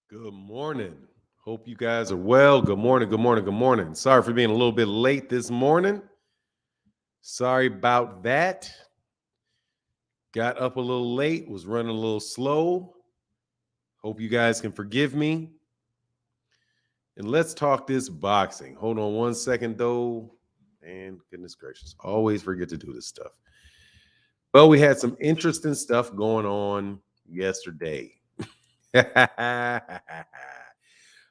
Good morning. Hope you guys are well. Good morning. Good morning. Good morning. Sorry for being a little bit late this morning. Sorry about that. Got up a little late, was running a little slow. Hope you guys can forgive me. And let's talk this boxing. Hold on one second, though. And goodness gracious, always forget to do this stuff. Well, we had some interesting stuff going on yesterday.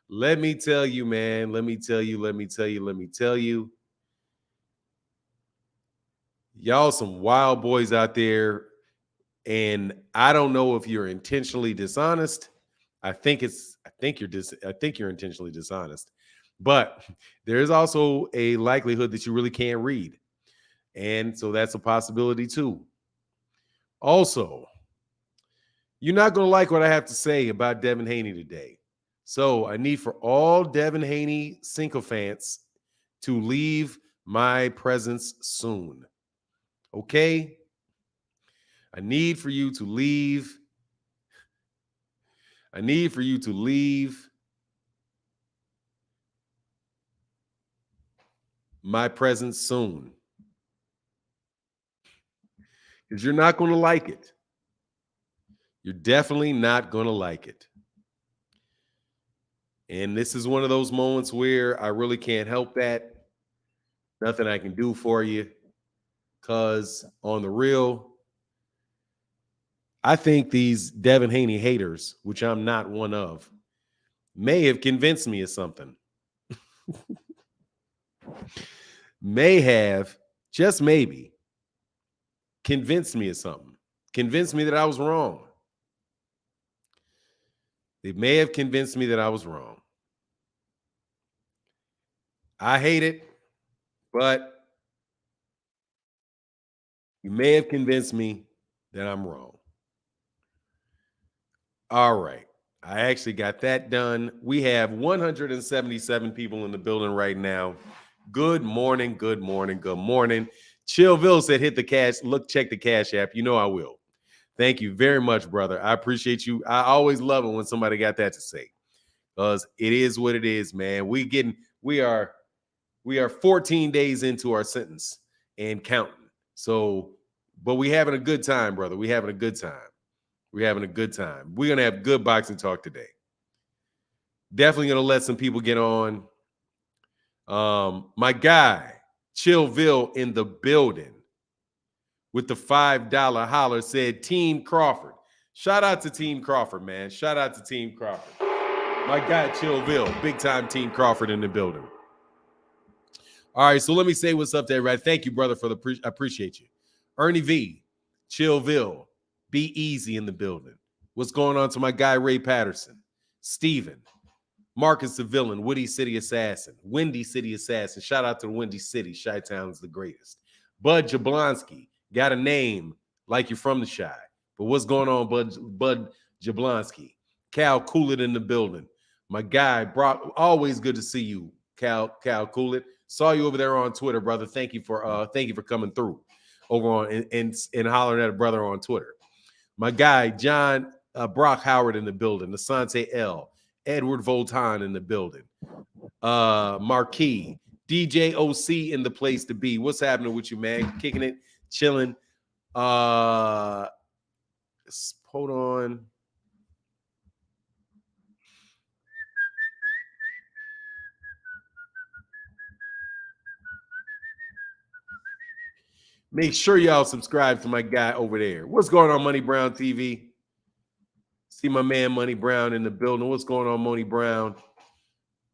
Let me tell you, man. Let me tell you. Y'all some wild boys out there. And I don't know if you're intentionally dishonest. I think you're intentionally dishonest. But there is also a likelihood that you really can't read. And so that's a possibility too. Also, you're not going to like what I have to say about Devin Haney today. So I need for all Devin Haney sycophants to leave my presence soon. Okay? I need for you to leave. I need for you to leave my presence soon. Because you're not going to like it. You're definitely not going to like it. And this is one of those moments where I really can't help that. Nothing I can do for you. Because on the real, I think these Devin Haney haters, which I'm not one of, may have convinced me of something. May have, just maybe, convinced me of something. Convinced me that I was wrong. They may have convinced me that I was wrong. I hate it, but you may have convinced me that I'm wrong. All right. I actually got that done. We have 177 people in the building right now. Good morning. Good morning. Good morning. Chillville said, hit the cash. Look, check the cash app. You know I will. Thank you very much, brother. I appreciate you. I always love it when somebody got that to say. Because it is what it is, man. We are 14 days into our sentence and counting. So, but we having a good time, brother. We having a good time. We're having a good time. We're going to have good boxing talk today. Definitely going to let some people get on. My guy, Chillville in the building with the $5 holler said, Team Crawford. Shout out to Team Crawford, man. Shout out to Team Crawford. My guy, Chillville, big time Team Crawford in the building. All right, so let me say what's up to everybody. Thank you, brother, for the I appreciate you. Ernie V, Chillville, Be Easy in the building. What's going on to my guy, Ray Patterson, Steven, Marcus the Villain, Woody City Assassin, Windy City Assassin. Shout out to Windy City. Chi-Town's the greatest. Bud Jablonski, got a name like you're from the Chi. But what's going on, Bud Jablonski? Cal Coolit in the building. My guy, Brock, always good to see you, Cal Coolit. Saw you over there on Twitter, brother. Thank you for coming through over on and hollering at a brother on Twitter. My guy, John Brock Howard in the building. Asante L. Edward Voltan in the building. Marquis. DJ OC in the place to be. What's happening with you, man? Kicking it, chilling. Hold on. Make sure y'all subscribe to my guy over there. What's going on, Money Brown TV? See my man Money Brown in the building. What's going on, Money Brown?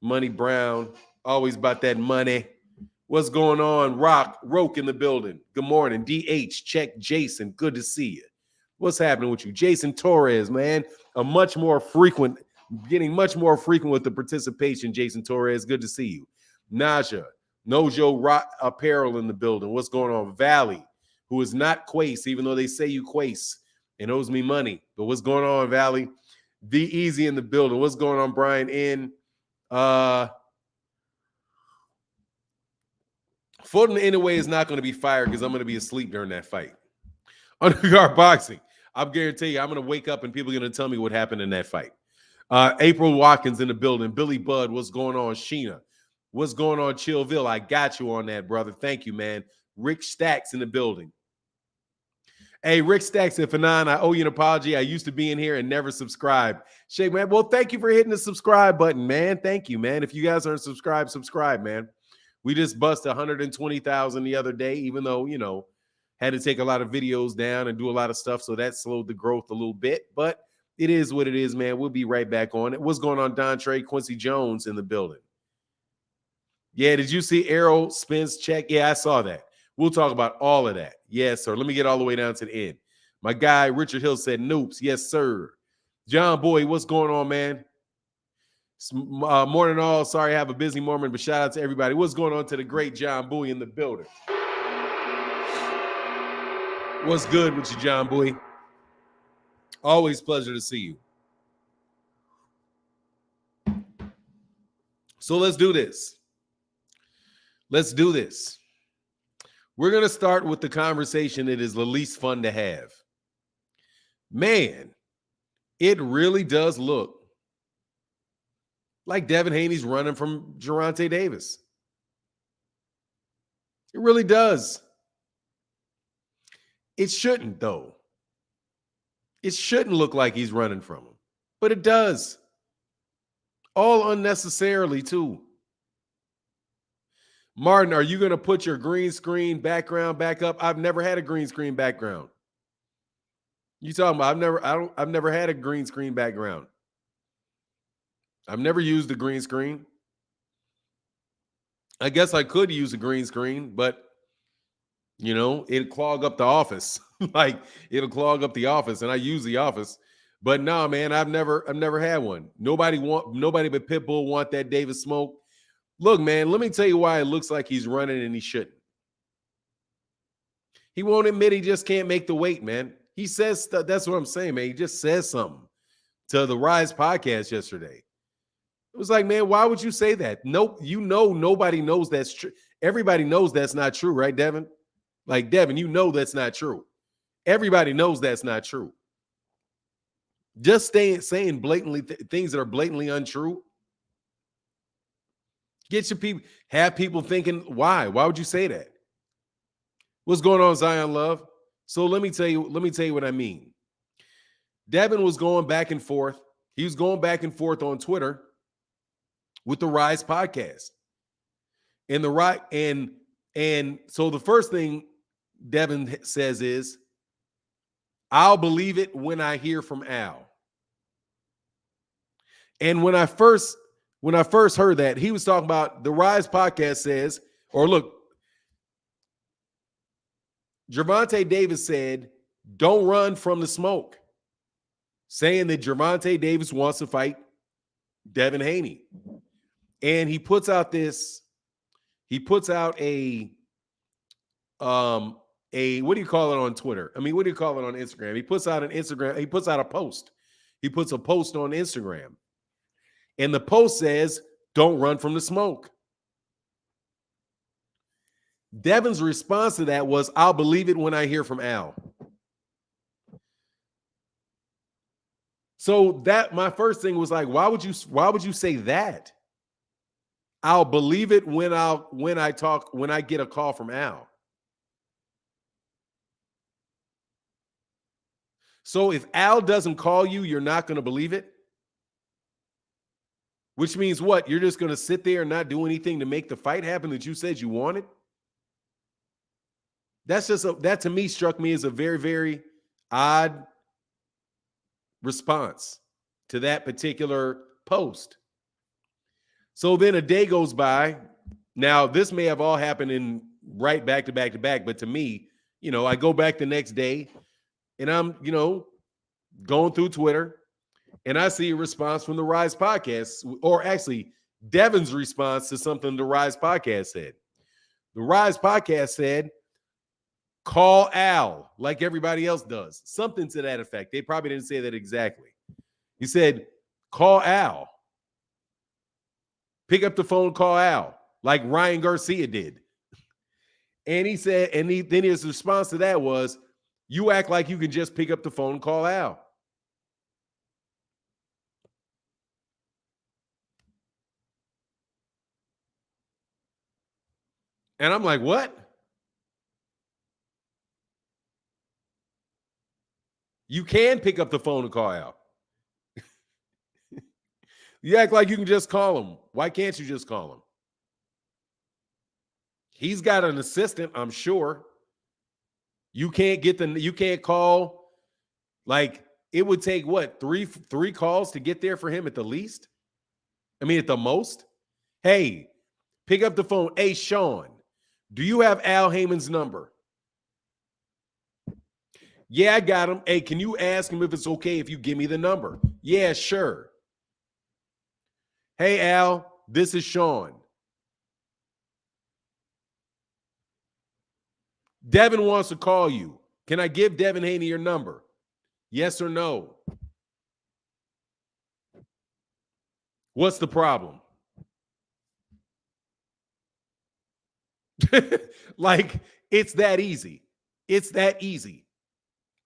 Money Brown, always about that money. What's going on? Roke in the building. Good morning. DH, check Jason. Good to see you. What's happening with you? Jason Torres, man. Getting much more frequent with the participation, Jason Torres. Good to see you. Naja, Nojo Rock Apparel in the building. What's going on? Valley, who is not Quace, even though they say you Quace and owes me money. But what's going on, Valley? Be Easy in the building. What's going on, Brian? Fulton anyway is not going to be fired because I'm going to be asleep during that fight. Undercard boxing. I'm guaranteeing you, I'm going to wake up and people are going to tell me what happened in that fight. April Watkins in the building. Billy Bud, what's going on? Sheena, what's going on? Chillville, I got you on that, brother. Thank you, man. Rick Stacks in the building. Hey, Rick Stacks and Fanon, I owe you an apology. I used to be in here and never subscribed. Shake, man. Well, thank you for hitting the subscribe button, man. Thank you, man. If you guys aren't subscribed, subscribe, man. We just bust 120,000 the other day, even though, had to take a lot of videos down and do a lot of stuff. So that slowed the growth a little bit, but it is what it is, man. We'll be right back on it. What's going on, Dontre? Quincy Jones in the building. Yeah, did you see Errol Spence check? Yeah, I saw that. We'll talk about all of that. Yes, sir. Let me get all the way down to the end. My guy, Richard Hill, said noops. Yes, sir. John Boy, what's going on, man? Morning all. Sorry I have a busy morning, but shout out to everybody. What's going on to the great John Boy in the building? What's good with you, John Boy? Always pleasure to see you. So let's do this. Let's do this. We're going to start with the conversation that is the least fun to have. Man, it really does look like Devin Haney's running from Gervonta Davis. It really does. It shouldn't, though. It shouldn't look like he's running from him, but it does. All unnecessarily, too. Martin, are you going to put your green screen background back up? I've never had a green screen background. You talking about? I've never had a green screen background. I've never used a green screen. I guess I could use a green screen, but it'll clog up the office. Like it'll clog up the office, and I use the office. But no, man, I've never had one. Nobody but Pitbull want that Davis smoke. Look, man, let me tell you why it looks like he's running and he shouldn't. He won't admit he just can't make the weight, man. He says stuff. That's what I'm saying, man. He just says something to the Rise podcast yesterday. It was like, man, why would you say that? Nope, nobody knows that's true. Everybody knows that's not true, right, Devin? Like, Devin, that's not true. Everybody knows that's not true. Just saying blatantly things that are blatantly untrue. Get your people, have people thinking, why? Why would you say that? What's going on, Zion Love? So let me tell you what I mean. Devin was going back and forth. He was going back and forth on Twitter with the Rise podcast. And so the first thing Devin says is, I'll believe it when I hear from Al. And when I first heard that, he was talking about the Rise podcast says, or look, Gervonta Davis said, don't run from the smoke, saying that Gervonta Davis wants to fight Devin Haney. And he puts out a what do you call it on Twitter? I mean, what do you call it on Instagram? He puts out a post. He puts a post on Instagram. And the post says, don't run from the smoke. Devin's response to that was, I'll believe it when I hear from Al. So that my first thing was like, why would you say that? I'll believe it when I get a call from Al. So if Al doesn't call you, you're not going to believe it? Which means what? You're just going to sit there and not do anything to make the fight happen that you said you wanted? That to me struck me as a very, very odd response to that particular post. So then a day goes by. Now, this may have all happened in right back to back to back, but to me, I go back the next day and I'm, going through Twitter and I see a response from the Rise podcast, or actually Devin's response to something the Rise podcast said. The Rise podcast said, call Al like everybody else does. Something to that effect. They probably didn't say that exactly. He said, call Al. Pick up the phone, call Al, like Ryan Garcia did. And he said, then his response to that was, you act like you can just pick up the phone and call Al. And I'm like, what? You can pick up the phone and call Al. You act like you can just call him. Why can't you just call him? He's got an assistant, I'm sure. You can't call. Like, it would take what, three calls to get there for him at the least? I mean, at the most. Hey, pick up the phone. Hey, Sean, do you have Al Heyman's number? Yeah, I got him. Hey, can you ask him if it's okay if you give me the number? Yeah, sure. Hey, Al, this is Sean. Devin wants to call you. Can I give Devin Haney your number? Yes or no? What's the problem? Like, it's that easy. It's that easy.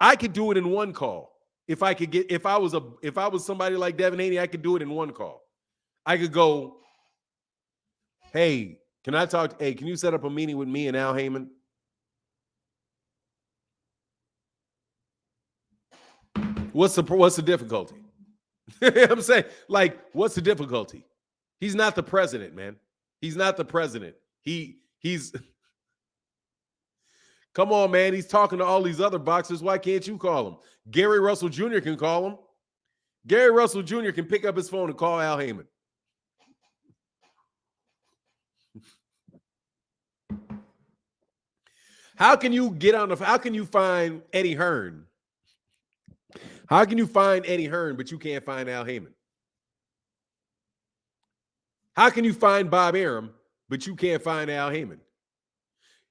I could do it in one call. If I was somebody like Devin Haney, I could do it in one call. I could go, hey, can I talk? Hey, can you set up a meeting with me and Al Heyman? What's the difficulty? I'm saying, like, what's the difficulty? He's not the president, man. He's not the president. He's come on, man. He's talking to all these other boxers. Why can't you call him? Gary Russell Jr. can call him. Gary Russell Jr. can pick up his phone and call Al Heyman. How can you find Eddie Hearn? How can you find Eddie Hearn, but you can't find Al Heyman? How can you find Bob Arum, but you can't find Al Heyman?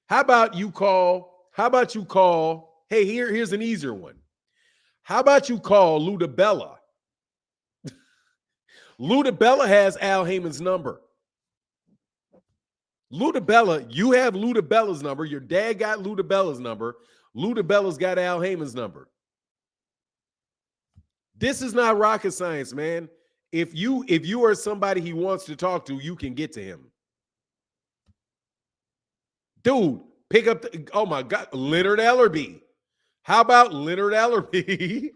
How about you call, hey, here's an easier one. How about you call Lou DiBella? Lou DiBella has Al Heyman's number. Lou DiBella, you have Lou DiBella's number. Your dad got Lou DiBella's number. Lou DiBella's got Al Heyman's number. This is not rocket science, man. If you are somebody he wants to talk to, you can get to him. Dude, pick up oh my God, Leonard Ellerbe. How about Leonard Ellerbe?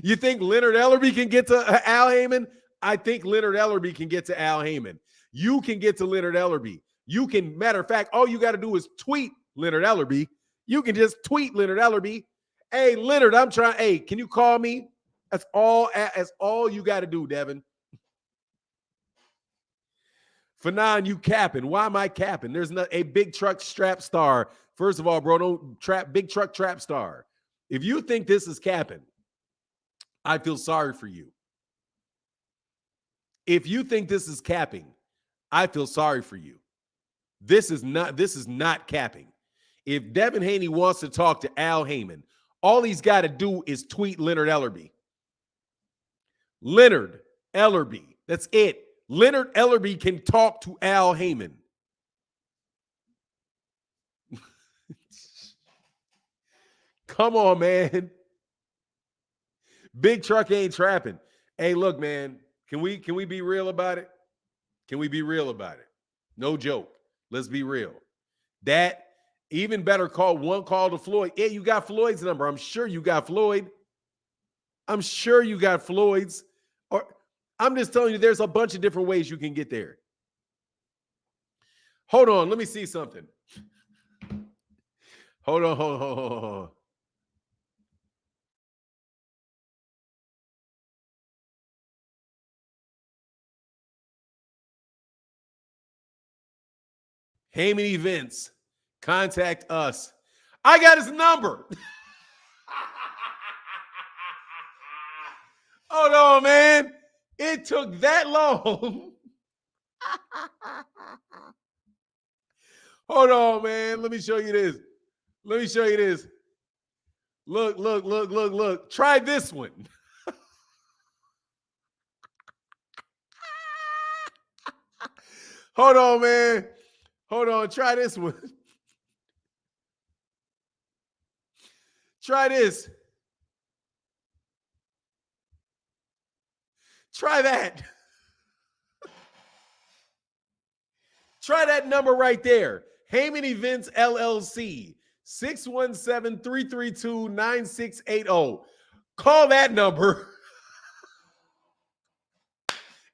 You think Leonard Ellerbe can get to Al Heyman? I think Leonard Ellerbe can get to Al Heyman. You can get to Leonard Ellerbe. You can, matter of fact, all you got to do is tweet Leonard Ellerbe. You can just tweet Leonard Ellerbe. Hey, Leonard, hey, can you call me? That's all you got to do, Devin. Fanon, you capping. Why am I capping? There's not a big truck strap star. First of all, bro, don't trap big truck trap star. If you think this is capping, I feel sorry for you. If you think this is capping, I feel sorry for you. This is not capping. If Devin Haney wants to talk to Al Heyman, all he's got to do is tweet Leonard Ellerbe. Leonard Ellerbe. That's it. Leonard Ellerbe can talk to Al Heyman. Come on, man. Big truck ain't trapping. Hey, look, man. Can we be real about it? Can we be real about it? No joke. Let's be real. That even better one call to Floyd. Yeah, you got Floyd's number. I'm sure you got Floyd. I'm sure you got Floyd's. Or I'm just telling you, there's a bunch of different ways you can get there. Hold on. Let me see something. Hold on. Heyman Events, contact us. I got his number. Hold on, man. It took that long. Hold on, man. Let me show you this. Look. Try this one. Hold on, man. Hold on. Try this one. Try this. Try that. Try that number right there. Heyman Events LLC, 617-332-9680. Call that number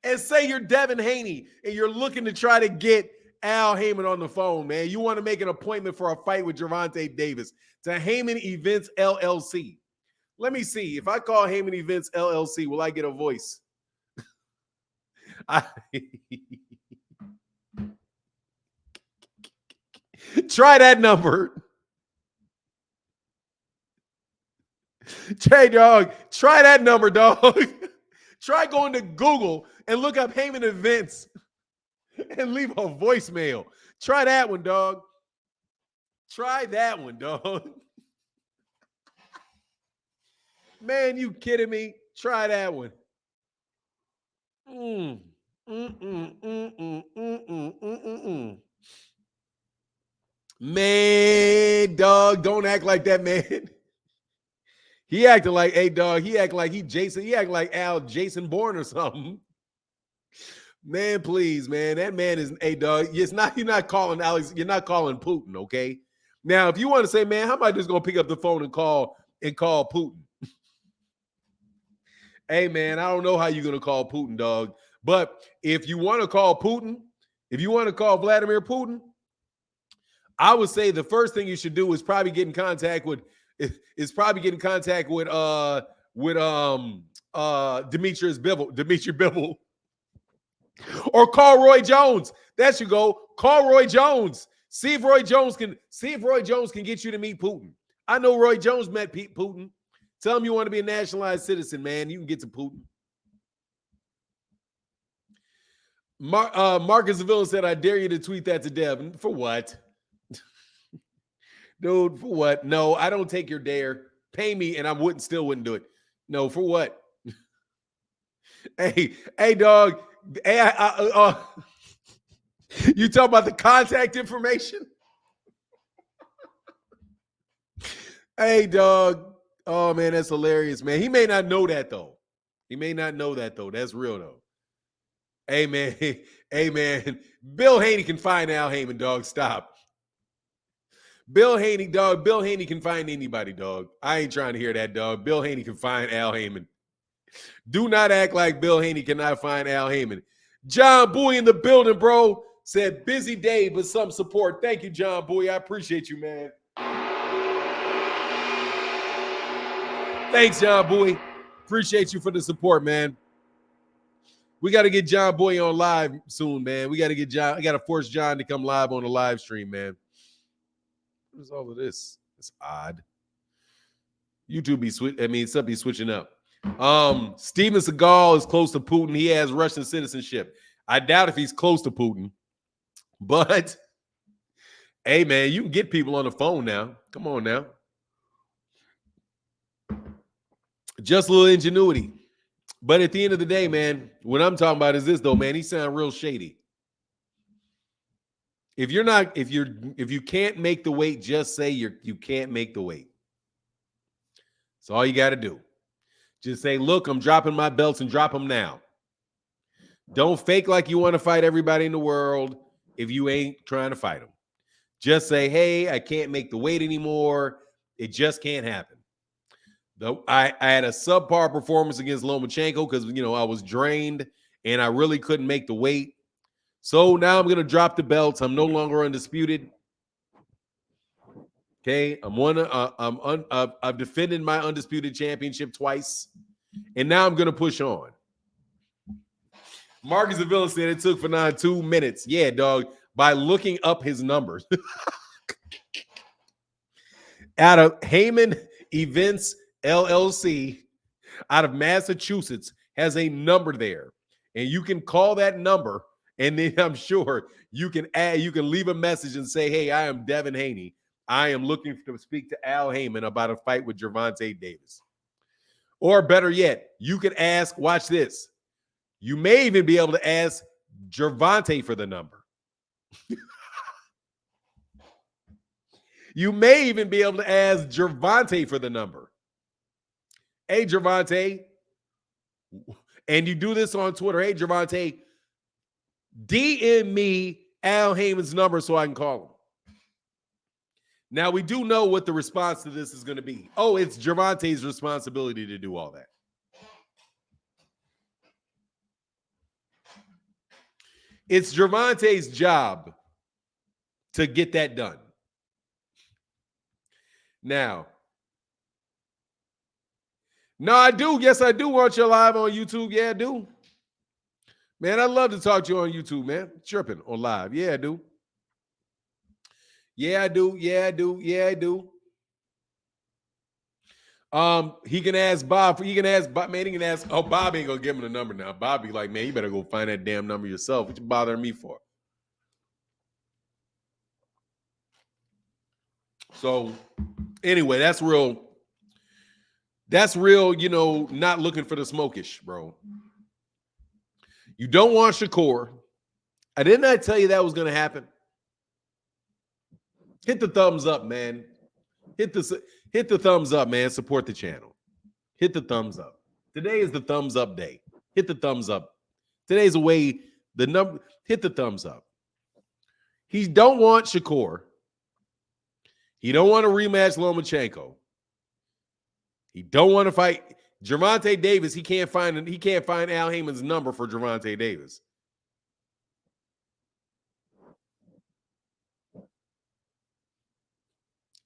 and say you're Devin Haney and you're looking to try to get Al Heyman on the phone, man. You want to make an appointment for a fight with Gervonta Davis to Heyman Events LLC. Let me see. If I call Heyman Events LLC, will I get a voice? Try that number. Hey, dog. Try that number, dog. Try going to Google and look up Heyman Events and leave a voicemail. Try that one, dog. Try that one, dog. Man, you kidding me? Try that one. Man, dog, don't act like that, man. He acted like, hey, dog, he acted like he acted like Al Jason Bourne or something. Man, please, man. That man is, hey, dog, you're not calling Alex, you're not calling Putin, okay? Now, if you want to say, man, how am I just going to pick up the phone and call Putin? Hey, man, I don't know how you're going to call Putin, dog. But if you want to call Putin, if you want to call Vladimir Putin, I would say the first thing you should do is probably get in contact with Dimitri Bibble. Or call Roy Jones. That you go. Call Roy Jones. See if Roy Jones can get you to meet Putin. I know Roy Jones met Putin. Tell him you want to be a nationalized citizen, man. You can get to Putin. Marcus the Villain said, I dare you to tweet that to Devin. For what? Dude, for what? No, I don't take your dare. Pay me and I still wouldn't do it. No, for what? Hey, dog. Hey, you talk about the contact information? Hey, dog. Oh, man, that's hilarious, man. He may not know that, though. That's real, though. Hey, man. Hey, man. Bill Haney can find Al Heyman, dog. Stop. Bill Haney, dog. Bill Haney can find anybody, dog. I ain't trying to hear that, dog. Bill Haney can find Al Heyman. Do not act like Bill Haney cannot find Al Heyman. John Bowie in the building, bro. Said busy day, but some support. Thank you, John Bowie. I appreciate you, man. Thanks, John Bowie. Appreciate you for the support, man. We got to get John Bowie on live soon, man. We got to get John. I got to force John to come live on the live stream, man. What is all of this? It's odd. YouTube be switching up. Steven Seagal is close to Putin. He has Russian citizenship. I doubt if he's close to Putin. But, hey, man, you can get people on the phone now. Come on now. Just a little ingenuity. But at the end of the day, man, what I'm talking about is this, though, man. He sound real shady. If you can't make the weight, just say you can't make the weight. That's all you got to do. Just say, look, I'm dropping my belts and drop them now. Don't fake like you want to fight everybody in the world if you ain't trying to fight them. Just say, hey, I can't make the weight anymore. It just can't happen. Though I had a subpar performance against Lomachenko because, I was drained and I really couldn't make the weight. So now I'm going to drop the belts. I'm no longer undisputed. Okay, I've defended my undisputed championship twice, and now I'm going to push on. Marcus the Villain said it took Fanon 2 minutes. Yeah, dog, by looking up his numbers. Out of Heyman Events LLC, out of Massachusetts, has a number there, and you can call that number, and then I'm sure you can leave a message and say, hey, I am Devin Haney. I am looking to speak to Al Heyman about a fight with Gervonta Davis. Or better yet, you could ask, watch this. You may even be able to ask Gervonta for the number. You may even be able to ask Gervonta for the number. Hey, Gervonta. And you do this on Twitter. Hey, Gervonta, DM me Al Heyman's number so I can call him. Now, we do know what the response to this is going to be. Oh, it's Gervonta's responsibility to do all that. It's Gervonta's job to get that done. Now, no, I do. Yes, I do want you live on YouTube. Yeah, I do. Man, I'd love to talk to you on YouTube, man. Tripping on live. Yeah, I do. Yeah, I do. Yeah, I do. Yeah, I do. He can ask Bob. He can ask Bob. Man, he can ask. Oh, Bob ain't gonna give him the number now. Bob be like, man, you better go find that damn number yourself. What you bothering me for? So, anyway, that's real. That's real. You know, not looking for the smokish, bro. You don't want Shakur. Didn't I tell you that was gonna happen? Hit the thumbs up, man. Hit the thumbs up, man. Support the channel. Hit the thumbs up. Today is the thumbs up day. Hit the thumbs up. Today's the way the number. Hit the thumbs up. He don't want Shakur. He don't want to rematch Lomachenko. He don't want to fight Gervonta Davis. He can't find Al Heyman's number for Gervonta Davis.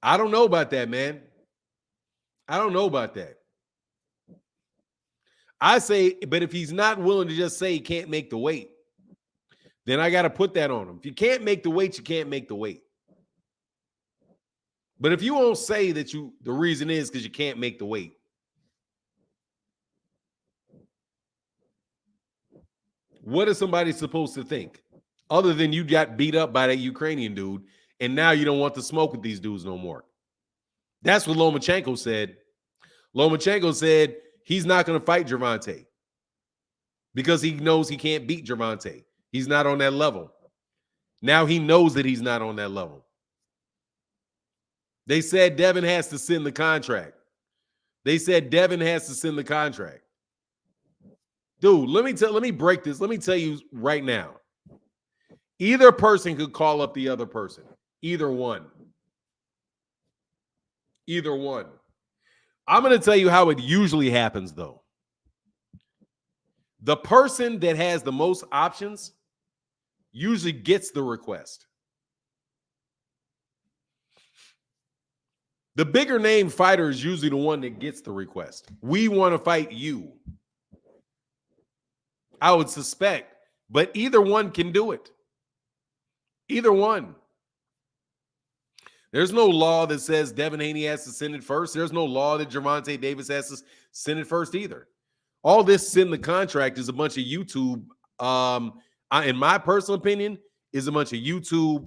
I don't know about that, man. I don't know about that. I say, but if he's not willing to just say he can't make the weight, then I got to put that on him. If you can't make the weight, you can't make the weight. But if you won't say that the reason is because you can't make the weight, what is somebody supposed to think? Other than you got beat up by that Ukrainian dude, and now you don't want to smoke with these dudes no more. That's what Lomachenko said. Lomachenko said he's not going to fight Gervonta because he knows he can't beat Gervonta. He's not on that level. Now he knows that he's not on that level. They said Devin has to send the contract. Dude, let me break this. Let me tell you right now. Either person could call up the other person. Either one. I'm going to tell you how it usually happens, though. The person that has the most options usually gets the request. The bigger name fighter is usually the one that gets the request. We want to fight you. I would suspect, but either one can do it. Either one. There's no law that says Devin Haney has to send it first. There's no law that Gervonta Davis has to send it first either. All this send the contract is a bunch of YouTube, in my personal opinion, is a bunch of YouTube,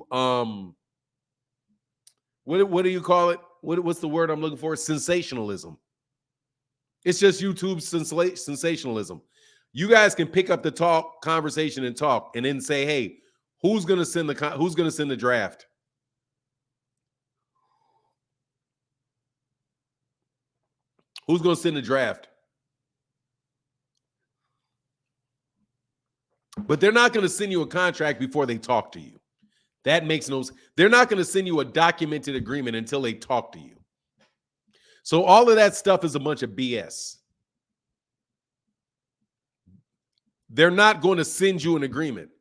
what do you call it? What's the word I'm looking for? Sensationalism. It's just YouTube sensationalism. You guys can pick up the conversation and talk, and then say, "Hey, who's going to send the draft? Who's going to send the draft?" But they're not going to send you a contract before they talk to you. That makes no sense. They're not going to send you a documented agreement until they talk to you. So all of that stuff is a bunch of BS. They're not going to send you an agreement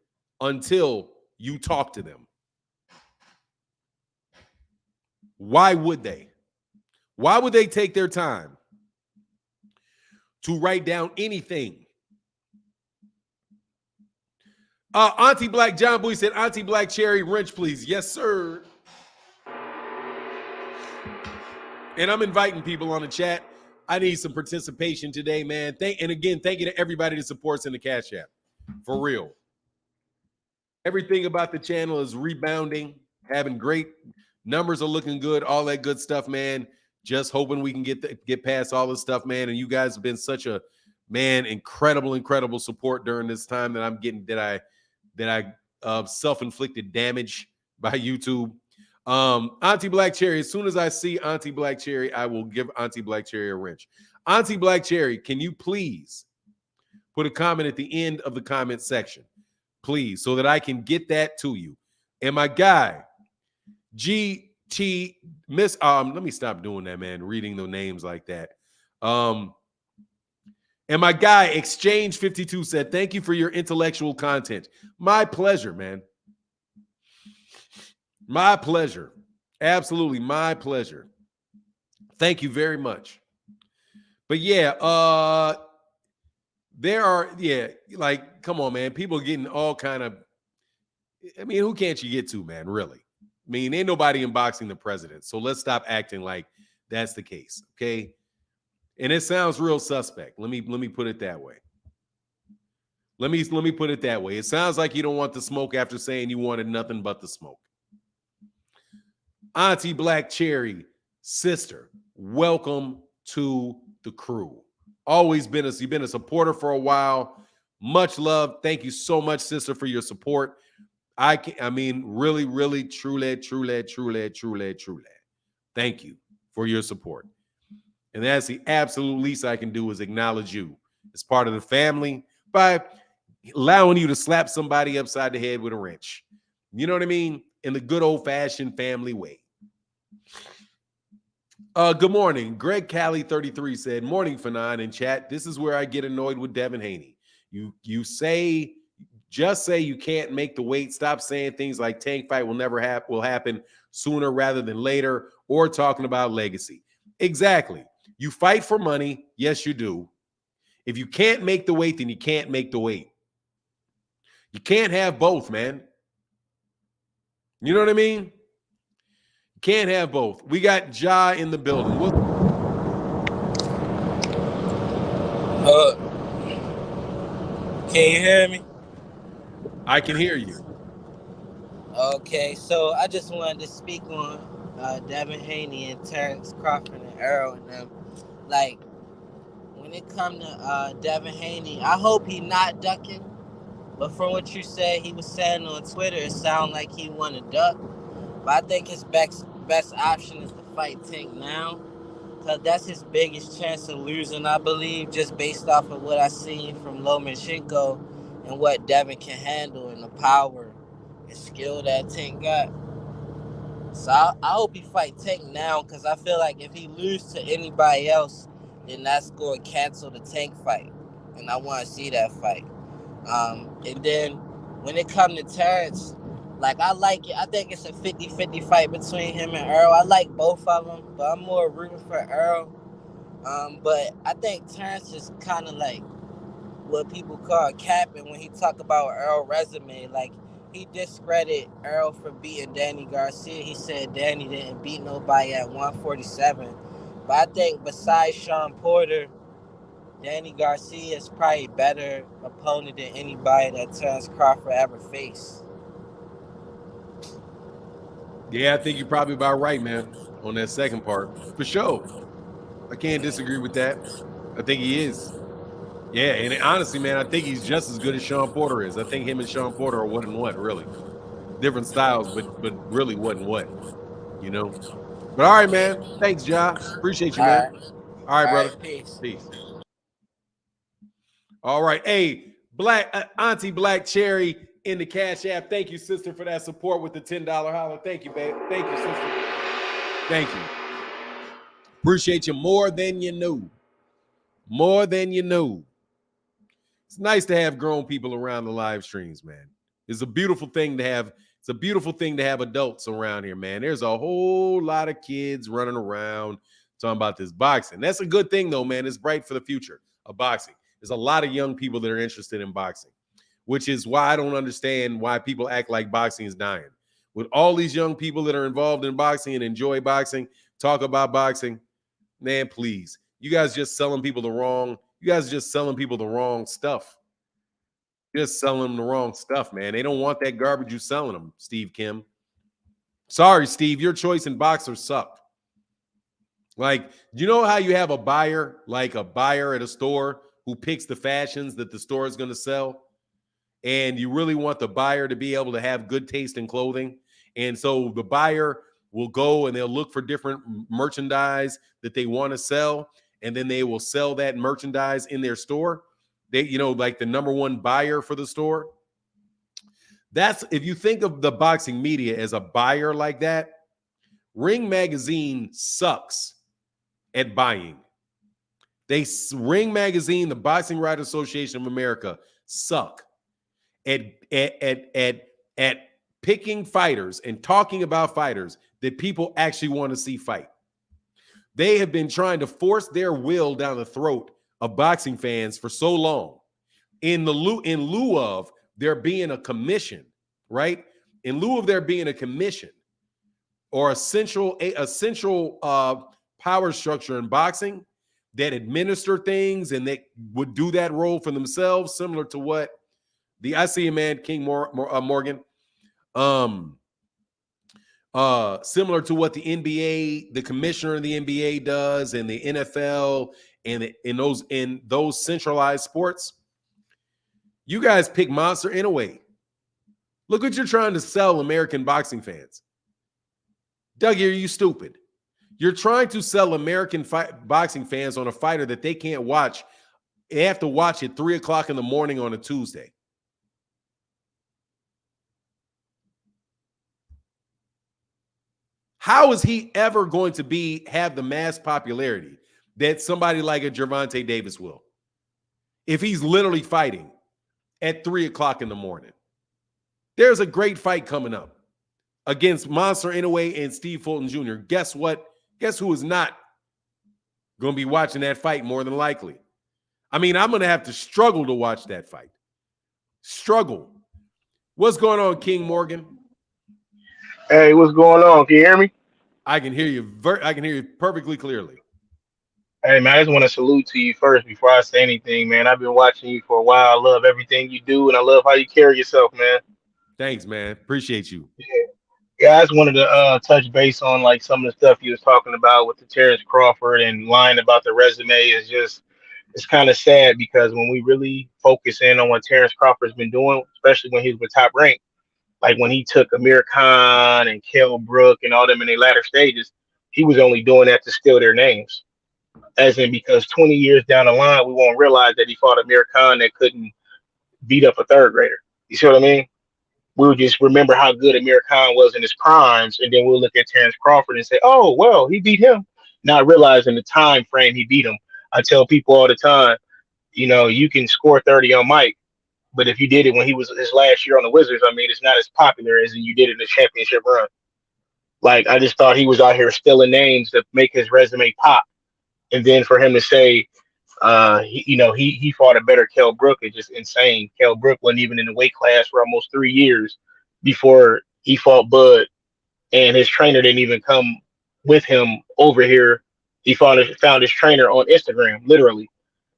until you talk to them. Why would they? Why would they take their time to write down anything? Auntie Black John Boy said, Auntie Black Cherry wrench, please. Yes, sir. And I'm inviting people on the chat. I need some participation today, man. And again, thank you to everybody that supports in the Cash App. For real. Everything about the channel is rebounding, having great numbers are looking good, all that good stuff, man. Just hoping we can get past all this stuff, man. And you guys have been such a, man, incredible support during this time that I'm getting, that I self-inflicted damage by YouTube. Auntie Black Cherry, as soon as I see Auntie Black Cherry, I will give Auntie Black Cherry a wrench. Auntie Black Cherry, can you please put a comment at the end of the comment section, please, so that I can get that to you? And my guy, G, Let me stop doing that, man. Reading the names like that. And my guy, Exchange 52 said, thank you for your intellectual content. My pleasure, man. My pleasure. Absolutely my pleasure. Thank you very much. But yeah, there are, like, come on, man. People are getting all kind of, I mean, who can't you get to, man, really? I mean, ain't nobody in boxing the president. So let's stop acting like that's the case, okay? And it sounds real suspect. Let me put it that way. Let me put it that way. It sounds like you don't want the smoke after saying you wanted nothing but the smoke. Auntie Black Cherry, sister, welcome to the crew. Always been you've been a supporter for a while. Much love. Thank you so much, sister, for your support. I mean, really, really, truly. Thank you for your support. And that's the absolute least I can do is acknowledge you as part of the family by allowing you to slap somebody upside the head with a wrench. You know what I mean? In the good old-fashioned family way. Good morning. Greg Cali 33 said, morning, Fanon in chat. This is where I get annoyed with Devin Haney. You say, just say you can't make the weight. Stop saying things like tank fight will happen sooner rather than later, or talking about legacy. Exactly. You fight for money. Yes, you do. If you can't make the weight, then you can't make the weight. You can't have both, man. You know what I mean? You can't have both. We got Ja in the building. Can you hear me? I can hear you. Okay, so I just wanted to speak on Devin Haney and Terence, Crawford, and Errol and them. Like, when it comes to Devin Haney, I hope he not ducking. But from what you said, he was saying on Twitter, it sounded like he want to duck. But I think his best option is to fight Tank now. Because that's his biggest chance of losing, I believe, just based off of what I seen from Lomachenko and what Devin can handle and the power and skill that Tank got. So I hope he fight Tank now, because I feel like if he loses to anybody else, then that's going to cancel the Tank fight. And I want to see that fight. And then when it comes to Terence, like, I like it. I think it's a 50-50 fight between him and Errol. I like both of them, but I'm more rooting for Errol. But I think Terence is kind of like what people call capping when he talk about Errol's resume. Like, he discredited Errol for beating Danny Garcia. He said Danny didn't beat nobody at 147. But I think besides Sean Porter, Danny Garcia is probably a better opponent than anybody that Terence Crawford ever faced. Yeah, I think you're probably about right, man, on that second part. For sure. I can't disagree with that. I think he is. Yeah, and honestly, man, I think he's just as good as Sean Porter is. I think him and Sean Porter are what and what, really. Different styles, but really what and what, you know? But all right, man. Thanks, Ja. Appreciate you, man. All right, brother. Peace. All right. Hey, Auntie Black Cherry in the Cash App. Thank you, sister, for that support with the $10 holler. Thank you, babe. Thank you, sister. Thank you. Appreciate you more than you knew. More than you knew. It's nice to have grown people around the live streams, man. It's a beautiful thing to have. It's a beautiful thing to have adults around here, man. There's a whole lot of kids running around talking about this boxing. That's a good thing, though, man. It's bright for the future of boxing. There's a lot of young people that are interested in boxing, which is why I don't understand why people act like boxing is dying. With all these young people that are involved in boxing and enjoy boxing, talk about boxing, man, please. You guys just selling people the wrong. You guys are just selling people the wrong stuff. Just selling them the wrong stuff, man. They don't want that garbage you're selling them, Steve Kim. Sorry, Steve. Your choice in boxers sucked. Like, you know how you have a buyer, like a buyer at a store who picks the fashions that the store is going to sell? And you really want the buyer to be able to have good taste in clothing. And so the buyer will go and they'll look for different merchandise that they want to sell. And then they will sell that merchandise in their store. They, like the number one buyer for the store. That's, if you think of the boxing media as a buyer like that, Ring Magazine sucks at buying. Ring Magazine, the Boxing Writers Association of America, suck at picking fighters and talking about fighters that people actually want to see fight. They have been trying to force their will down the throat of boxing fans for so long. In lieu of there being a commission, right? In lieu of there being a commission or a central power structure in boxing that administer things and they would do that role for themselves, similar to what I see a man, King Morgan, similar to what the NBA, the commissioner of the NBA does, and the NFL, and in those centralized sports. You guys pick Monster Inoue. Look what you're trying to sell American boxing fans. Dougie, are you stupid? You're trying to sell American boxing fans on a fighter that they can't watch. They have to watch at 3 o'clock in the morning on a Tuesday. How is he ever going to have the mass popularity that somebody like a Gervonta Davis will? If he's literally fighting at 3 o'clock in the morning. There's a great fight coming up against Monster Inoue and Steve Fulton Jr. Guess what? Guess who is not going to be watching that fight more than likely? I mean, I'm going to have to struggle to watch that fight. Struggle. What's going on, King Morgan? Hey, what's going on? Can you hear me? I can hear you. I can hear you perfectly clearly. Hey, man, I just want to salute to you first before I say anything, man. I've been watching you for a while. I love everything you do, and I love how you carry yourself, man. Thanks, man. Appreciate you. Yeah, I just wanted to touch base on like some of the stuff you was talking about with the Terence Crawford and lying about the resume is just it's kind of sad because when we really focus in on what Terence Crawford's been doing, especially when he was with Top Rank, like when he took Amir Khan and Kell Brook and all them in their latter stages, he was only doing that to steal their names. As in, because 20 years down the line, we won't realize that he fought Amir Khan that couldn't beat up a third grader. You see what I mean? We'll just remember how good Amir Khan was in his primes, and then we'll look at Terence Crawford and say, "Oh, well, he beat him," not realizing the time frame he beat him. I tell people all the time, you can score 30 on Mike, but if you did it when he was his last year on the Wizards, I mean, it's not as popular as you did in the championship run. Like, I just thought he was out here stealing names to make his resume pop, and then for him to say, he fought a better Kell Brook is just insane. Kell Brook wasn't even in the weight class for almost 3 years before he fought Bud, and his trainer didn't even come with him over here. He found his trainer on Instagram, literally.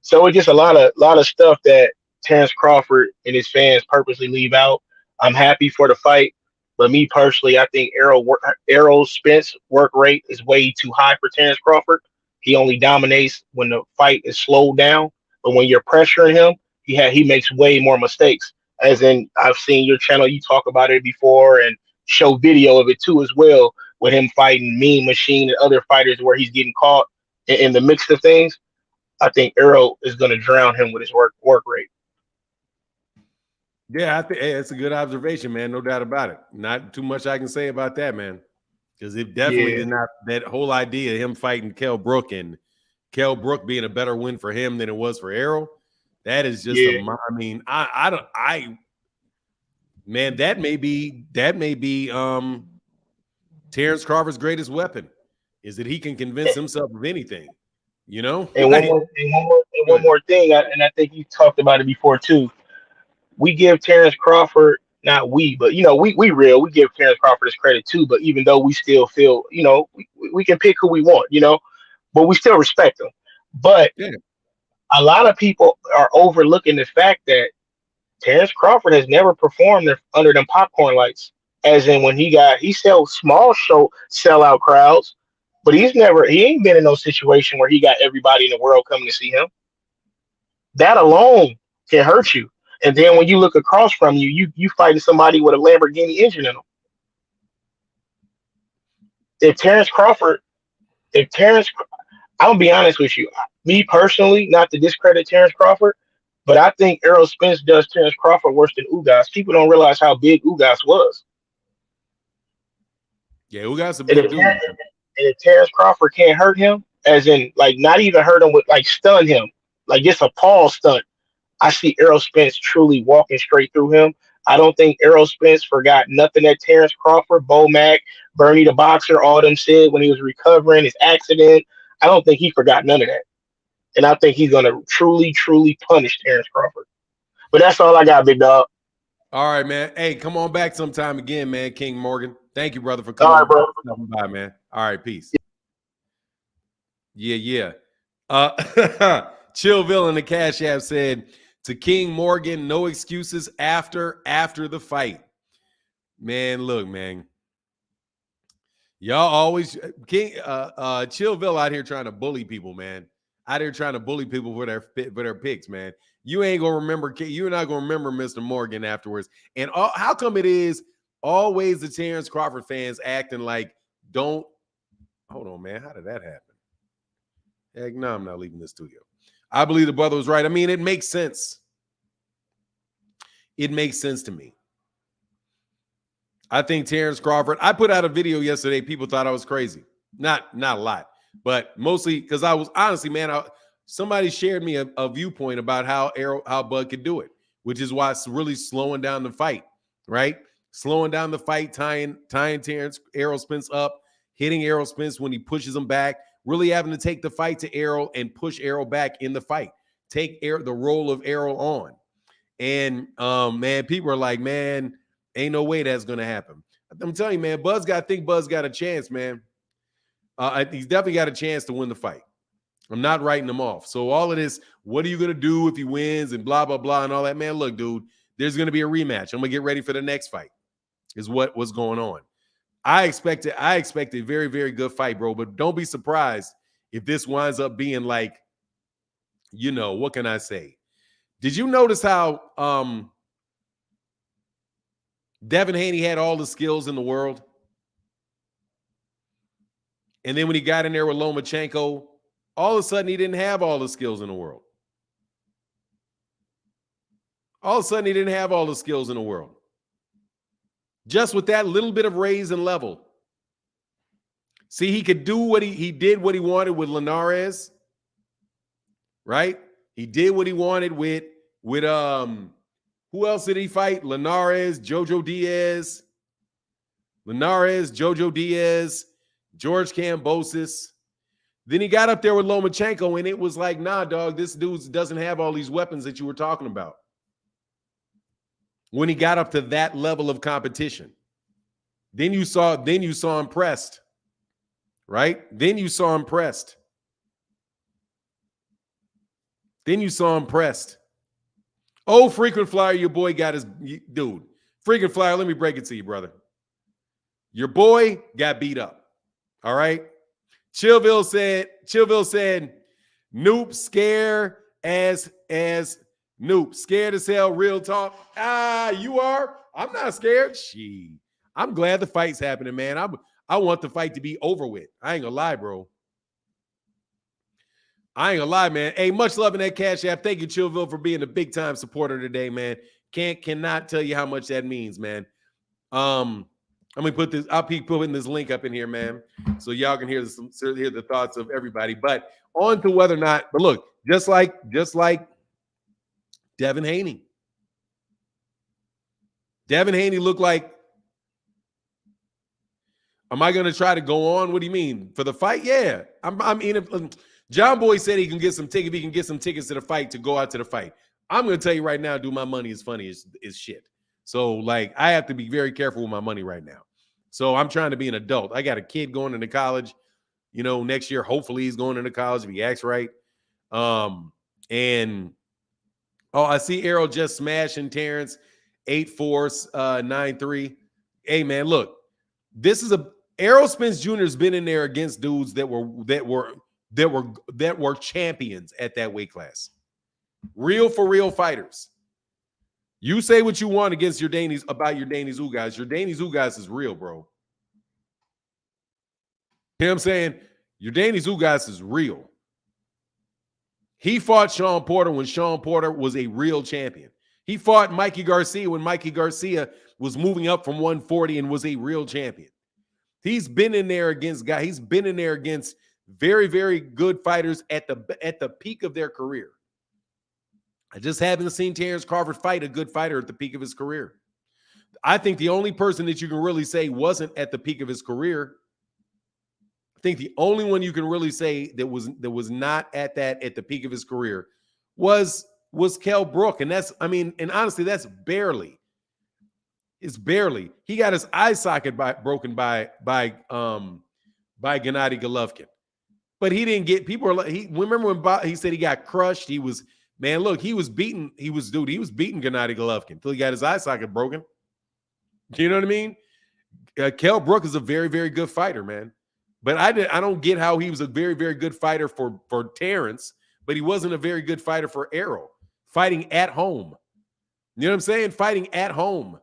So it's just a lot of stuff that Terence Crawford and his fans purposely leave out. I'm happy for the fight, but me personally, I think Errol's Spence work rate is way too high for Terence Crawford. He only dominates when the fight is slowed down, but when you're pressuring him, he makes way more mistakes. As in, I've seen your channel, you talk about it before and show video of it too as well, with him fighting Mean Machine and other fighters where he's getting caught in the mix of things. I think Errol is going to drown him with his work rate. Yeah, I think it's a good observation, man. No doubt about it. Not too much I can say about that, man. Because it definitely did not, that whole idea of him fighting Kell Brook and Kell Brook being a better win for him than it was for Errol, that is just man, that may be Terence Crawford's greatest weapon, is that he can convince himself of anything, And one more thing, and I think you talked about it before too. We give Terence Crawford, not we, but we give Terence Crawford his credit too. But even though we still feel, we can pick who we want, but we still respect him. But a lot of people are overlooking the fact that Terence Crawford has never performed under them popcorn lights. As in when he sells small sellout crowds, but he ain't been in no situation where he got everybody in the world coming to see him. That alone can hurt you. And then when you look across from you fighting somebody with a Lamborghini engine in them. I'm gonna be honest with you. Me personally, not to discredit Terence Crawford, but I think Errol Spence does Terence Crawford worse than Ugas. People don't realize how big Ugas was. Yeah, Ugas a And big dude. if Terrence Crawford can't hurt him, as in like not even hurt him with like stun him, like just a Paul stunt, I see Errol Spence truly walking straight through him. I don't think Errol Spence forgot nothing that Terrence Crawford, Bo Mack, Bernie the Boxer, all them said when he was recovering his accident. I don't think he forgot none of that. And I think he's gonna truly, truly punish Terrence Crawford. But that's all I got, big dog. All right, man. Hey, come on back sometime again, man. King Morgan. Thank you, brother, for All coming right, bro. by, man. All right, peace. Yeah. Chillville in the Cash App said to King Morgan, no excuses after the fight. Man, look, man. Y'all always Chillville out here trying to bully people, man. Out here trying to bully people for their picks, man. You ain't gonna remember. You're not gonna remember Mr. Morgan afterwards. And how come it is always the Terence Crawford fans acting like don't hold on, man? How did that happen? Heck no, I'm not leaving the studio. I believe the brother was right. I mean, it makes sense. It makes sense to me. I think Terence Crawford. I put out a video yesterday. People thought I was crazy. Not a lot, but mostly because I was honestly, man. Somebody shared me a viewpoint about how Bud could do it, which is why it's really slowing down the fight, right? Slowing down the fight, tying Errol Spence up, hitting Errol Spence when he pushes him back, really having to take the fight to Errol and push Errol back in the fight, take the role of Errol on. And man, people are like, man, ain't no way that's gonna happen. I'm telling you, man, Bud's got a chance, man. He's definitely got a chance to win the fight. I'm not writing him off. So all of this, what are you going to do if he wins and blah, blah, blah and all that, man, look, dude, there's going to be a rematch. I'm going to get ready for the next fight is what's going on. I expect a very, very good fight, bro, but don't be surprised if this winds up being like, what can I say? Did you notice how Devin Haney had all the skills in the world? And then when he got in there with Lomachenko, all of a sudden, he didn't have all the skills in the world. All of a sudden, he didn't have all the skills in the world. Just with that little bit of raise and level. See, he could do what he did what he wanted with Linares, right? He did what he wanted with who else did he fight? Linares, Jojo Diaz, George Kambosos. Then he got up there with Lomachenko, and it was like, nah, dog, this dude doesn't have all these weapons that you were talking about. When he got up to that level of competition, then you saw him pressed, right? Then you saw him pressed. Oh, frequent flyer, your boy got his dude. Frequent flyer, let me break it to you, brother. Your boy got beat up. All right. Chillville said, Noop, scared as Noop. Scared as hell, real talk. You are? I'm not scared. I'm glad the fight's happening, man. I want the fight to be over with. I ain't gonna lie, bro. I ain't gonna lie, man. Hey, much love in that Cash App. Thank you, Chillville, for being a big time supporter today, man. Cannot tell you how much that means, man. I'm gonna put this. I'll keep putting this link up in here, man, so y'all can hear the thoughts of everybody. But on to whether or not. But look, just like Devin Haney. Devin Haney looked like. Am I gonna try to go on? What do you mean for the fight? Yeah, I'm in. John Boy said he can get some tickets. He can get some tickets to the fight to go out to the fight. I'm gonna tell you right now, dude, my money is funny as shit. So like, I have to be very careful with my money right now. So I'm trying to be an adult. I got a kid going into college, next year. Hopefully he's going into college if he acts right. And I see Errol just smashing Terence 8-4, 9-3. Hey man, look, this is Errol Spence Jr. has been in there against dudes that were champions at that weight class. Real for real fighters. You say what you want against about your Danny's Ugas. Your Danny's Ugas is real, bro. You know what I'm saying? Your Danny's Ugas is real. He fought Sean Porter when Sean Porter was a real champion. He fought Mikey Garcia when Mikey Garcia was moving up from 140 and was a real champion. He's been in there against guys. He's been in there against very, very good fighters at the peak of their career. I just haven't seen Terence Crawford fight a good fighter at the peak of his career. I think the only person that you can really say wasn't at the peak of his career, I think the only one you can really say that was not at the peak of his career was Kell Brook. And that's, and honestly, that's barely. It's barely. He got his eye socket broken by Gennady Golovkin. But he didn't get, people are like, remember when he said he got crushed? He was beating Gennady Golovkin until he got his eye socket broken. You know what I mean? Kell Brook is a very, very good fighter, man. But I don't get how he was a very, very good fighter for Terence, but he wasn't a very good fighter for Errol, fighting at home. You know what I'm saying? Fighting at home.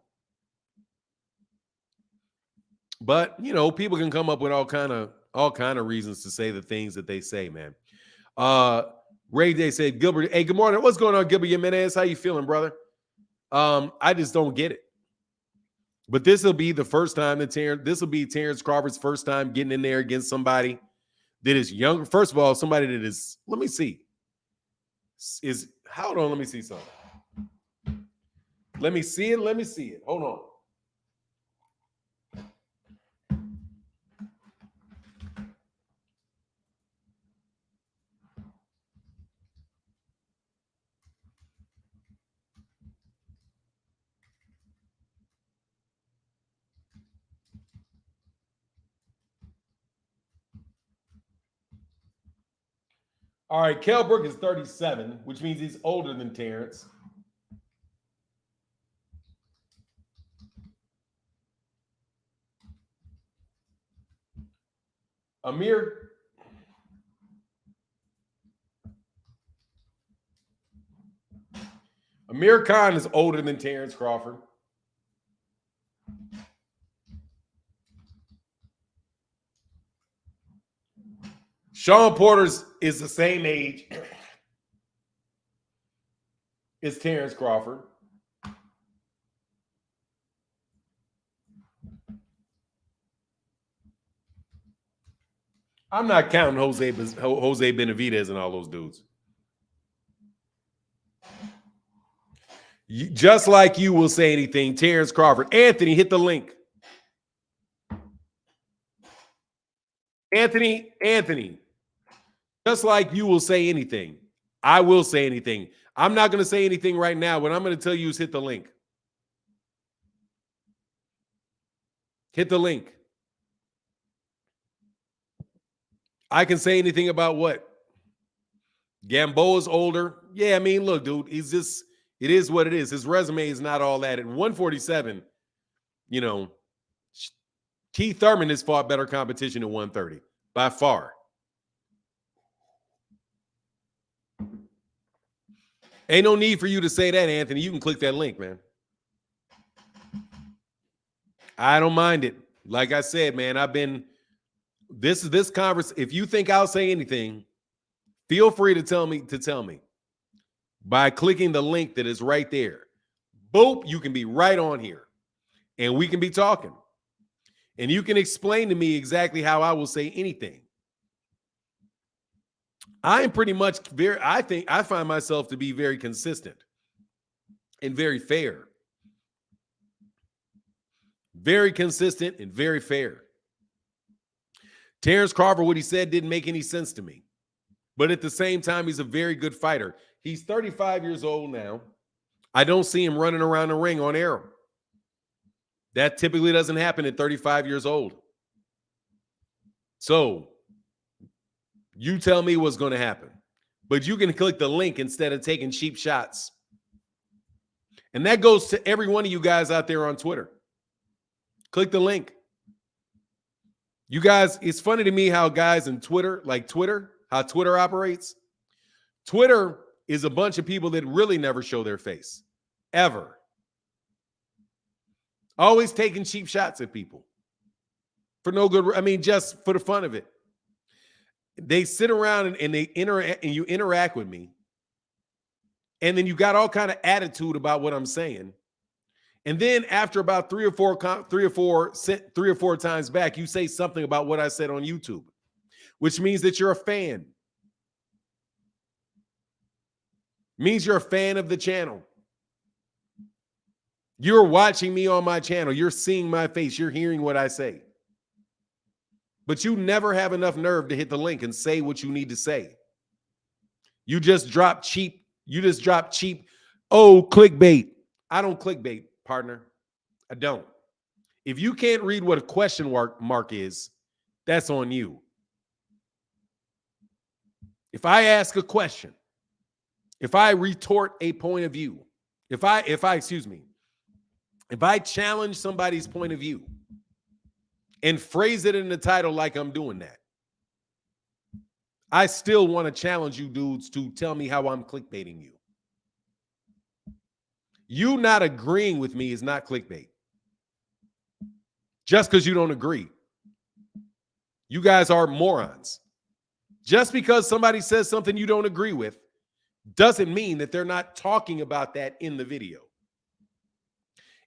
But, people can come up with all kind of reasons to say the things that they say, man. Ray Day said, Gilbert, hey, good morning. What's going on, Gilbert Jimenez? How you feeling, brother? I just don't get it. But this will be the first time that Terence Crawford's first time getting in there against somebody that is younger. First of all, somebody that is, let me see. Hold on, let me see something. Let me see it. Hold on. All right, Kell Brook is 37, which means he's older than Terence. Amir Khan is older than Terence Crawford. Sean Porter's is the same age as Terence Crawford. I'm not counting Jose Benavidez and all those dudes. Just like you will say anything, Terence Crawford. Anthony, hit the link. Anthony. Just like you will say anything, I will say anything. I'm not going to say anything right now. What I'm going to tell you is hit the link. Hit the link. I can say anything about what? Gamboa's older. Yeah, look, dude, it is what it is. His resume is not all that. At 147, Keith Thurman has fought better competition at 130 by far. Ain't no need for you to say that, Anthony. You can click that link, man. I don't mind it. Like I said, man, this conference. If you think I'll say anything, feel free to tell me by clicking the link that is right there. Boop, you can be right on here and we can be talking. And you can explain to me exactly how I will say anything. I am pretty much I find myself to be very consistent and very fair. Very consistent and very fair. Terence Crawford, what he said didn't make any sense to me. But at the same time, he's a very good fighter. He's 35 years old now. I don't see him running around the ring on Errol. That typically doesn't happen at 35 years old. So you tell me what's going to happen. But you can click the link instead of taking cheap shots. And that goes to every one of you guys out there on Twitter. Click the link. You guys, it's funny to me how guys in Twitter, how Twitter operates. Twitter is a bunch of people that really never show their face. Ever. Always taking cheap shots at people. For no good, just for the fun of it. They sit around and they interact, and you interact with me. And then you got all kind of attitude about what I'm saying. And then after about three or four times back, you say something about what I said on YouTube, which means that you're a fan. Means you're a fan of the channel. You're watching me on my channel. You're seeing my face. You're hearing what I say. But you never have enough nerve to hit the link and say what you need to say. You just drop cheap. Oh, clickbait. I don't clickbait, partner. I don't. If you can't read what a question mark is, that's on you. If I ask a question, if I retort a point of view, if I challenge somebody's point of view and phrase it in the title like I'm doing that, I still want to challenge you dudes to tell me how I'm clickbaiting you. You not agreeing with me is not clickbait. Just because you don't agree. You guys are morons. Just because somebody says something you don't agree with doesn't mean that they're not talking about that in the video.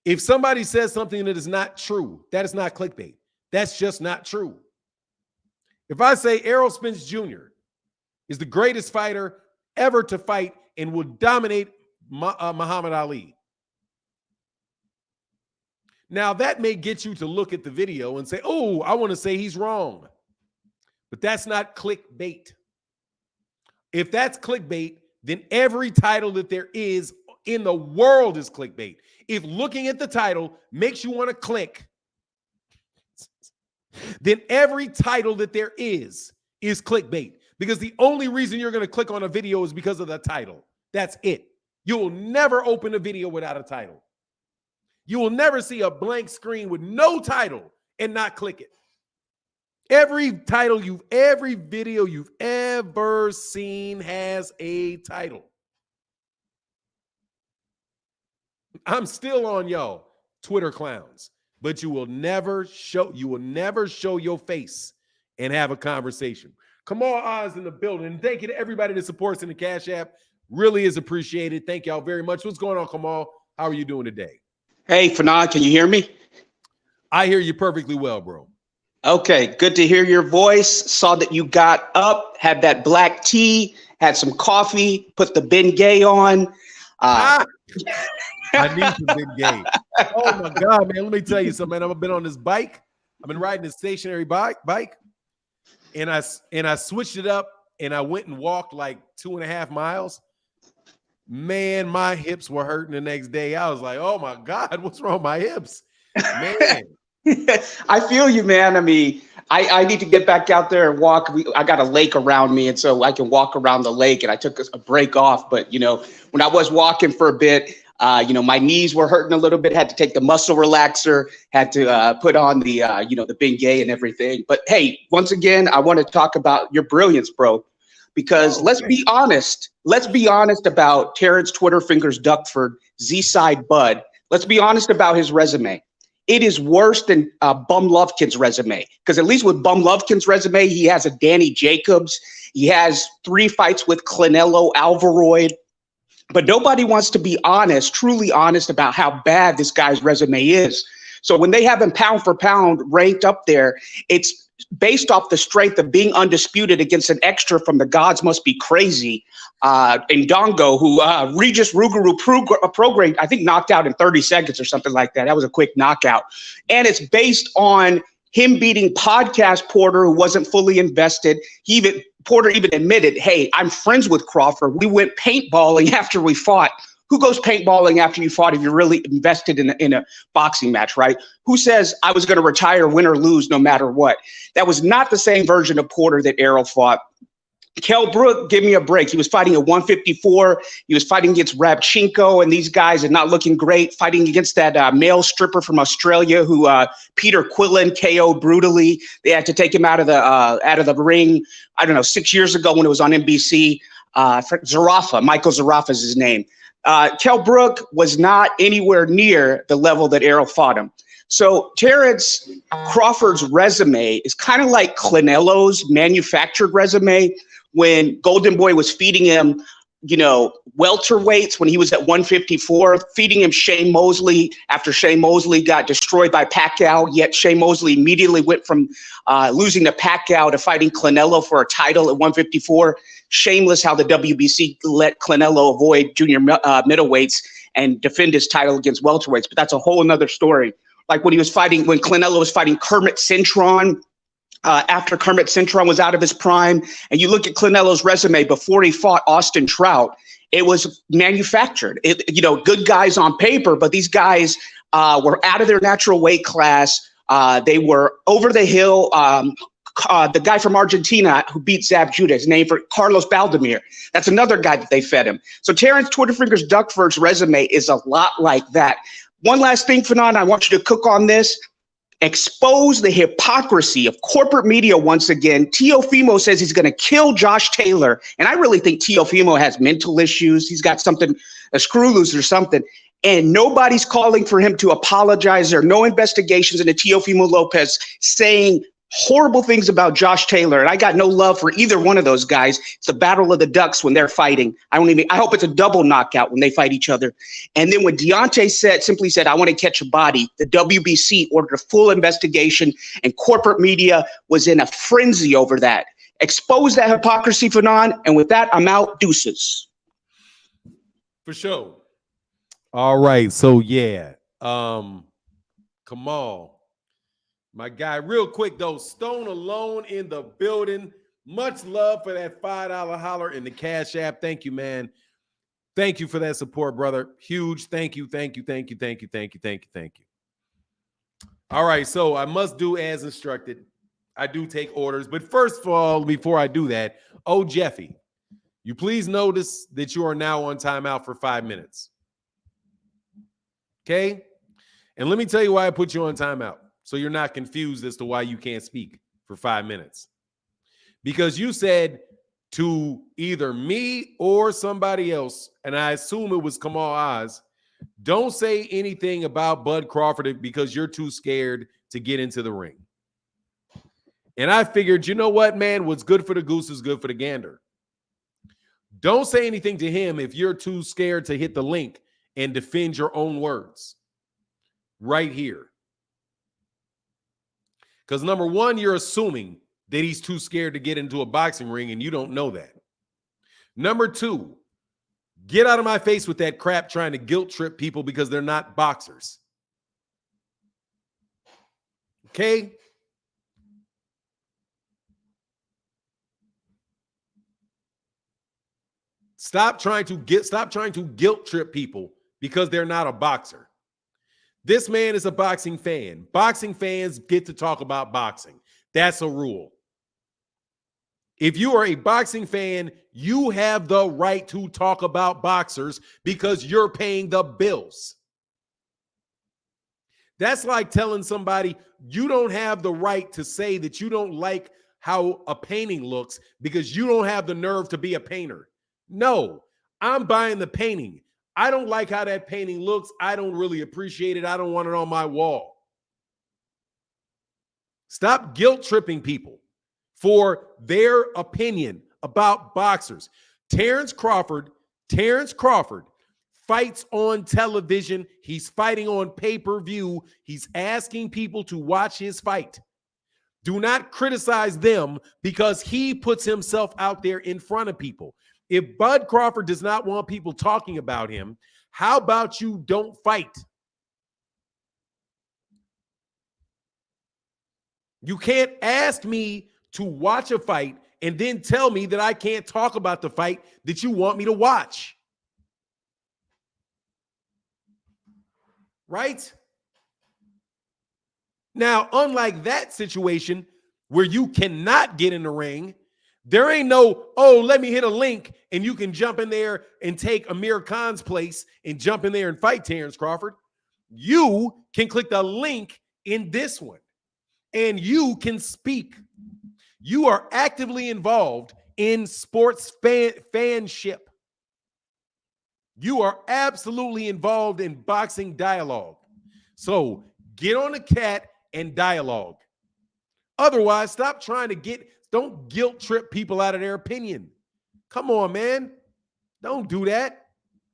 If somebody says something that is not true, that is not clickbait. That's just not true. If I say Errol Spence Jr. is the greatest fighter ever to fight and will dominate Muhammad Ali, now that may get you to look at the video and say, oh, I want to say he's wrong. But that's not clickbait. If that's clickbait, then every title that there is in the world is clickbait. If looking at the title makes you want to click, then every title that there is clickbait. Because the only reason you're going to click on a video is because of the title. That's it. You will never open a video without a title. You will never see a blank screen with no title and not click it. Every video you've ever seen has a title. I'm still on y'all Twitter clowns, but you will never show your face and have a conversation. Kamal Oz in the building. And thank you to everybody that supports in the Cash App. Really is appreciated. Thank y'all very much. What's going on, Kamal? How are you doing today? Hey, Fanad, can you hear me? I hear you perfectly well, bro. Okay, good to hear your voice. Saw that you got up, had that black tea, had some coffee, put the Bengay on. I need some Bengay. Oh my God, man! Let me tell you something, man. I've been on this bike. I've been riding a stationary bike, and I switched it up, and I went and walked like 2.5 miles. Man, my hips were hurting the next day. I was like, oh my God, what's wrong with my hips? Man. I feel you, man. I mean, I need to get back out there and walk. I got a lake around me, and so I can walk around the lake, and I took a break off. But, when I was walking for a bit, my knees were hurting a little bit, had to take the muscle relaxer, had to put on the Bengay and everything. But, hey, once again, I want to talk about your brilliance, bro. Because let's be honest about Terence Twitter Fingers Duckford, Z-Side Bud. Let's be honest about his resume. It is worse than Bum Lovekin's resume. Because at least with Bum Lovekin's resume, he has a Danny Jacobs. He has 3 fights with Canelo Alvarez. But nobody wants to be honest, truly honest about how bad this guy's resume is. So when they have him pound for pound ranked up there, it's based off the strength of being undisputed against an extra from the Gods Must Be Crazy in Dongo, who Regis Rougarou programmed, I think, knocked out in 30 seconds or something like that. That was a quick knockout. And it's based on him beating Podcast Porter, who wasn't fully invested. Porter even admitted, hey, I'm friends with Crawford. We went paintballing after we fought. Who goes paintballing after you fought if you're really invested in a boxing match, right? Who says I was going to retire, win or lose, no matter what? That was not the same version of Porter that Errol fought. Kell Brook, give me a break. He was fighting at 154. He was fighting against Rabchenko and these guys and not looking great, fighting against that male stripper from Australia who Peter Quillen KO'd brutally. They had to take him out of the ring, 6 years ago when it was on NBC. Zarafa, Michael Zarafa is his name. Kell Brook was not anywhere near the level that Errol fought him. So Terence Crawford's resume is kind of like Canelo's manufactured resume when Golden Boy was feeding him welterweights when he was at 154, feeding him Shane Mosley after Shane Mosley got destroyed by Pacquiao. Yet Shane Mosley immediately went from losing to Pacquiao to fighting Canelo for a title at 154. Shameless how the WBC let Canelo avoid junior middleweights and defend his title against welterweights. But that's a whole another story. Like when Canelo was fighting Kermit Cintron, after Kermit Cintron was out of his prime, and you look at Canelo's resume before he fought Austin Trout, it was manufactured. Good guys on paper, but these guys were out of their natural weight class. They were over the hill. The guy from Argentina who beat Zab Judah, his name for Carlos Baldemir. That's another guy that they fed him. So Terence Twitterfingers Duckford's resume is a lot like that. One last thing, Fanon, I want you to cook on this. Expose the hypocrisy of corporate media once again. Teofimo says he's going to kill Josh Taylor. And I really think Teofimo has mental issues. He's got something, a screw loose or something. And nobody's calling for him to apologize. There are no investigations into Teofimo Lopez saying horrible things about Josh Taylor. And I got no love for either one of those guys. It's the battle of the ducks when they're fighting. I hope it's a double knockout when they fight each other. And then when Deontay simply said, I want to catch a body, the WBC ordered a full investigation and corporate media was in a frenzy over that. Expose that hypocrisy, Fanon. And with that, I'm out. Deuces. For sure. All right. So yeah. Kamal. My guy, real quick, though, Stone Alone in the building. Much love for that $5 holler in the Cash App. Thank you, man. Thank you for that support, brother. Huge. Thank you. All right, so I must do as instructed. I do take orders. But first of all, before I do that, Jeffy, you please notice that you are now on timeout for 5 minutes. Okay? And let me tell you why I put you on timeout. So you're not confused as to why you can't speak for 5 minutes. Because you said to either me or somebody else, and I assume it was Kamal Oz, don't say anything about Bud Crawford because you're too scared to get into the ring. And I figured, you know what, man? What's good for the goose is good for the gander. Don't say anything to him if you're too scared to hit the link and defend your own words right here. Because number one, you're assuming that he's too scared to get into a boxing ring, and you don't know that. Number two, get out of my face with that crap trying to guilt trip people because they're not boxers. Okay? Stop trying to guilt trip people because they're not a boxer. This man is a boxing fan. Boxing fans get to talk about boxing. That's a rule. If you are a boxing fan, you have the right to talk about boxers because you're paying the bills. That's like telling somebody you don't have the right to say that you don't like how a painting looks because you don't have the nerve to be a painter. No, I'm buying the painting. I don't like how that painting looks. I don't really appreciate it. I don't want it on my wall. Stop guilt tripping people for their opinion about boxers. Terence Crawford fights on television. He's fighting on pay-per-view. He's asking people to watch his fight. Do not criticize them because he puts himself out there in front of people. If Bud Crawford does not want people talking about him, how about you don't fight? You can't ask me to watch a fight and then tell me that I can't talk about the fight that you want me to watch. Right? Now, unlike that situation where you cannot get in the ring, there ain't no, let me hit a link and you can jump in there and take Amir Khan's place and jump in there and fight Terence Crawford. You can click the link in this one and you can speak. You are actively involved in sports fanship. You are absolutely involved in boxing dialogue. So get on the cat and dialogue. Otherwise, don't guilt trip people out of their opinion. Come on, man. Don't do that.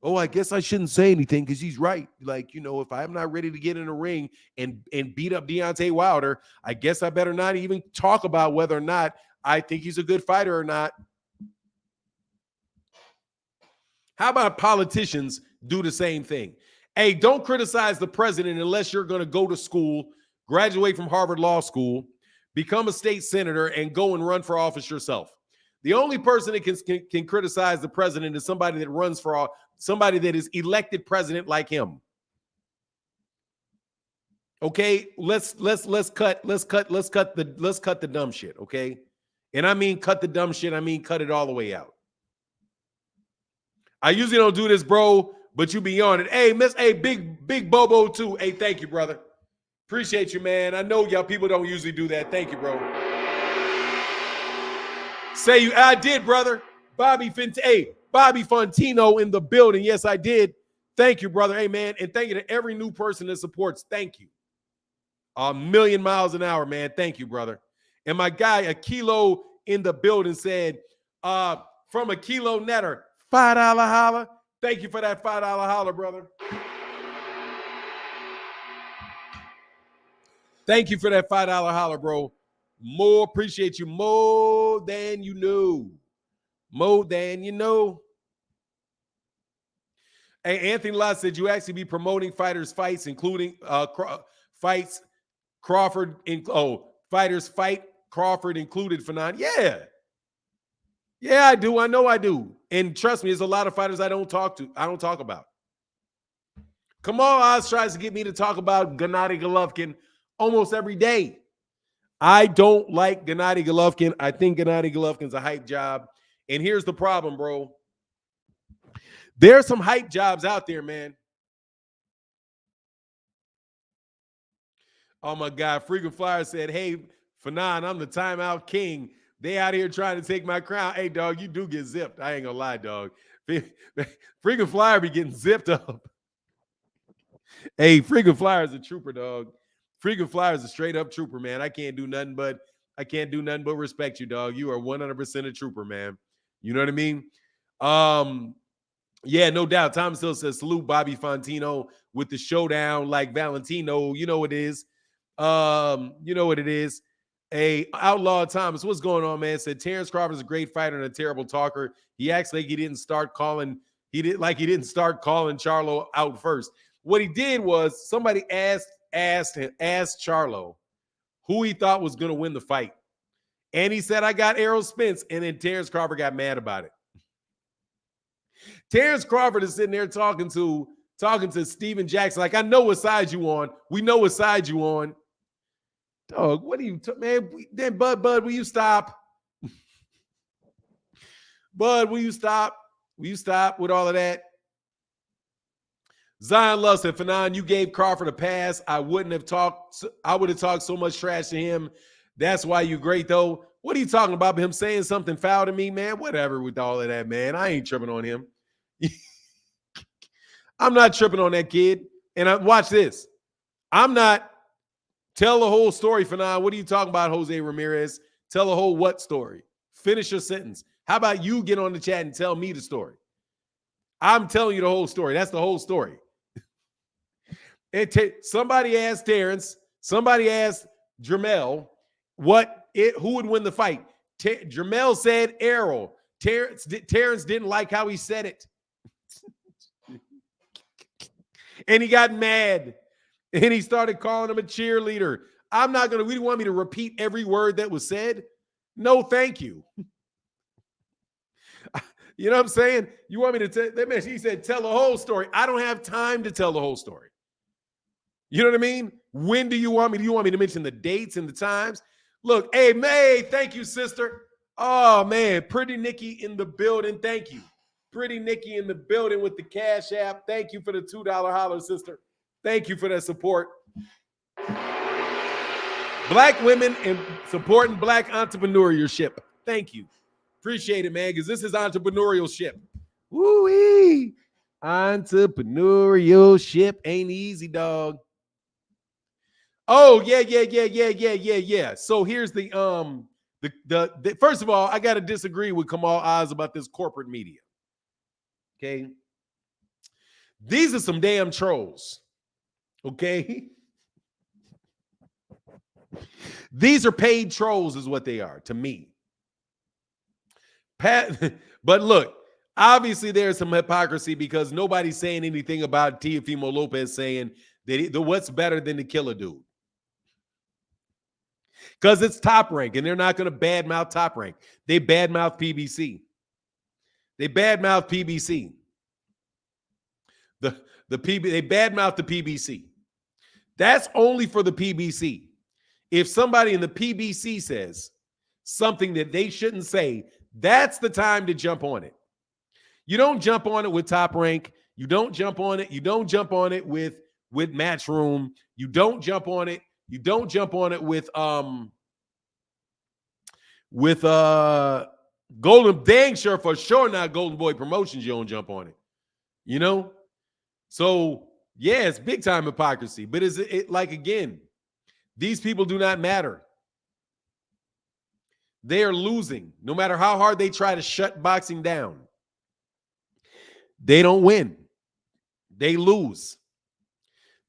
Oh, I guess I shouldn't say anything because he's right. Like, if I'm not ready to get in the ring and beat up Deontay Wilder, I guess I better not even talk about whether or not I think he's a good fighter or not. How about politicians do the same thing? Hey, don't criticize the president unless you're going to go to school, graduate from Harvard Law School, become a state senator, and go and run for office yourself. The only person that can criticize the president is somebody that runs for somebody that is elected president like him. Okay, let's cut the dumb shit, okay? And I mean cut the dumb shit, I mean cut it all the way out. I usually don't do this, bro, but you be on it. Hey, big Bobo too. Hey, thank you, brother. Appreciate you, man. I know y'all people don't usually do that. Thank you, bro. I did, brother. Bobby Fontino in the building. Yes, I did. Thank you, brother. Hey, man. And thank you to every new person that supports. Thank you. A million miles an hour, man. Thank you, brother. And my guy, Akilo in the building said, from a Kilo Netter, $5 holler. Thank you for that $5 holler, brother. Thank you for that $5 holler, bro. More appreciate you more than you know. More than you know. Hey, Anthony Lott said you actually be promoting fighters' fights, including fights Crawford. Fighters fight Crawford included, Fanon. Yeah, I do. I know I do. And trust me, there's a lot of fighters I don't talk about. Kamal Oz tries to get me to talk about Gennady Golovkin almost every day. I don't like Gennady Golovkin. I think Gennady Golovkin's a hype job. And here's the problem, bro. There's some hype jobs out there, man. Oh, my God. Frequent Flyer said, hey, Fanon, I'm the timeout king. They out here trying to take my crown. Hey, dog, you do get zipped. I ain't going to lie, dog. Frequent Flyer be getting zipped up. Hey, Frequent Flyer is a trooper, dog. Frequent Flyer is a straight up trooper, man. I can't do nothing but respect you, dog. You are 100% a trooper, man. You know what I mean? Yeah, no doubt. Thomas Hill says, salute Bobby Fontino with the showdown like Valentino. You know what it is. Hey, Outlaw Thomas, what's going on, man? Said Terence Crawford is a great fighter and a terrible talker. He acts like he didn't start calling Charlo out first. What he did was somebody asked Charlo who he thought was going to win the fight. And he said, I got Errol Spence. And then Terence Crawford got mad about it. Terence Crawford is sitting there talking to Steven Jackson. Like, I know what side you on. We know what side you on. Dog, what are you, man? Then Bud, will you stop? Bud, will you stop? Will you stop with all of that? Zion Love said, Fanon, you gave Crawford a pass. I would have talked so much trash to him. That's why you great, though. What are you talking about? Him saying something foul to me, man? Whatever with all of that, man. I ain't tripping on him. I'm not tripping on that kid. And watch this. I'm not. Tell the whole story, Fanon. What are you talking about, Jose Ramirez? Tell the whole what story? Finish your sentence. How about you get on the chat and tell me the story? I'm telling you the whole story. That's the whole story. Somebody asked Terence. Somebody asked Jermel who would win the fight. Jermel said Errol. Terence didn't like how he said it. And he got mad. And he started calling him a cheerleader. We want me to repeat every word that was said? No, thank you. You know what I'm saying? You want me to tell that man? He said, tell the whole story. I don't have time to tell the whole story. You know what I mean? When do you want me? Do you want me to mention the dates and the times? Look, hey, May, thank you, sister. Oh, man, Pretty Nikki in the building. Thank you. Pretty Nikki in the building with the Cash App. Thank you for the $2 holler, sister. Thank you for that support. Black women and supporting Black entrepreneurship. Thank you. Appreciate it, man, because this is entrepreneurship. Woo-wee. Entrepreneurship ain't easy, dog. Oh, yeah. So here's the first of all, I got to disagree with Kamal Oz about this corporate media. Okay. These are some damn trolls. Okay. These are paid trolls, is what they are to me. But look, obviously there's some hypocrisy because nobody's saying anything about Teofimo Lopez saying that what's better than to kill a dude. Because it's Top Rank, and they're not going to badmouth Top Rank. They badmouth PBC. They badmouth PBC. They badmouth the PBC. That's only for the PBC. If somebody in the PBC says something that they shouldn't say, that's the time to jump on it. You don't jump on it with Top Rank. You don't jump on it. You don't jump on it with Matchroom. You don't jump on it. You don't jump on it with Golden, dang sure for sure not Golden Boy Promotions. You don't jump on it. You know? So yeah, it's big time hypocrisy. But is it like, again, these people do not matter. They are losing. No matter how hard they try to shut boxing down, they don't win. They lose.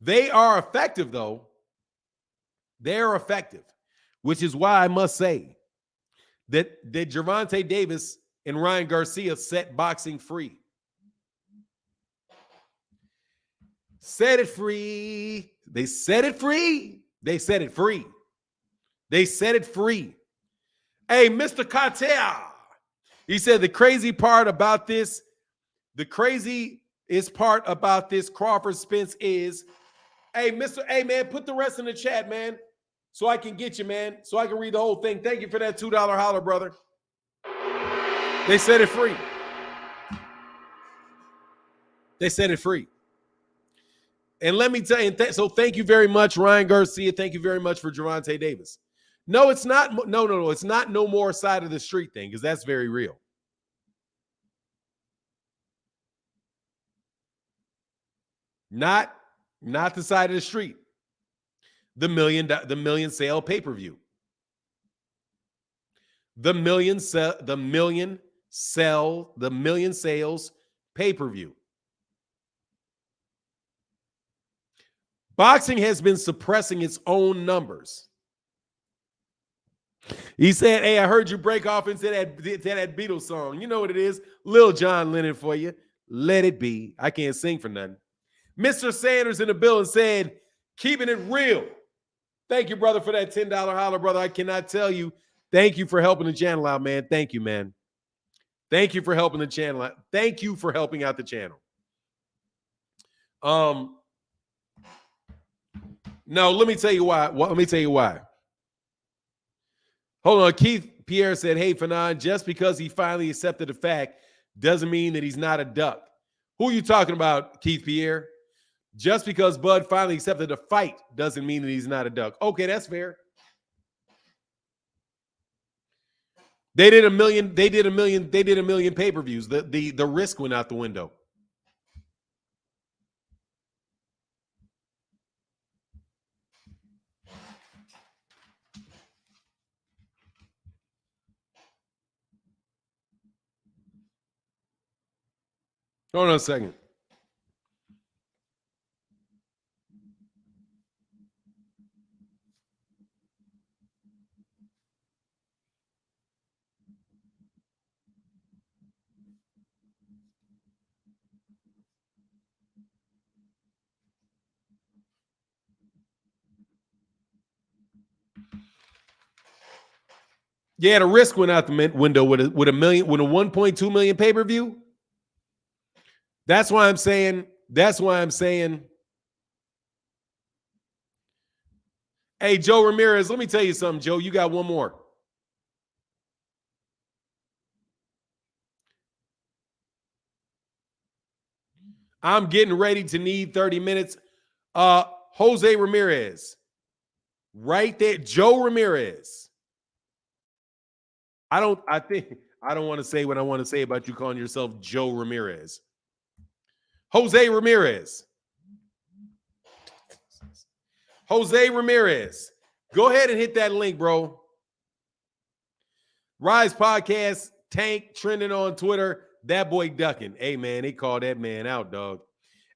They are effective, though. They are effective, which is why I must say that Gervonta Davis and Ryan Garcia set boxing free. Set it free. They set it free. They set it free. They set it free. Hey, Mr. Cartel. He said the craziest part about this Crawford Spence is, hey, man, put the rest in the chat, man, so I can get you, man, so I can read the whole thing. Thank you for that $2 holler, brother. They set it free. They set it free. And let me tell you, so thank you very much, Ryan Garcia. Thank you very much for Gervonta Davis. No, it's not. No. It's not no more side of the street thing, because that's very real. Not the side of the street. The million sale pay-per-view. The million sales pay-per-view. Boxing has been suppressing its own numbers. He said, hey, I heard you break off into that Beatles song. You know what it is? Lil John Lennon for you. Let it be. I can't sing for nothing. Mr. Sanders in the building said, keeping it real. Thank you, brother, for that $10 holler, brother. I cannot tell you. Thank you for helping the channel out, man. Thank you, man. Thank you for helping the channel out. Thank you for helping out the channel. No, let me tell you why. Let me tell you why. Hold on. Keith Pierre said, hey, Fanon, just because he finally accepted the fact doesn't mean that he's not a duck. Who are you talking about, Keith Pierre? Just because Bud finally accepted the fight doesn't mean that he's not a duck. Okay, that's fair. They did a million pay-per-views. The risk went out the window. Hold on a second. Yeah, the risk went out the window with a 1.2 million pay-per-view. That's why I'm saying. Hey, Joe Ramirez, let me tell you something, Joe. You got one more. I'm getting ready to need 30 minutes. Jose Ramirez. Right there. Joe Ramirez. I don't want to say what I want to say about you calling yourself Joe Ramirez. Jose Ramirez. Jose Ramirez. Go ahead and hit that link, bro. Rise Podcast, Tank, trending on Twitter. That boy ducking. Hey, man, they call that man out, dog.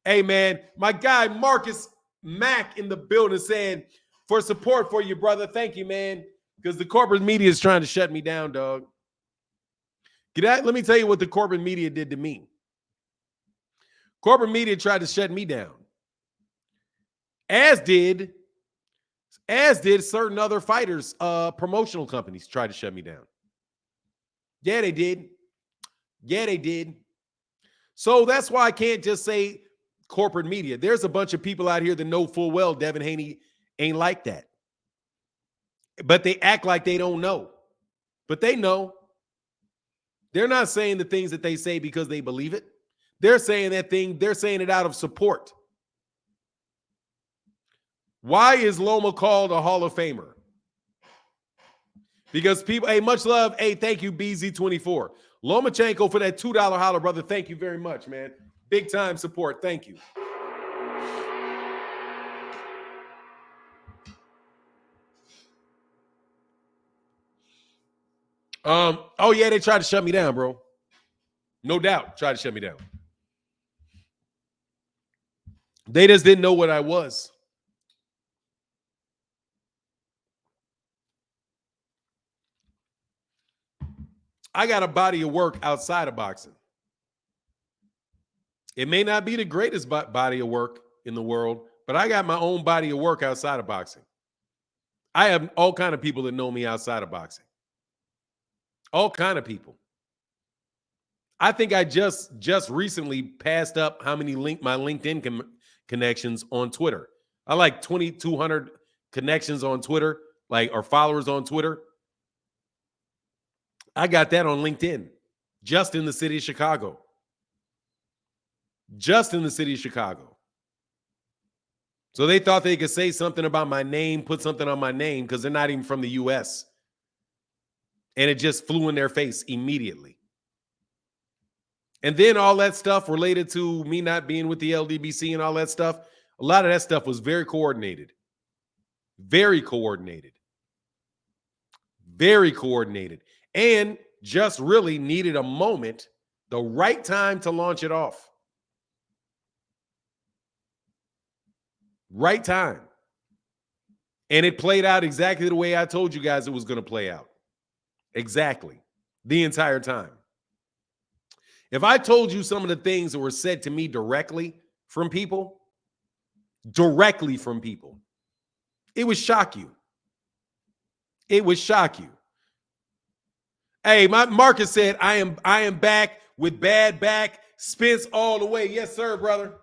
Hey, man, my guy Marcus Mack in the building saying, for support for you, brother. Thank you, man. Because the corporate media is trying to shut me down, dog. Let me tell you what the corporate media did to me. Corporate media tried to shut me down. As did certain other fighters, promotional companies tried to shut me down. Yeah, they did. Yeah, they did. So that's why I can't just say corporate media. There's a bunch of people out here that know full well Devin Haney ain't like that. But they act like they don't know. But they know. They're not saying the things that they say because they believe it. They're saying it out of support. Why is Loma called a Hall of Famer? Because people, hey, much love. Hey, thank you, BZ24. Lomachenko for that $2 holler, brother. Thank you very much, man. Big time support. Thank you. Oh yeah, they tried to shut me down, bro. No doubt, tried to shut me down. They just didn't know what I was. I got a body of work outside of boxing. It may not be the greatest body of work in the world, but I got my own body of work outside of boxing. I have all kind of people that know me outside of boxing. All kind of people. I think I just recently passed up how many my LinkedIn connections on Twitter. I like 2,200 connections on Twitter, or followers on Twitter. I got that on LinkedIn, just in the city of Chicago. Just in the city of Chicago. So they thought they could say something about my name, put something on my name, because they're not even from the U.S. And it just flew in their face immediately. And then all that stuff related to me not being with the LDBC and all that stuff, a lot of that stuff was very coordinated. Very coordinated. Very coordinated. And just really needed a moment, the right time to launch it off. Right time. And it played out exactly the way I told you guys it was going to play out. Exactly. The entire time. If I told you some of the things that were said to me directly from people, it would shock you. It would shock you. Hey, my Marcus said, I am back with bad back, Spence all the way. Yes, sir, brother.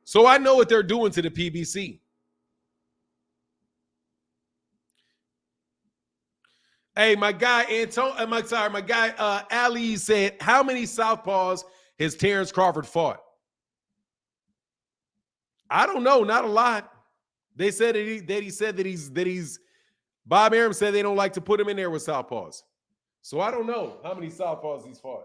So I know what they're doing to the PBC. Hey, my guy Ali said, how many southpaws has Terence Crawford fought? I don't know, not a lot. They said that he's Bob Arum said they don't like to put him in there with southpaws. So I don't know how many southpaws he's fought.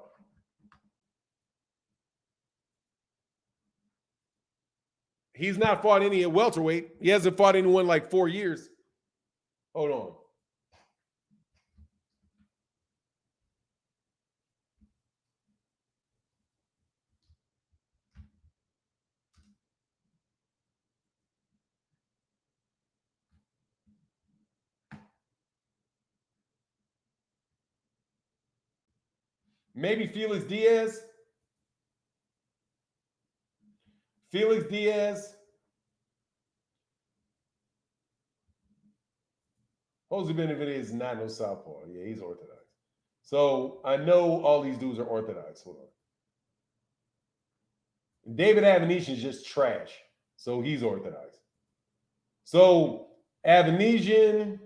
He's not fought any at welterweight. He hasn't fought anyone like 4 years. Hold on. Maybe Felix Diaz. Jose Benavidez is not no southpaw. Yeah, he's orthodox. So I know all these dudes are orthodox. Hold on. David Avenesian is just trash. So he's orthodox. So Avenesian,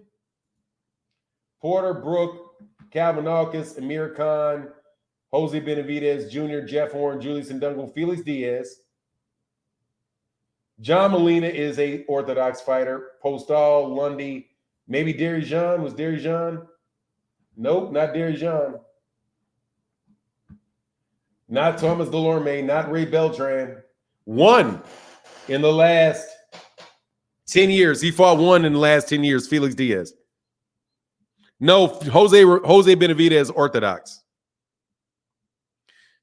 Porter, Brook, Calvin Alcus, Amir Khan, Jose Benavidez Jr., Jeff Horn, Julius Ndungu, Felix Diaz. John Molina is a orthodox fighter. Postal, Lundy, maybe Derry Jean. Was Derry Jean? Nope, not Derry Jean. Not Thomas Delorme, not Ray Beltran. One in the last 10 years. He fought one in the last 10 years, Felix Diaz. No, Jose Benavidez Orthodox.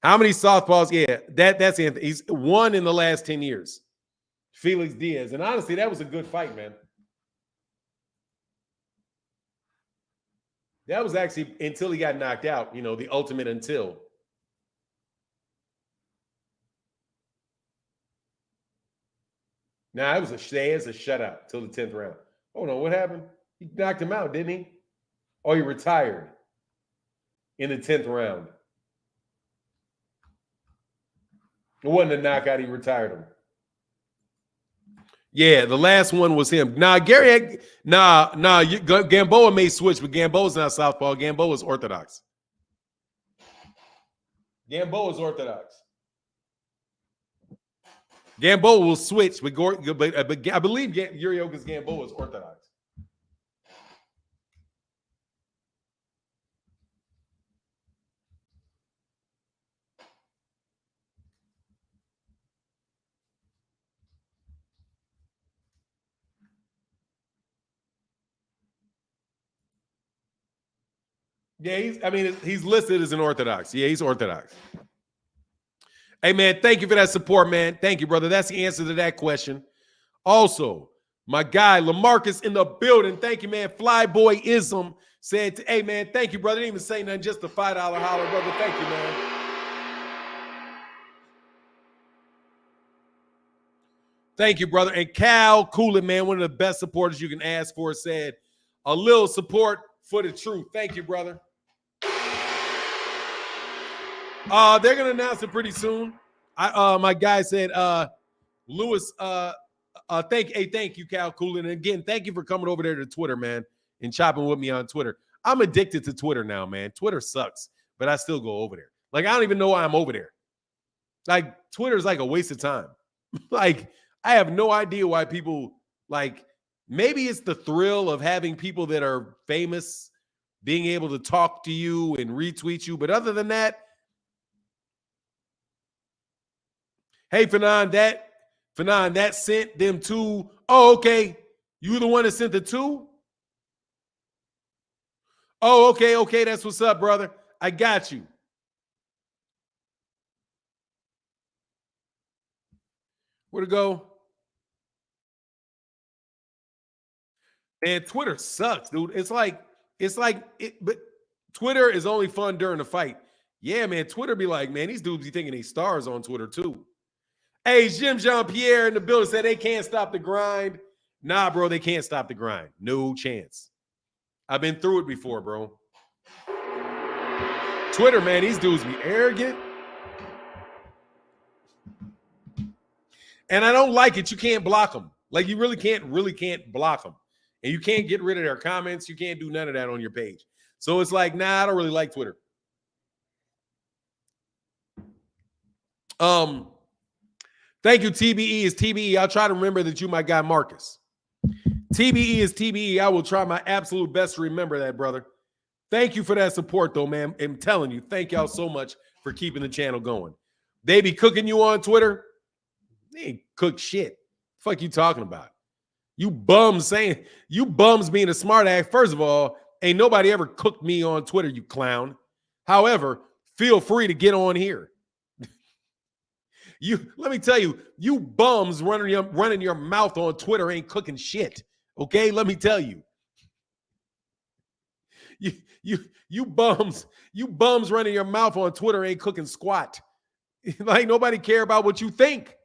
How many southpaws? Yeah, that's Anthony. He's won in the last 10 years. Felix Diaz. And honestly, that was a good fight, man. That was actually until he got knocked out, you know, the ultimate until. Nah, it was a shutout till the 10th round. Oh no, what happened? He knocked him out, didn't he? Oh, he retired in the 10th round. It wasn't a knockout, he retired him. Yeah, the last one was him. Gamboa may switch, but Gamboa's not southpaw. Gamboa's orthodox. Gamboa's orthodox. Gamboa will switch, but I believe Yurioka's Gamboa is orthodox. Yeah, he's listed as an orthodox. Yeah, he's orthodox. Hey, man, thank you for that support, man. Thank you, brother. That's the answer to that question. Also, my guy, LaMarcus in the building. Thank you, man. Flyboyism said, hey, man, thank you, brother. Didn't even say nothing, just a $5 holler, brother. Thank you, man. Thank you, brother. And Cal Coolin, man, one of the best supporters you can ask for, said, a little support for the truth. Thank you, brother. They're gonna announce it pretty soon. My guy said, Lewis, thank you, Cal Coolin. And again, thank you for coming over there to Twitter, man, and chopping with me on Twitter. I'm addicted to Twitter now, man. Twitter sucks, but I still go over there. Like, I don't even know why I'm over there. Like, Twitter's like a waste of time. Like, I have no idea why people, like, maybe it's the thrill of having people that are famous being able to talk to you and retweet you. But other than that, hey, Fanon, that sent them two. Oh, okay. You the one that sent the two? Oh, okay. That's what's up, brother. I got you. Where to go? Man, Twitter sucks, dude. But Twitter is only fun during the fight. Yeah, man, Twitter be like, man, these dudes be thinking they stars on Twitter too. Hey, Jim Jean-Pierre in the building said they can't stop the grind. Nah, bro, they can't stop the grind. No chance. I've been through it before, bro. Twitter, man, these dudes be arrogant. And I don't like it. You can't block them. Like, you really can't block them. And you can't get rid of their comments. You can't do none of that on your page. So it's like, nah, I don't really like Twitter. Thank you, TBE is TBE. I'll try to remember that you my guy, Marcus. TBE is TBE. I will try my absolute best to remember that, brother. Thank you for that support, though, man. I'm telling you, thank y'all so much for keeping the channel going. They be cooking you on Twitter. They ain't cook shit. Fuck you talking about? You bums being a smart ass. First of all, ain't nobody ever cooked me on Twitter, you clown. However, feel free to get on here. Let me tell you, you bums running your mouth on Twitter ain't cooking shit. Okay, let me tell you. You bums running your mouth on Twitter ain't cooking squat. Like, nobody care about what you think.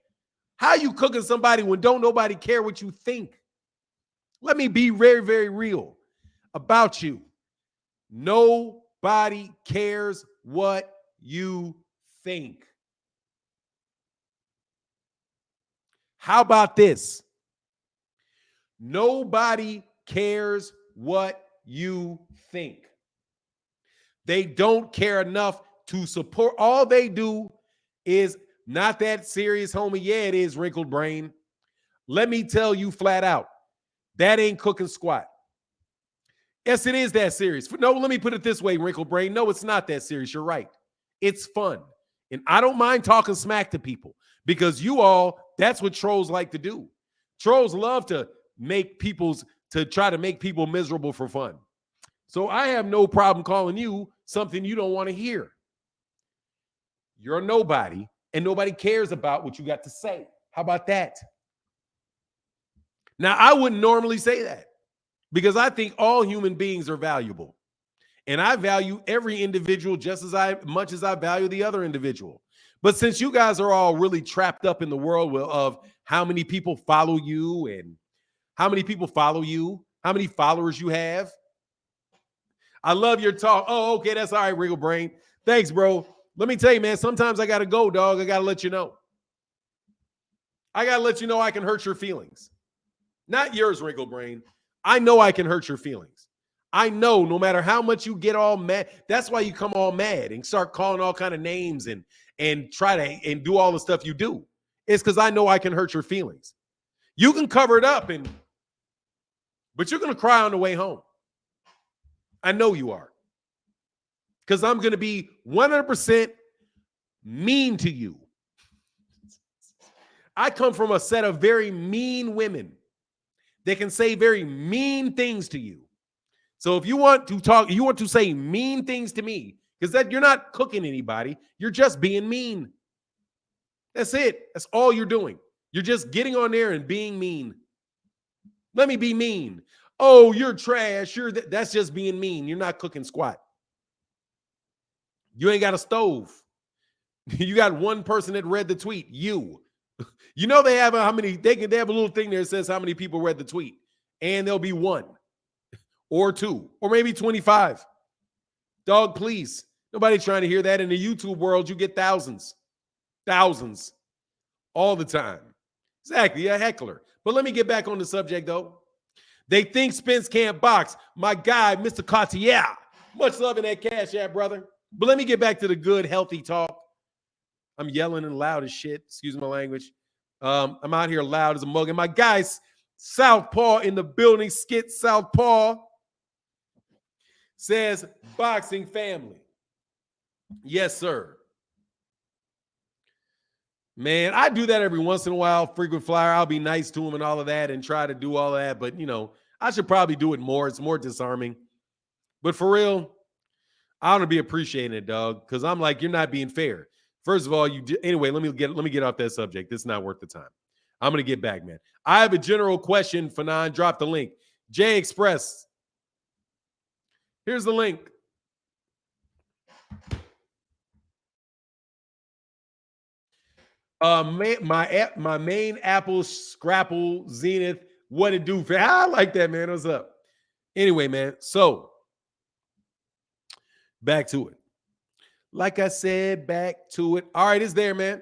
How you cooking somebody when don't nobody care what you think? Let me be very, very real about you. Nobody cares what you think. How about this? Nobody cares what you think. They don't care enough to support. All they do is not that serious, homie. Yeah, it is, wrinkled brain. Let me tell you flat out, that ain't cooking squat. Yes, it is that serious. No, let me put it this way, wrinkled brain. No, it's not that serious. You're right. It's fun. And I don't mind talking smack to people because you all, that's what trolls like to do. Trolls love to try to make people miserable for fun. So I have no problem calling you something you don't want to hear. You're a nobody, and nobody cares about what you got to say. How about that? Now, I wouldn't normally say that because I think all human beings are valuable. And I value every individual just as much as I value the other individual. But since you guys are all really trapped up in the world of how many people follow you and how many followers you have. I love your talk. Oh, okay, that's all right, Wriggle Brain. Thanks, bro. Let me tell you, man, sometimes I got to go, dog. I got to let you know. I got to let you know I can hurt your feelings. Not yours, Wriggle Brain. I know I can hurt your feelings. I know no matter how much you get all mad, that's why you come all mad and start calling all kind of names and try to do all the stuff you do. It's because I know I can hurt your feelings. You can cover it up, but you're going to cry on the way home. I know you are. Because I'm going to be 100% mean to you. I come from a set of very mean women. They can say very mean things to you. So if you want to talk, you want to say mean things to me, because that you're not cooking anybody. You're just being mean. That's it. That's all you're doing. You're just getting on there and being mean. Let me be mean. Oh, you're trash. That's just being mean. You're not cooking squat. You ain't got a stove. You got one person that read the tweet. You know they have how many? They have a little thing there that says how many people read the tweet, and there'll be 1 or 2 or maybe 25. Dog, please. Nobody's trying to hear that. In the YouTube world, you get thousands all the time. Exactly, a heckler. But let me get back on the subject, though. They think Spence can't box. My guy, Mr. Cartier. Much love in that Cash App, brother. But let me get back to the good, healthy talk. I'm yelling and loud as shit. Excuse my language. I'm out here loud as a mug. And my guys, Southpaw in the building, Skit Southpaw, says boxing family. Yes, sir. Man, I do that every once in a while. Frequent flyer. I'll be nice to him and all of that and try to do all of that. But, I should probably do it more. It's more disarming. But for real, I want to be appreciating it, dog, because I'm like, you're not being fair. First of all, anyway, let me get off that subject. This is not worth the time. I'm going to get back, man. I have a general question. Fanon, drop the link. J Express. Here's the link. My main Apple Scrapple Zenith. What it do? I like that, man. What's up? Anyway, man. So back to it. Like I said, back to it. All right, it's there, man.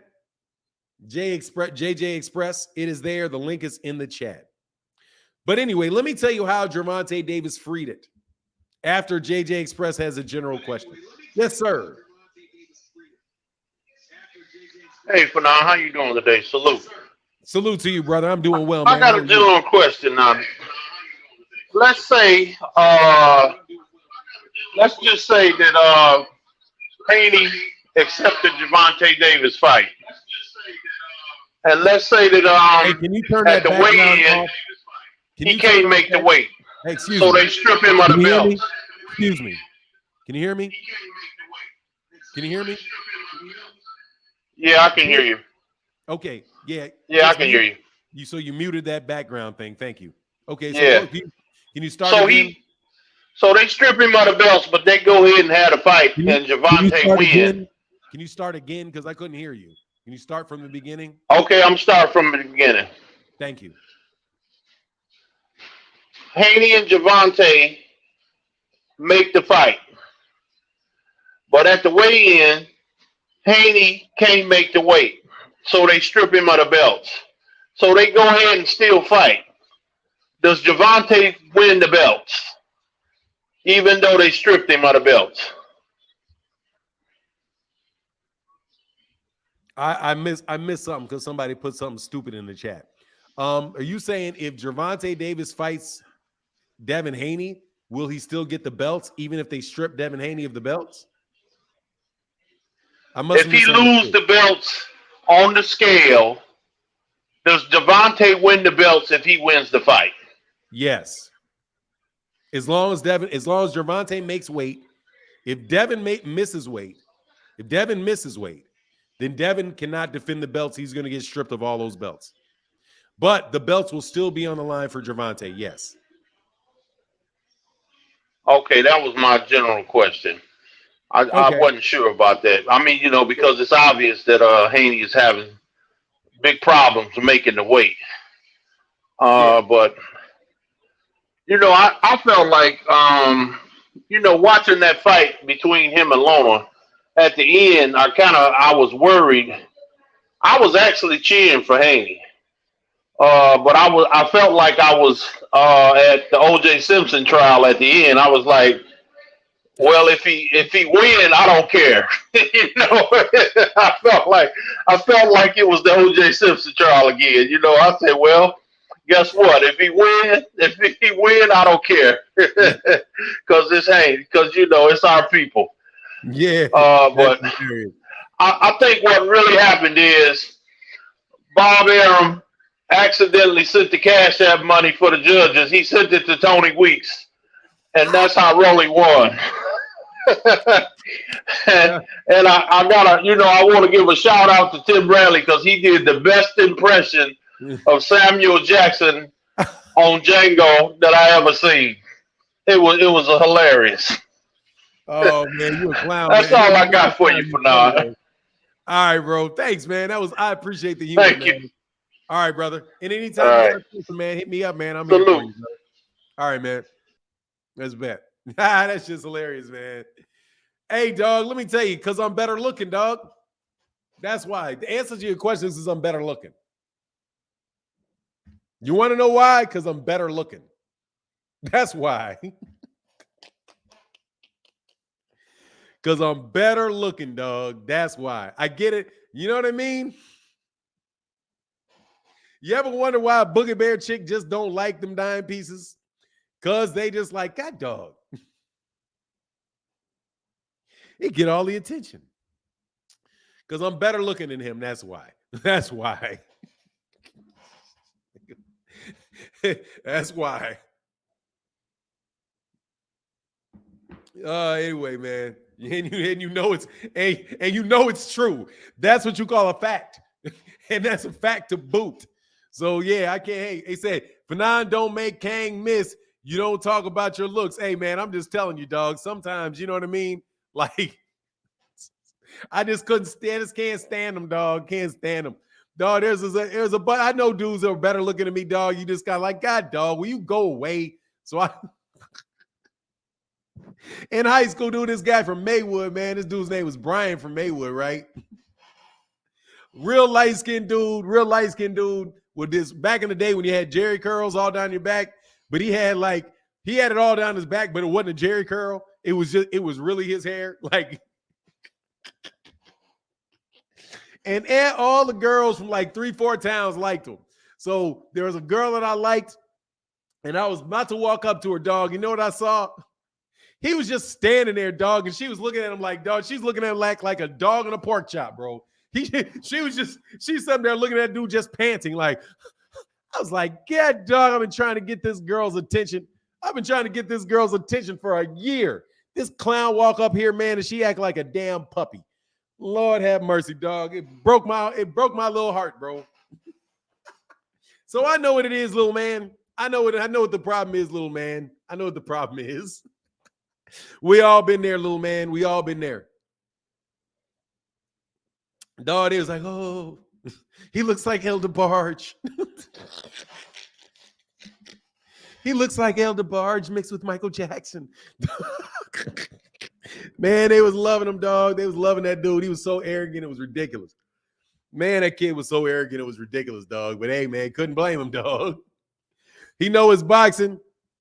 JJ Express. It is there. The link is in the chat. But anyway, let me tell you how Gervonta Davis freed it. After JJ Express has a general question. Yes, sir. Hey, Fanon, how you doing today? Salute. Salute to you, brother. I'm doing well, man. I got a general question now. Let's say, let's just say that Haney accepted Gervonta Davis' fight. And let's say that hey, can you turn at that the weigh-in, he can't make the weight. Hey, excuse so me. they strip him of the belt. Excuse me. Can you hear me? Can you hear me? Yeah, I can hear you. Okay. Yeah. Yeah, I can hear you. So you muted that background thing. Thank you. Okay. So yeah. Can you start again? So they strip him of the belts, but they go ahead and have a fight, and Gervonta win. Can you start again? Because I couldn't hear you. Can you start from the beginning? Okay, I'm starting from the beginning. Thank you. Haney and Gervonta make the fight. But at the weigh-in, Haney can't make the weight. So they strip him of the belts. So they go ahead and still fight. Does Gervonta win the belts? Even though they stripped him of the belts? I missed something because somebody put something stupid in the chat. Are you saying if Gervonta Davis fights Devin Haney, will he still get the belts even if they strip Devin Haney of the belts? If he loses the belts on the scale, does Gervonta win the belts if he wins the fight? Yes. As long as Gervonta makes weight, if Devin misses weight, then Devin cannot defend the belts. He's going to get stripped of all those belts. But the belts will still be on the line for Gervonta, yes. Okay, that was my general question. I Okay. wasn't sure about that. I mean, because it's obvious that Haney is having big problems making the weight. Yeah. But I felt like watching that fight between him and Lona at the end, I was worried. I was actually cheering for Haney. But I felt like I was at the O.J. Simpson trial at the end. I was like, well, if he win, I don't care. I felt like it was the O.J. Simpson trial again. I said, well, guess what? If he win, I don't care because it's Haney. Because it's our people. Yeah. But I think what really happened is Bob Arum accidentally sent the Cash App money for the judges. He sent it to Tony Weeks, and that's how Rolly won. and I gotta, I want to give a shout out to Tim Bradley because he did the best impression of Samuel Jackson on Django that I ever seen. It was hilarious. Oh man, you a clown. That's man. all I got for you for now. All right, bro. Thanks, man. I appreciate the humor. Thank you. Man. All right, brother. And anytime you got a man, hit me up, man. I'm here for you, brother. All right, man. That's bet. That's just hilarious, man. Hey, dog, let me tell you, because I'm better looking, dog. That's why. The answer to your questions is I'm better looking. You want to know why? Because I'm better looking. That's why. Because I'm better looking, dog. That's why. I get it. You know what I mean? You ever wonder why a Boogie Bear chick just don't like them dime pieces? Because they just like, God, dog. It get all the attention. Because I'm better looking than him. That's why. That's why. That's why. Anyway, man. And you know it's true. That's what you call a fact. And that's a fact to boot. So yeah, I can't. Hey, they said, Fanon don't make Kang miss. You don't talk about your looks. Hey man, I'm just telling you, dog. Sometimes, you know what I mean? Like, I just couldn't stand. Just can't stand them, dog. Can't stand them. Dog, there's a but I know dudes that are better looking at me, dog. You just got like, God, dog, will you go away? So I in high school, dude, this guy from Maywood, man. This dude's name was Brian from Maywood, right? Real light-skinned dude with this back in the day when you had Jerry curls all down your back, but he had it all down his back, but it wasn't a Jerry curl. It was really his hair. Like, and all the girls from like 3-4 towns liked him. So there was a girl that I liked, and I was about to walk up to her, dog. You know what I saw? He was just standing there, dog, and she was looking at him like, dog, she's looking at him like a dog in a pork chop, bro. She's sitting there looking at that dude just panting. Like, I was like, yeah, dog, I've been trying to get this girl's attention. I've been trying to get this girl's attention for a year. This clown walk up here, man, and she act like a damn puppy. Lord have mercy, dog. It broke my little heart, bro. So I know what it is, little man. I know what the problem is, little man. I know what the problem is. We all been there, little man. We all been there. Dog, it was like, oh, he looks like El DeBarge. He looks like El DeBarge mixed with Michael Jackson. Man, they was loving him, dog. They was loving that dude. He was so arrogant, it was ridiculous. Man, that kid was so arrogant, it was ridiculous, dog. But hey, man, couldn't blame him, dog. He know his boxing.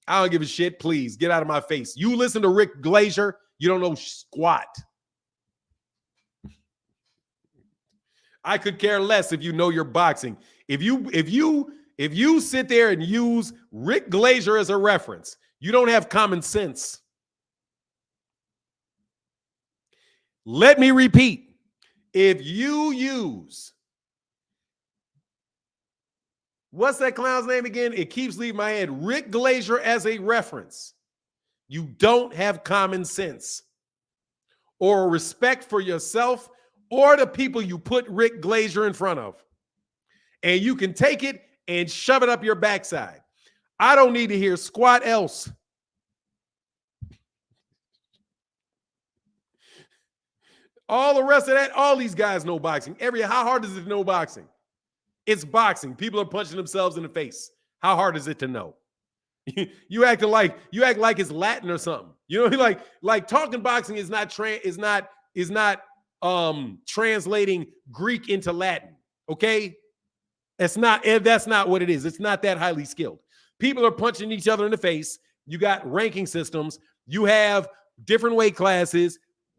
I don't give a shit. Please, get out of my face. You listen to Rick Glazier, you don't know squat. I could care less if you know your boxing. If you sit there and use Rick Glazier as a reference, you don't have common sense. Let me repeat. If you use What's that clown's name again? It keeps leaving my head. Rick Glazier as a reference. You don't have common sense or respect for yourself or the people you put Rick Glazier in front of. And you can take it and shove it up your backside. I don't need to hear squat else. All the rest of that, all these guys know boxing. How hard is it to know boxing? It's boxing. People are punching themselves in the face. How hard is it to know? You act like it's Latin or something. You know, like talking boxing is not translating Greek into Latin. Okay, that's not what it is. It's not that highly skilled. People are punching each other in the face. You got ranking systems. You have different weight classes.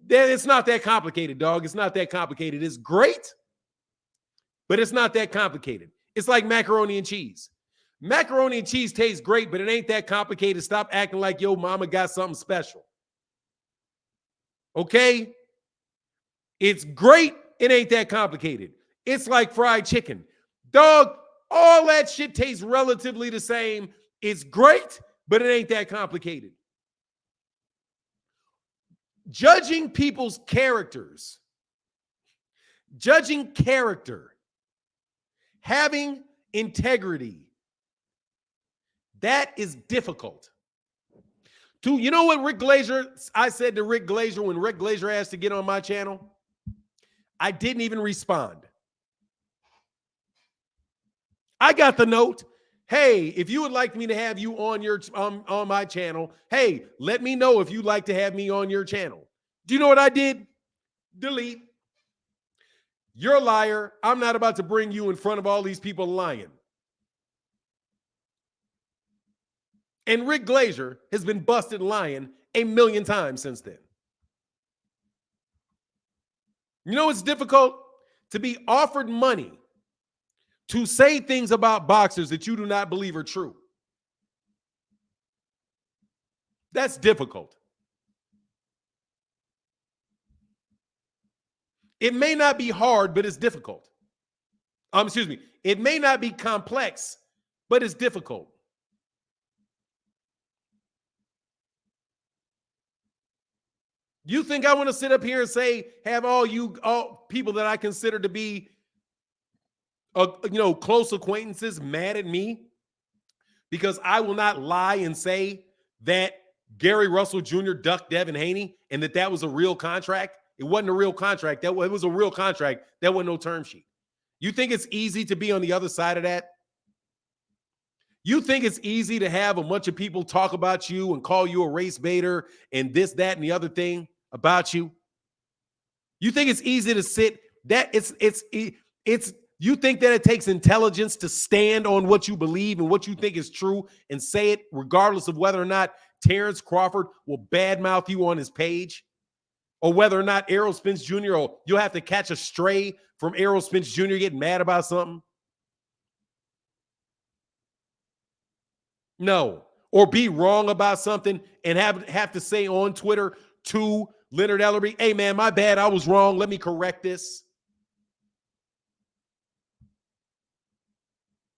It's not that complicated, dog. It's not that complicated. It's great, but it's not that complicated. It's like macaroni and cheese. Macaroni and cheese tastes great, but it ain't that complicated. Stop acting like your mama got something special. Okay? It's great. It ain't that complicated. It's like fried chicken. Dog, all that shit tastes relatively the same. It's great, but it ain't that complicated. Judging people's characters, judging character, having integrity, that is difficult. You know what I said to Rick Glazier when Rick Glazier asked to get on my channel? I didn't even respond. I got the note. Hey, if you would like me to have you on my channel, hey, let me know if you'd like to have me on your channel. Do you know what I did? Delete. You're a liar. I'm not about to bring you in front of all these people lying. And Rick Glazier has been busted lying 1,000,000 times since then. You know it's difficult? To be offered money to say things about boxers that you do not believe are true. That's difficult. It may not be hard, but it's difficult. It may not be complex, but it's difficult. You think I want to sit up here and say, have all people that I consider to be close acquaintances mad at me because I will not lie and say that Gary Russell Jr. ducked Devin Haney and that was a real contract? It wasn't a real contract. It was a real contract. That wasn't no term sheet. You think it's easy to be on the other side of that? You think it's easy to have a bunch of people talk about you and call you a race baiter and this, that, and the other thing about you? You think it's easy to sit that you think that it takes intelligence to stand on what you believe and what you think is true and say it regardless of whether or not Terence Crawford will badmouth you on his page or whether or not Errol Spence Jr. or you'll have to catch a stray from Errol Spence Jr. getting mad about something? No. Or be wrong about something and have to say on Twitter to Leonard Ellerby, hey, man, my bad. I was wrong. Let me correct this.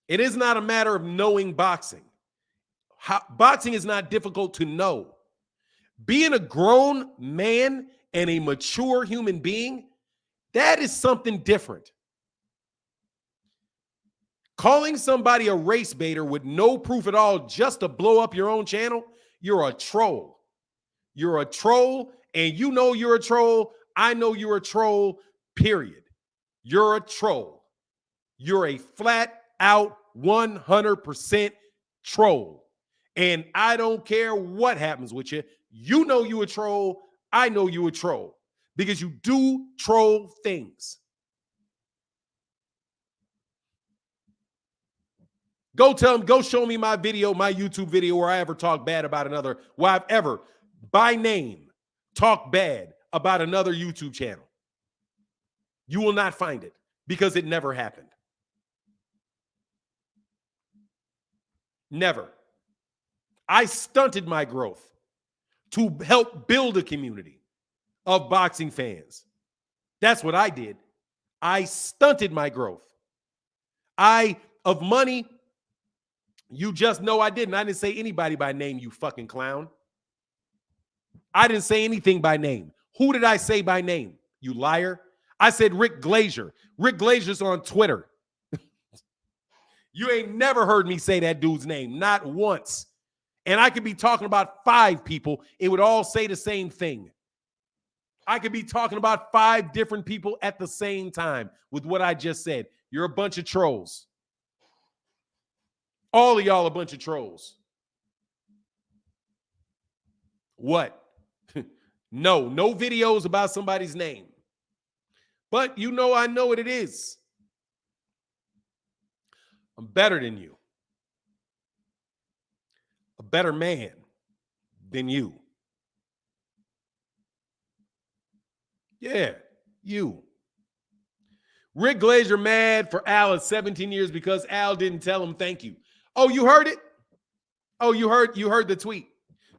It is not a matter of knowing boxing. Boxing is not difficult to know. Being a grown man and a mature human being, that is something different. Calling somebody a race baiter with no proof at all just to blow up your own channel, you're a troll. You're a troll, and you know you're a troll. I know you're a troll, period. You're a troll. You're a flat out 100% troll. And I don't care what happens with you. You know you a troll. I know you a troll because you do troll things. Go tell them, go show me my video, my YouTube video where I ever talk bad about another, where I've ever, by name, talk bad about another YouTube channel. You will not find it because it never happened. Never. I stunted my growth to help build a community of boxing fans. That's what I did. I stunted my growth. Of money, You just know I didn't. I didn't say anybody by name, you fucking clown. I didn't say anything by name. Who did I say by name? You liar. I said Rick Glazier. Rick Glazier's on Twitter. You ain't never heard me say that dude's name, not once. And I could be talking about 5 people. It would all say the same thing. I could be talking about 5 different people at the same time with what I just said. You're a bunch of trolls. All of y'all a bunch of trolls. What? No videos about somebody's name. But you know I know what it is. I'm better than you. A better man than you. Yeah, you. Rick Glazier mad for Al at 17 years because Al didn't tell him thank you. Oh, you heard it? Oh, you heard the tweet.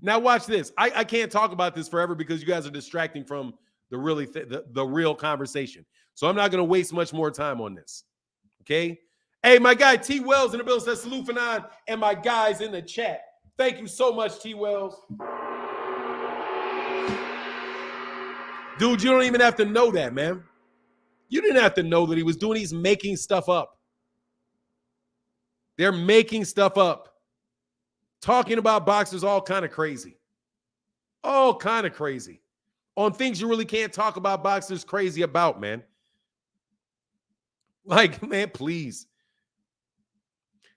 Now watch this. I can't talk about this forever because you guys are distracting from the real conversation. So I'm not going to waste much more time on this. Okay? Hey, my guy T Wells in the bill says salute Fanon and my guys in the chat. Thank you so much, T Wells. Dude, you don't even have to know that, man. You didn't have to know that he was doing. He's making stuff up. They're making stuff up. Talking about boxers, all kind of crazy. All kind of crazy. On things you really can't talk about boxers crazy about, man. Like, man, please.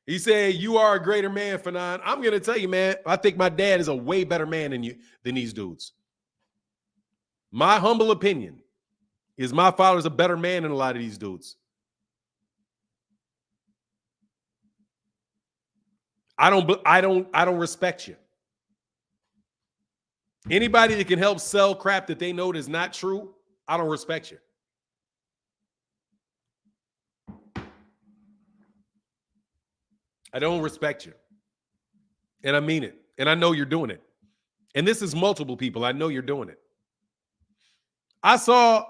He said, you are a greater man, Fanon. I'm going to tell you, man, I think my dad is a way better man than these dudes. My humble opinion is my father's a better man than a lot of these dudes. I don't respect you. Anybody that can help sell crap that they know is not true, I don't respect you. I don't respect you. And I mean it. And I know you're doing it. And this is multiple people. I know you're doing it. I saw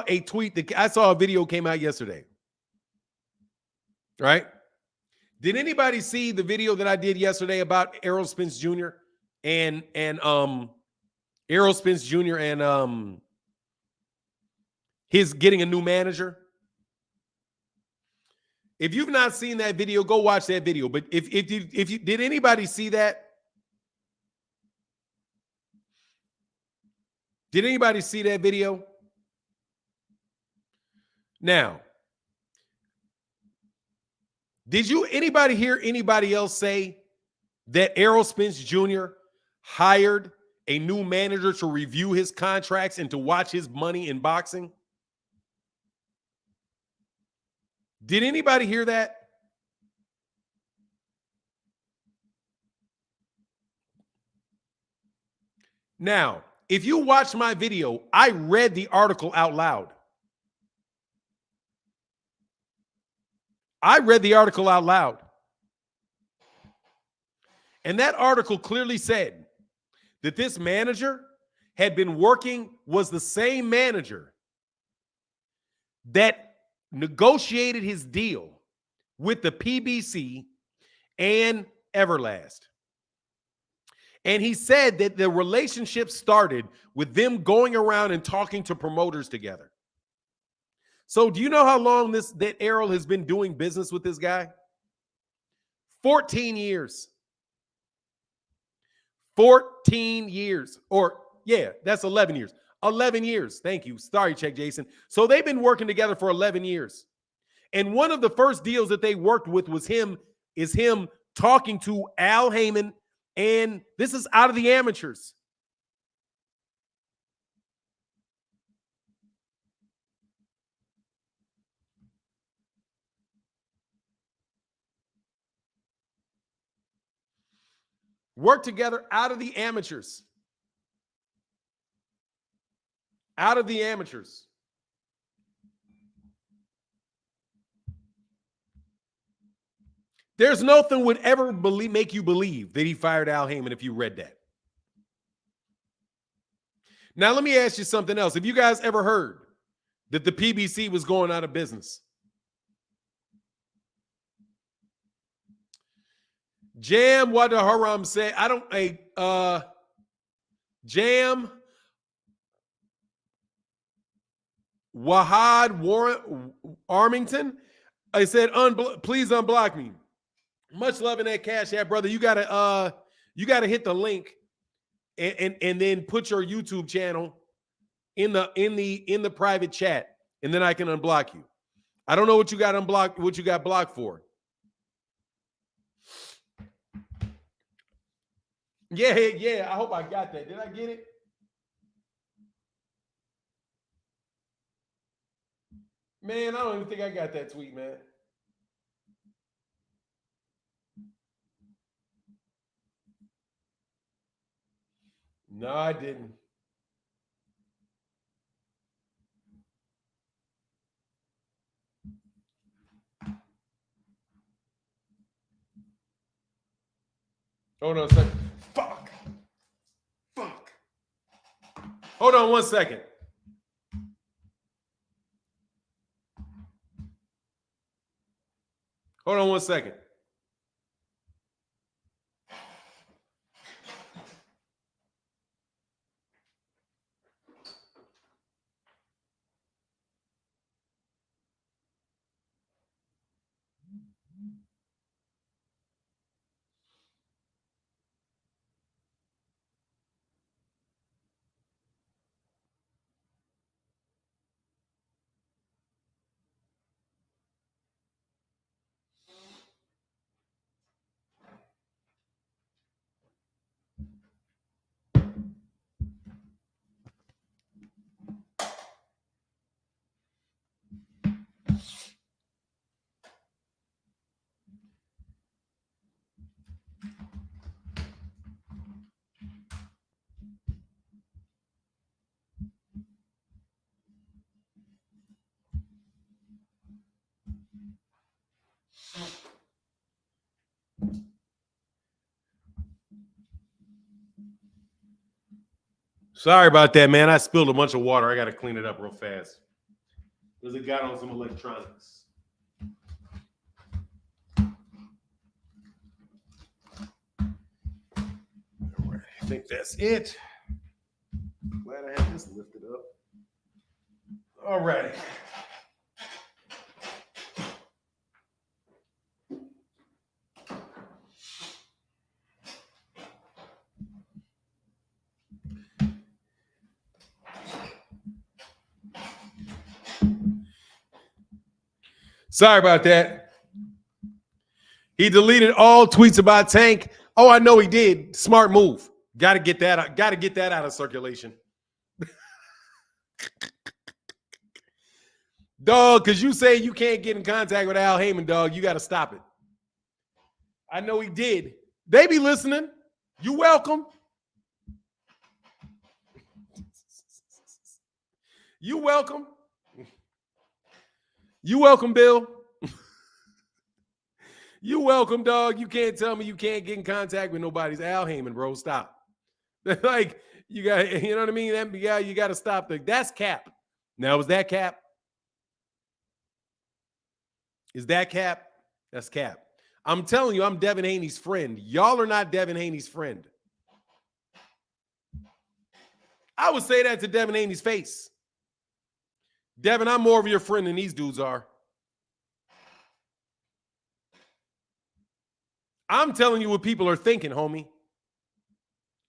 a tweet I saw a video came out yesterday. Right? Did anybody see the video that I did yesterday about Errol Spence Jr. and Errol Spence Jr. and his getting a new manager? If you've not seen that video, go watch that video. But if you did anybody see that? Did anybody see that video? Now, did anybody hear anybody else say that Errol Spence Jr. hired a new manager to review his contracts and to watch his money in boxing? Did anybody hear that? Now, if you watch my video, I read the article out loud. I read the article out loud. And that article clearly said that this manager was the same manager that negotiated his deal with the PBC and Everlast. And he said that the relationship started with them going around and talking to promoters together. So do you know how long that Errol has been doing business with this guy? 14 years. 14 years. Or, yeah, that's 11 years. 11 years. Thank you. Sorry, Check Jason. So they've been working together for 11 years. And one of the first deals that they worked with was him talking to Al Heyman, and this is out of the amateurs. Work together out of the amateurs. Out of the amateurs. There's nothing would ever make you believe that he fired Al Heyman if you read that. Now, let me ask you something else. Have you guys ever heard that the PBC was going out of business? Jam, what the haram say? I don't, Jam, Wahad Warren Armington. I said, please unblock me. Much love in that Cash App, brother. You gotta hit the link and then put your YouTube channel in the private chat, and then I can unblock you. I don't know what you got unblocked, what you got blocked for. Yeah. I hope I got that. Did I get it? Man, I don't even think I got that tweet, man. No, I didn't. Hold on a second. Fuck. Hold on 1 second. Hold on 1 second. Sorry about that, man. I spilled a bunch of water. I got to clean it up real fast. Because it got on some electronics. All right, I think that's it. Glad I had this lifted up. All right. Sorry about that. He deleted all tweets about Tank. Oh, I know he did. Smart move. Got to get that out. Got to get that out of circulation. Dog, because you say you can't get in contact with Al Heyman, dog. You got to stop it. I know he did. They be listening. You welcome. You welcome. You welcome, Bill. You welcome, dog. You can't tell me you can't get in contact with nobody's Al Heyman, bro. Stop. Like, you got, you know what I mean? That guy, you got to stop. That's cap. Now, is that cap? Is that cap? That's cap. I'm telling you, I'm Devin Haney's friend. Y'all are not Devin Haney's friend. I would say that to Devin Haney's face. Devin, I'm more of your friend than these dudes are. I'm telling you what people are thinking, homie.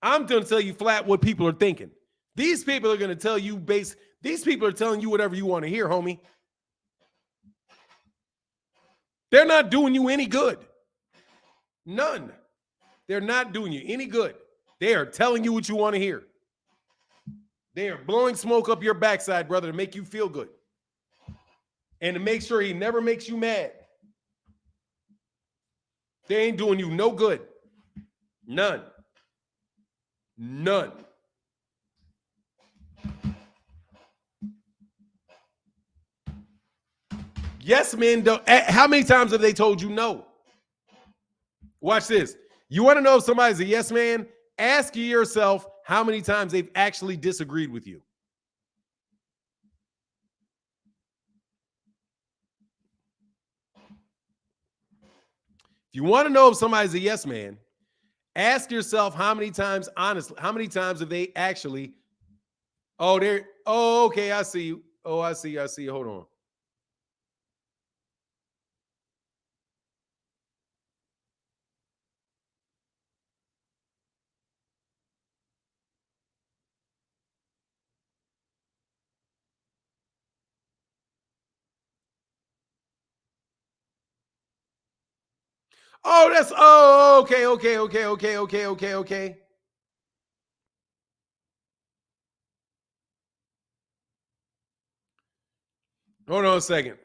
I'm going to tell you flat what people are thinking. These people are going to tell you these people are telling you whatever you want to hear, homie. They're not doing you any good. None. They're not doing you any good. They are telling you what you want to hear. They are blowing smoke up your backside, brother, to make you feel good. And to make sure he never makes you mad. They ain't doing you no good. None. None. Yes, men. How many times have they told you no? Watch this. You want to know if somebody's a yes man? Ask yourself how many times they've actually disagreed with you. If you want to know if somebody's a yes man, ask yourself how many times, honestly, how many times have they actually, okay, I see you. Oh, I see you. Hold on. Okay. Hold on a second.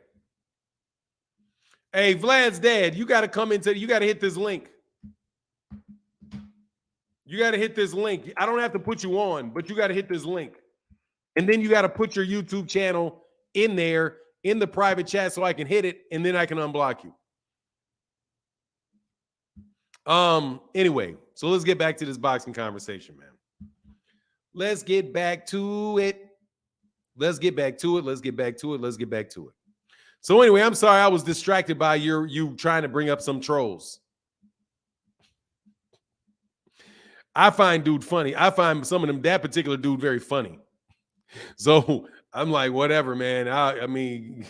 Hey, Vlad's dad, you got to hit this link. You got to hit this link. I don't have to put you on, but you got to hit this link. And then you got to put your YouTube channel in there in the private chat so I can hit it, and then I can unblock you. Anyway, so let's get back to this boxing conversation, man. Let's get back to it. So anyway, I'm sorry I was distracted by you trying to bring up some trolls. I find dude funny. I find some of them, that particular dude, very funny. So I'm like, whatever, man. I mean,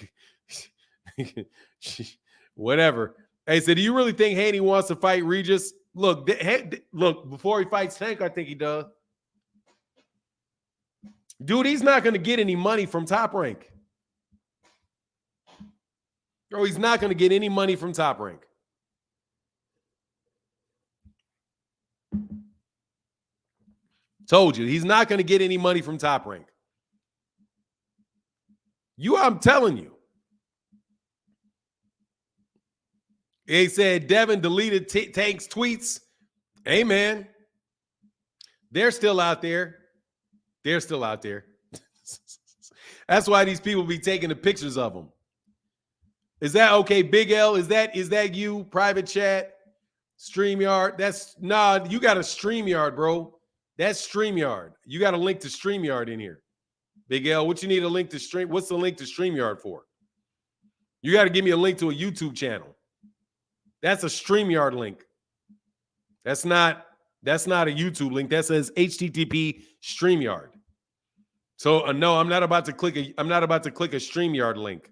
whatever. Hey, so do you really think Haney wants to fight Regis? Look, before he fights Tank, I think he does. Dude, he's not going to get any money from Top Rank. Bro, he's not going to get any money from Top Rank. Told you, he's not going to get any money from Top Rank. I'm telling you. He said Devin deleted Tank's tweets. Hey, man. They're still out there. That's why these people be taking the pictures of them. Is that okay, Big L? Is that you? Private chat? StreamYard? You got a StreamYard, bro. That's StreamYard. You got a link to StreamYard in here. Big L, what you need a link to stream? What's the link to StreamYard for? You got to give me a link to a YouTube channel. That's a StreamYard link. That's not a YouTube link. That says HTTP StreamYard. So no, I'm not about to click a StreamYard link.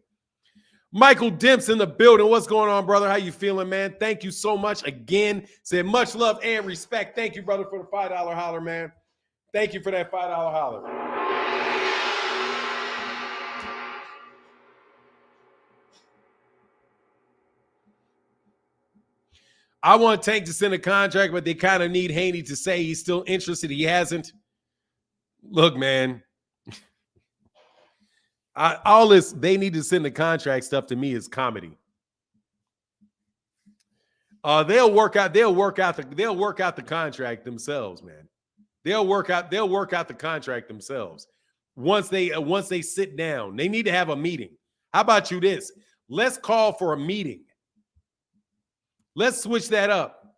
Michael Demps in the building. What's going on, brother? How you feeling, man? Thank you so much again. Said much love and respect. Thank you, brother, for the $5 holler, man. Thank you for that $5 holler. I want Tank to send a contract, but they kind of need Haney to say he's still interested. He hasn't. Look, man. All this, they need to send the contract stuff to me is comedy. They'll work out the contract themselves, man. They'll work out the contract themselves. Once they sit down, they need to have a meeting. How about you this? Let's call for a meeting. Let's switch that up.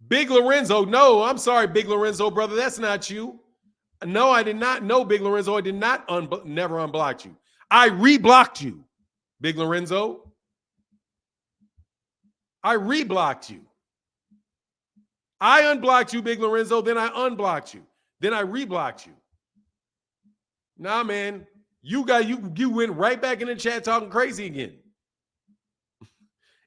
Big Lorenzo, no, I'm sorry, Big Lorenzo, brother. That's not you. No, I did not know, Big Lorenzo. I did not never unblocked you. I reblocked you, Big Lorenzo. I reblocked you. I unblocked you, Big Lorenzo. Then I unblocked you. Then I reblocked you. Nah, man. You went right back in the chat talking crazy again.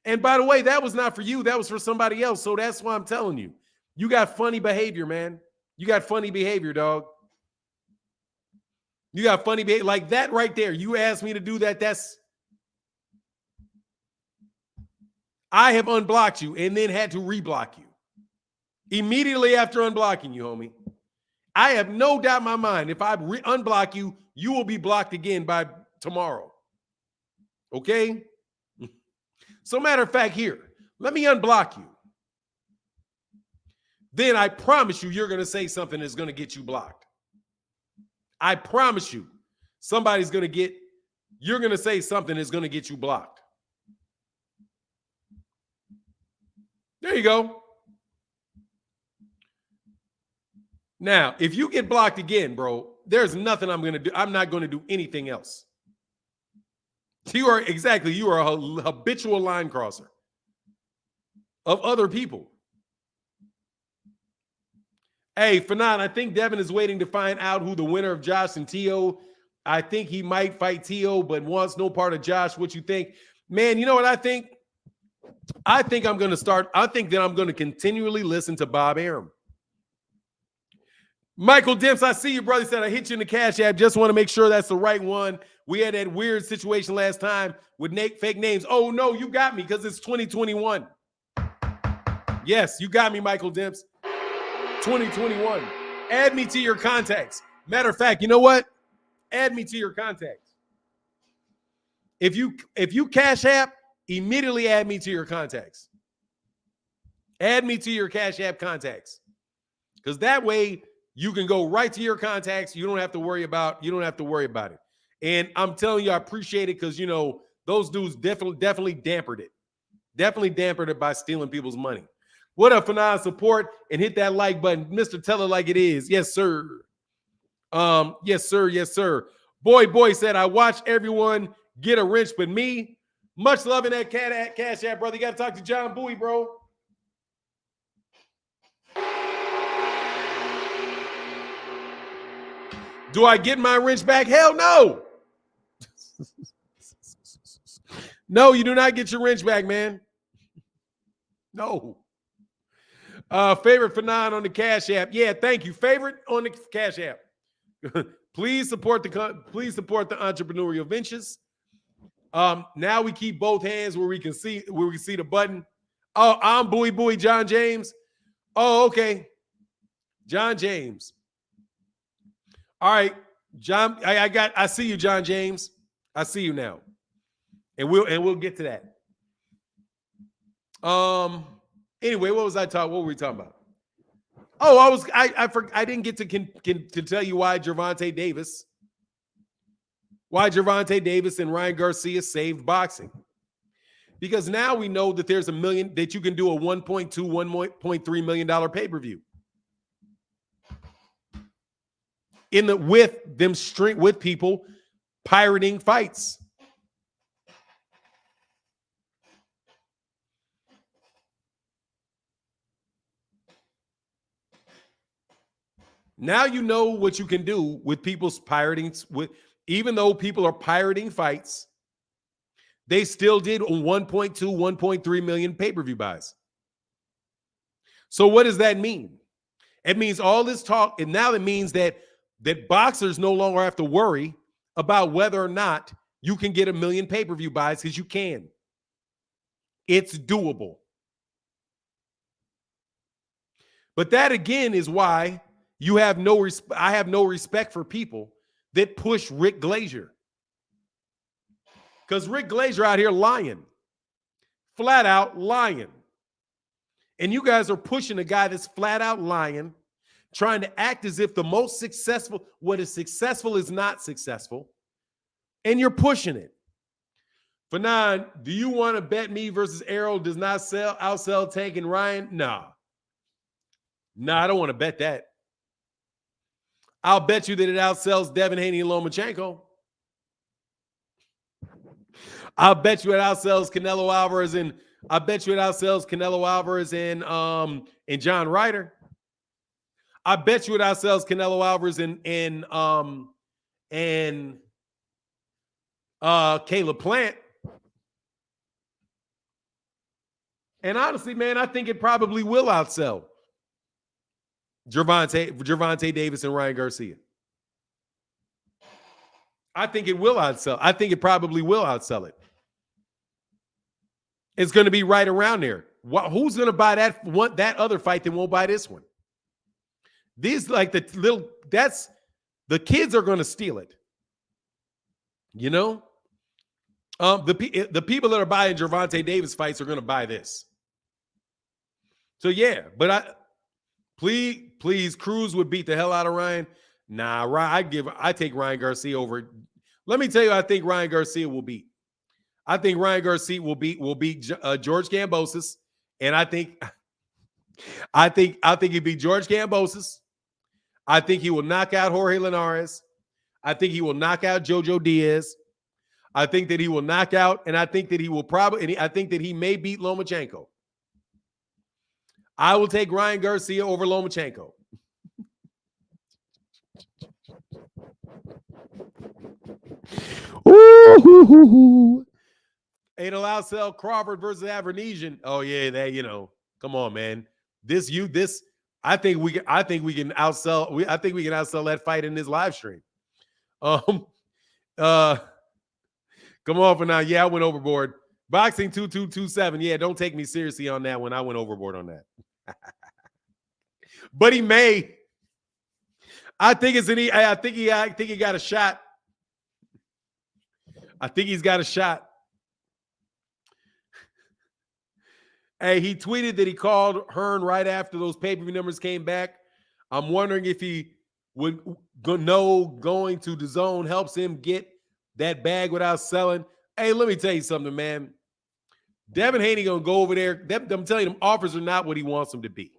And by the way, that was not for you. That was for somebody else. So that's why I'm telling you. You got funny behavior, man. You got funny behavior, dog. You got funny behavior. Like that right there. You asked me to do that. I have unblocked you and then had to reblock you. Immediately after unblocking you, homie. I have no doubt in my mind. If I unblock you, you will be blocked again by tomorrow. Okay? So matter of fact, here, let me unblock you. Then I promise you're going to say something that's going to get you blocked. I promise you, you're going to say something that's going to get you blocked. There you go. Now, if you get blocked again, bro, there's nothing I'm going to do. I'm not going to do anything else. You are a habitual line crosser of other people. Hey, Fanon, I think Devin is waiting to find out who the winner of Josh and T.O. I think he might fight T.O., but wants no part of Josh. What you think? Man, you know what I think? I think that I'm going to continually listen to Bob Arum. Michael Demps, I see you, brother. He said, I hit you in the Cash App. Just want to make sure that's the right one. We had that weird situation last time with fake names. Oh, no, you got me because it's 2021. Yes, you got me, Michael Demps. 2021. Add me to your contacts. Matter of fact, you know what? Add me to your contacts. If you Cash App, immediately add me to your contacts. Add me to your Cash App contacts. Because that way you can go right to your contacts. You don't have to worry about it. And I'm telling you, I appreciate it because those dudes definitely dampened it. Definitely dampened it by stealing people's money. What up, Fanon? Support and hit that like button. Mr. Tell It Like It Is. Yes, sir. Yes, sir. Yes, sir. Boy said, I watch everyone get a wrench, but me. Much love in that Cash App, brother. You got to talk to John Bowie, bro. Do I get my wrench back? Hell no. No, you do not get your wrench back, man. No. Favorite Fanon on the Cash App. Yeah, thank you. Favorite on the Cash App. Please support the entrepreneurial ventures. Now we keep both hands where we can see the button. Oh, I'm Bowie John James. Oh, okay. John James. All right, John. I see you, John James. I see you now. And we'll get to that. Anyway, what were we talking about? Oh, I didn't get to tell you why Gervonta Davis and Ryan Garcia saved boxing. Because now we know that there's that you can do a $1.2, $1.3 million pay-per-view. With people pirating fights. Now you know what you can do with people's pirating. Even though people are pirating fights, they still did 1.2, 1.3 million pay-per-view buys. So what does that mean? It means all this talk, and now it means that boxers no longer have to worry about whether or not you can get 1 million pay-per-view buys, because you can. It's doable. But that again is why I have no respect for people that push Rick Glazier. Because Rick Glazier out here lying. Flat out lying. And you guys are pushing a guy that's flat out lying, trying to act as if the most successful, what is successful is not successful. And you're pushing it. Fanon, do you want to bet me versus Errol does not outsell Tank and Ryan? No. No, I don't want to bet that. I'll bet you that it outsells Devin, Haney, and Lomachenko. I'll bet you it outsells Canelo Alvarez and John Ryder. I bet you it outsells Canelo Alvarez and Caleb Plant. And honestly, man, I think it probably will outsell Gervonta Davis and Ryan Garcia. I think it will outsell. I think it probably will outsell it. It's going to be right around there. Who's going to buy that other fight that won't buy this one? These the kids are going to steal it. You know? The people that are buying Gervonta Davis fights are going to buy this. So yeah, but please, Cruz would beat the hell out of Ryan. Nah, I take Ryan Garcia over. Let me tell you, I think Ryan Garcia will beat. I think Ryan Garcia will beat George Kambosos, and I think he beat George Kambosos. I think he will knock out Jorge Linares. I think he will knock out Jojo Diaz. I think that he will knock out, and I think that he will probably, I think that he may beat Lomachenko. I will take Ryan Garcia over Lomachenko. Ooh, ain't allowed to sell Crawford versus Avernesian. Oh yeah, that come on, man. I think we can outsell. I think we can outsell that fight in this live stream. Come on for now. Yeah, I went overboard. Boxing 2227. Yeah, don't take me seriously on that one. I went overboard on that. But he may. I think he got a shot. I think he's got a shot. Hey, he tweeted that he called Hearn right after those pay-per-view numbers came back. I'm wondering if he would know going to the zone helps him get that bag without selling. Hey, let me tell you something, man. Devin Haney gonna go over there. I'm telling you, them offers are not what he wants them to be.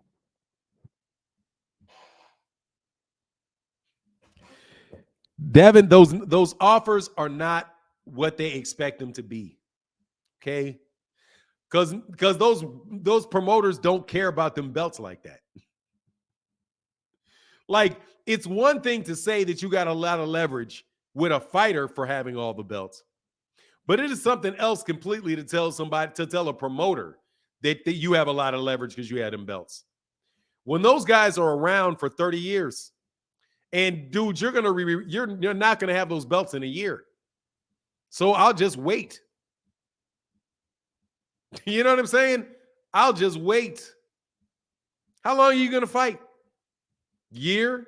Devin, those offers are not what they expect them to be. Okay? Because those promoters don't care about them belts like that. Like, it's one thing to say that you got a lot of leverage with a fighter for having all the belts, but it is something else completely to tell a promoter that you have a lot of leverage because you had them belts. When those guys are around for 30 years, and dude, you're not gonna have those belts in a year. So I'll just wait. You know what I'm saying? I'll just wait. How long are you going to fight? Year?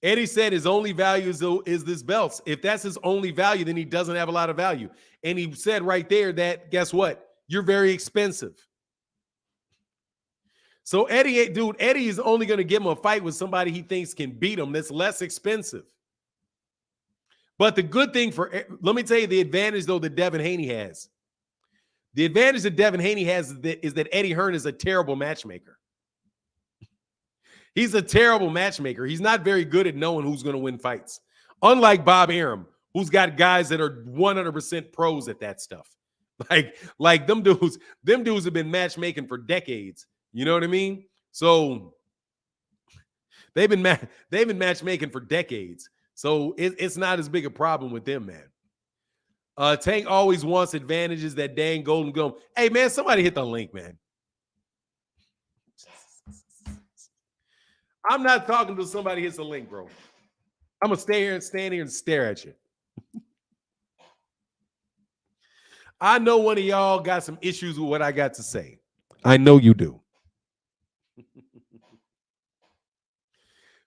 Eddie said his only value is this belts. If that's his only value, then he doesn't have a lot of value. And he said right there that, guess what? You're very expensive. So Eddie is only going to give him a fight with somebody he thinks can beat him that's less expensive. But the good thing let me tell you the advantage, though, that Devin Haney has. The advantage that Devin Haney has is that Eddie Hearn is a terrible matchmaker. He's a terrible matchmaker. He's not very good at knowing who's going to win fights. Unlike Bob Arum, who's got guys that are 100% pros at that stuff. Like them dudes have been matchmaking for decades. You know what I mean? So they've been matchmaking for decades. So it's not as big a problem with them, man. Tank always wants advantages that dang Golden Glove. Hey, man, somebody hit the link, man. I'm not talking until somebody hits the link, bro. I'm going to stand here and stare at you. I know one of y'all got some issues with what I got to say. I know you do.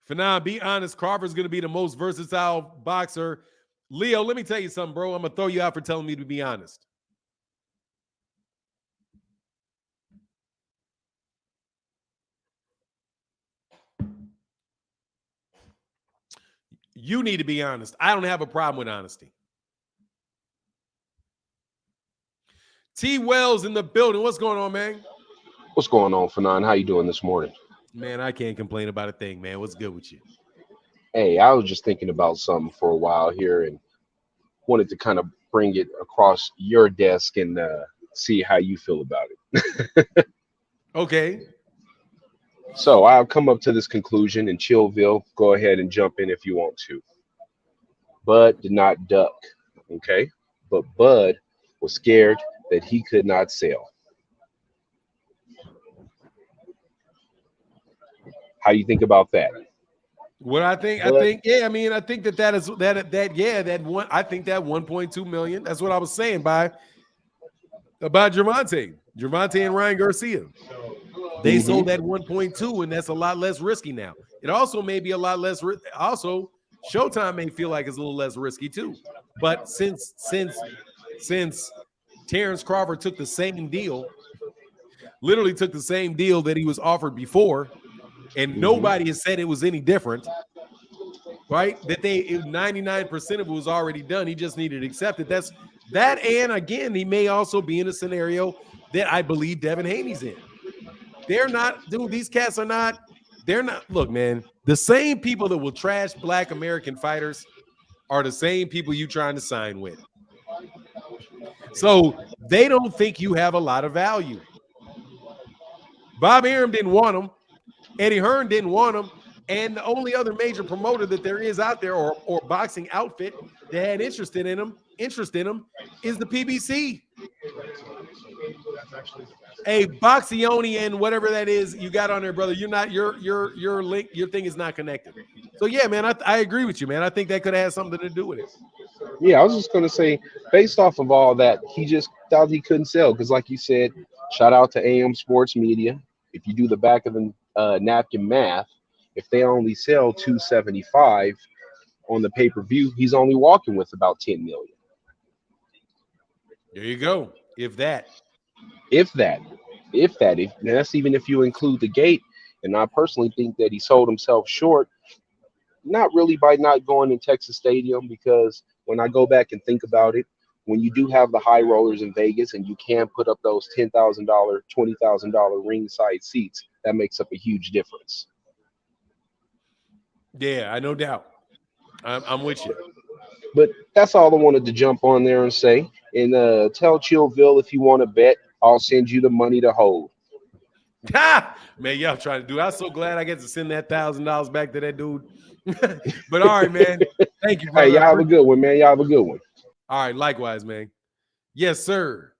For now, be honest, Crawford's going to be the most versatile boxer. Leo, let me tell you something, bro. I'm going to throw you out for telling me to be honest. You need to be honest. I don't have a problem with honesty. T. Wells in the building. What's going on, man? What's going on, Fanon? How you doing this morning? Man, I can't complain about a thing, man. What's good with you? Hey, I was just thinking about something for a while here and wanted to kind of bring it across your desk and see how you feel about it. Okay. So I'll come up to this conclusion, and Chillville, go ahead and jump in if you want to. Bud did not duck, okay? But Bud was scared that he could not sell. How do you think about that? What I think, But, I think that one. I think that 1.2 million. That's what I was saying about Gervonta and Ryan Garcia. They sold that 1.2, and that's a lot less risky now. It also may be a lot less. Also, Showtime may feel like it's a little less risky too. But since Terence Crawford took the same deal, literally took the same deal that he was offered before, and nobody has said it was any different, right? That 99% of it was already done. He just needed to accept it. That's that. And again, he may also be in a scenario that I believe Devin Haney's in. They're not, dude, these cats are not, they're not, look, man, the same people that will trash black American fighters are the same people you trying to sign with. So they don't think you have a lot of value. Bob Arum didn't want him. Eddie Hearn didn't want him. And the only other major promoter that there is out there or boxing outfit that had interest in him is the PBC. Hey, Boxioni and whatever that is you got on there, brother. You're not your link, your thing is not connected. So yeah, man, I agree with you, man. I think that could have had something to do with it. Yeah, I was just gonna say, based off of all that, he just thought he couldn't sell because, like you said, shout out to AM Sports Media. If you do the back of the napkin math, if they only sell 275 on the pay-per-view, he's only walking with about 10 million. There you go. If that's even if you include the gate. And I personally think that he sold himself short, not really by not going in Texas Stadium, because when I go back and think about it, when you do have the high rollers in Vegas and you can put up those $10,000, $20,000 ringside seats, that makes up a huge difference. Yeah, I no doubt. I'm with you. But that's all I wanted to jump on there and say. And tell Chillville, if you want to bet, I'll send you the money to hold. Man, y'all trying to do. I'm so glad I get to send that $1,000 back to that dude. But all right, man. Thank you, brother. Hey, y'all have a good one, man. Y'all have a good one. All right, likewise, man. Yes, sir.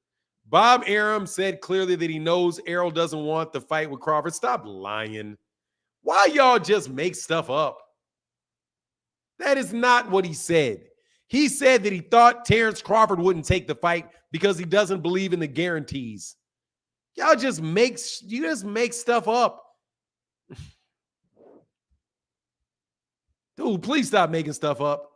Bob Arum said clearly that he knows Errol doesn't want the fight with Crawford. Stop lying. Why y'all just make stuff up? That is not what he said. He said that he thought Terence Crawford wouldn't take the fight because he doesn't believe in the guarantees. Y'all just make stuff up. Dude, please stop making stuff up.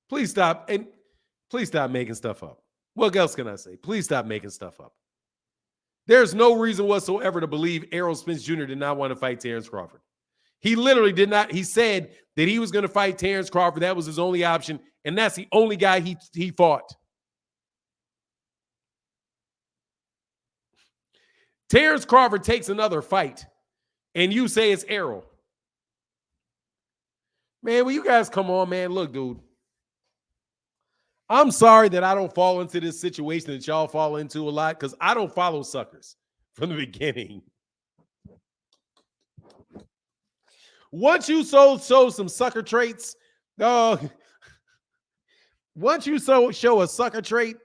Please stop making stuff up. What else can I say? Please stop making stuff up. There's no reason whatsoever to believe Errol Spence Jr. did not want to fight Terence Crawford. He literally did not. He said that he was going to fight Terence Crawford. That was his only option, and that's the only guy he fought. Terence Crawford takes another fight, and you say it's Errol. Man, will you guys come on, man? Look, dude. I'm sorry that I don't fall into this situation that y'all fall into a lot because I don't follow suckers from the beginning. Once you show some sucker traits, once you show a sucker trait,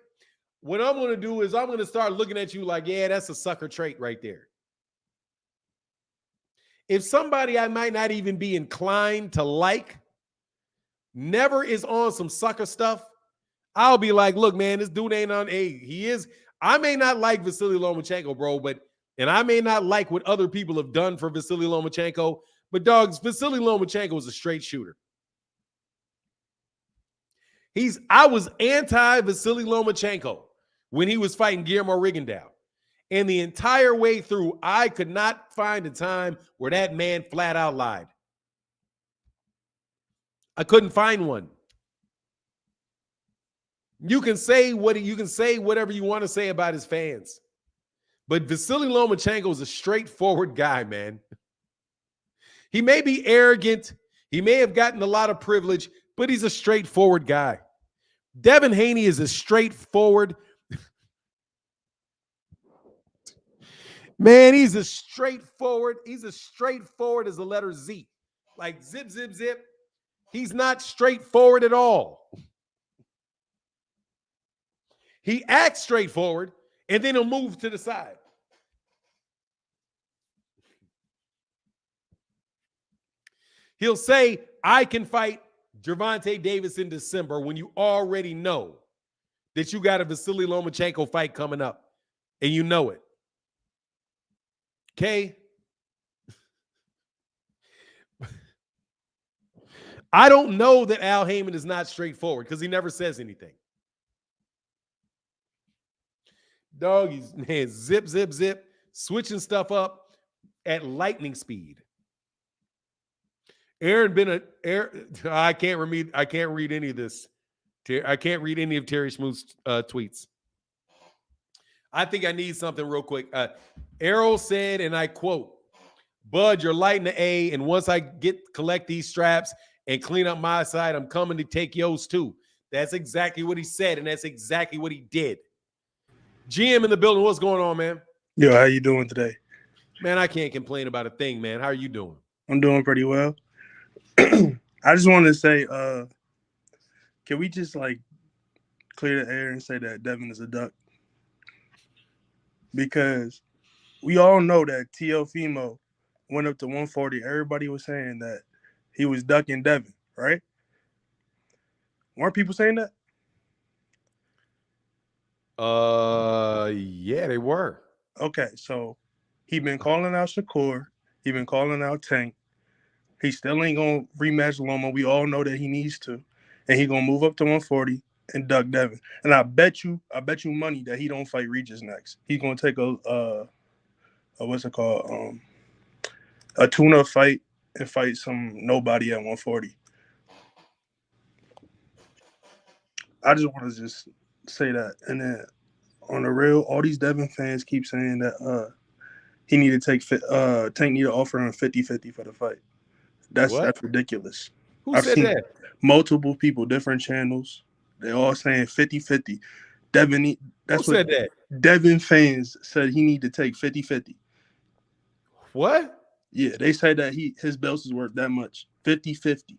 what I'm going to do is I'm going to start looking at you like, yeah, that's a sucker trait right there. If somebody I might not even be inclined to like never is on some sucker stuff, I'll be like, look, man, this dude ain't on a. He is. I may not like Vasily Lomachenko, bro, and I may not like what other people have done for Vasily Lomachenko, but dogs, Vasily Lomachenko was a straight shooter. I was anti-Vasily Lomachenko when he was fighting Guillermo Rigondeaux. And the entire way through, I could not find a time where that man flat out lied. I couldn't find one. You can say whatever you want to say about his fans. But Vasily Lomachenko is a straightforward guy, man. He may be arrogant. He may have gotten a lot of privilege, but he's a straightforward guy. Devin Haney is a straightforward. Man, he's as straightforward as the letter Z. Like zip, zip, zip. He's not straightforward at all. He acts straightforward, and then he'll move to the side. He'll say, I can fight Gervonta Davis in December when you already know that you got a Vasily Lomachenko fight coming up, and you know it. Okay? I don't know that Al Heyman is not straightforward because he never says anything. Dog, he's man, zip, zip, zip, switching stuff up at lightning speed. I can't read any of this. I can't read any of Terry Smoot's tweets. I think I need something real quick. Errol said, and I quote, Bud, you're lighting the A, and once I collect these straps and clean up my side, I'm coming to take yours too. That's exactly what he said, and that's exactly what he did. GM in the building, what's going on, man? Yo, how you doing today? Man, I can't complain about a thing, man. How are you doing? I'm doing pretty well. I just wanted to say, can we just like clear the air and say that Devin is a duck? Because we all know that Teofimo went up to 140. Everybody was saying that he was ducking Devin, right? Weren't people saying that? Yeah, they were. Okay, so he been calling out Shakur. He been calling out Tank. He still ain't gonna rematch Loma. We all know that he needs to, and he gonna move up to 140 and duck Devin. And I bet you money that he don't fight Regis next. He's gonna take a what's it called, a tune-up fight and fight some nobody at 140. I just want to just say that. And then on the real, all these Devin fans keep saying that he need to take Tank need to offer him 50-50 for the fight. That's ridiculous. I've said seen that? Multiple people, different channels. They all saying 50-50. Devin, that's Who what said that? Devin fans said he need to take 50-50. What? Yeah, they said that his belts is worth that much. 50-50.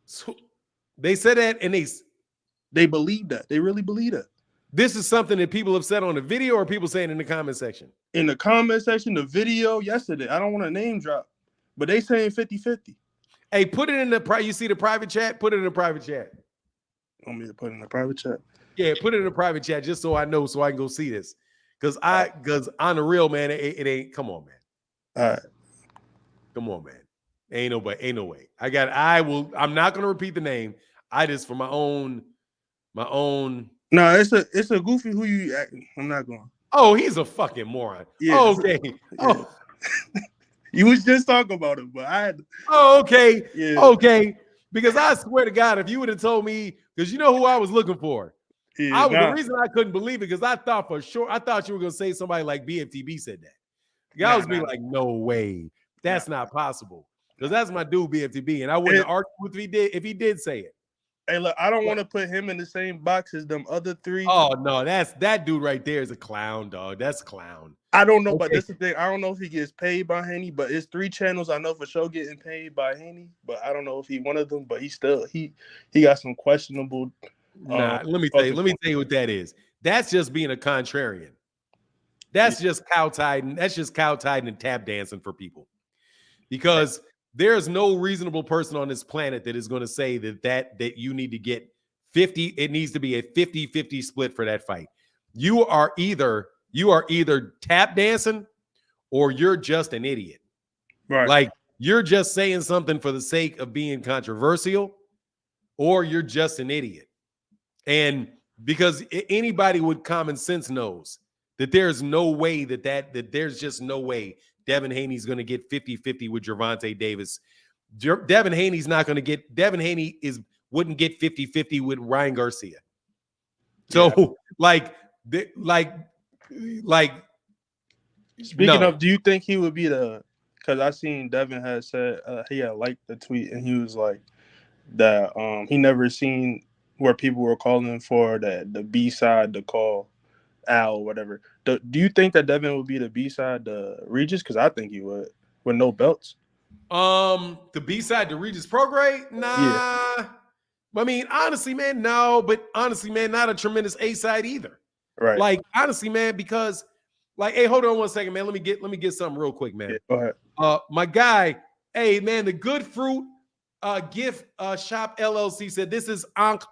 So they said that, and they believe that. They really believe that. This is something that people have said on the video, or people saying in the comment section? In the comment section, the video yesterday. I don't want to name drop, but they saying 50-50. Hey, put it in the you see the private chat? Put it in the private chat. Want me to put it in the private chat? Yeah, put it in the private chat just so I know, so I can go see this. Because on the real, man, it ain't. Come on, man. All right. Come on, man. Ain't no way. I'm not gonna repeat the name. I just for my own. No, it's a goofy who you acting. I'm not going. Oh, he's a fucking moron. Yeah. Okay. Yeah. Oh. You was just talking about it, but I had. Oh, okay. Yeah. Okay. Because I swear to God, if you would have told me, because you know who I was looking for. Yeah, The reason I couldn't believe it, because I thought for sure, I thought you were gonna say somebody like BFTB said that. I was being like, no way. That's not possible. Because that's my dude, BFTB. And I wouldn't argue with if he did say it. Hey, look, I don't want to put him in the same box as them other three. Oh no, that dude right there is a clown, dog. That's clown. I don't know, but that's the thing. I don't know if he gets paid by Haney, but it's 3 channels I know for sure getting paid by Haney. But I don't know if he one of them. But he still he got some questionable. Let me tell you what that is. That's just being a contrarian. That's just cow-tiding. That's just cow-tiding and tap dancing for people. Because there's no reasonable person on this planet that is going to say that you need to get 50. It needs to be a 50-50 split for that fight. You are either tap dancing or you're just an idiot. Right. Like you're just saying something for the sake of being controversial, or you're just an idiot. And because anybody with common sense knows that there's no way that there's just no way Devin Haney's going to get 50-50 with Gervonta Davis. Devin Haney's not going to get. Devin Haney wouldn't get 50-50 with Ryan Garcia. So Speaking of, do you think he would be because I seen Devin had said he had liked the tweet and he was like that he never seen where people were calling for the B side to call Al or whatever. Do you think that Devin would be the B side to Regis? Because I think he would with no belts. The B side to Regis Prograde? Nah. Yeah. I mean, honestly, man, no. But honestly, man, not a tremendous A side either. Right. Like honestly, man, because hey, hold on one second, man. Let me get something real quick, man. Yeah, go ahead. My guy, hey, man, the Good Fruit Gift Shop LLC said this is Ankh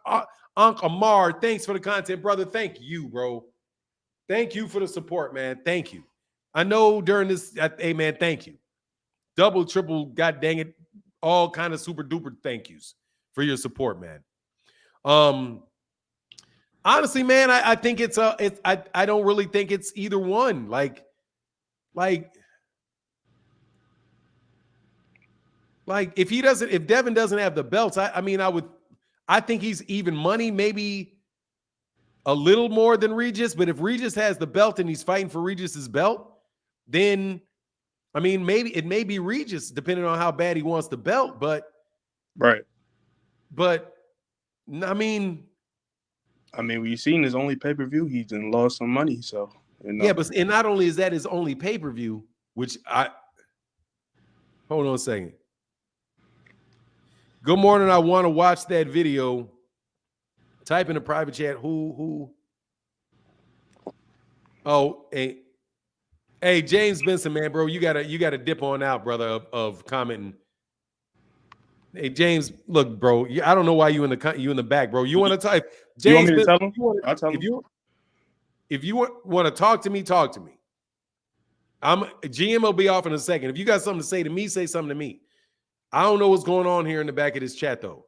Amar. Thanks for the content, brother. Thank you, bro. Thank you for the support, man. Thank you. I know during this, hey, man, thank you. Double, triple, god dang it, all kind of super duper thank yous for your support, man. Honestly, man, I think I don't really think it's either one. Like if Devin doesn't have the belts, I think he's even money, maybe a little more than Regis. But if Regis has the belt and he's fighting for Regis's belt, then maybe it may be Regis, depending on how bad he wants the belt. But Right. But I mean, we've seen his only pay-per-view. He's done lost some money. So, yeah, but and not only is that his only pay-per-view, which hold on a second. Good morning. I want to watch that video. Type in the private chat who. Oh, hey, James Benson, man, bro, you gotta dip on out, brother, of commenting. Hey, James, look, bro, I don't know why you in the back, bro. You want to type? You want James me to Benson, tell him? I'll tell him. If you want to talk to me, talk to me. GM will be off in a second. If you got something to say to me, say something to me. I don't know what's going on here in the back of this chat though.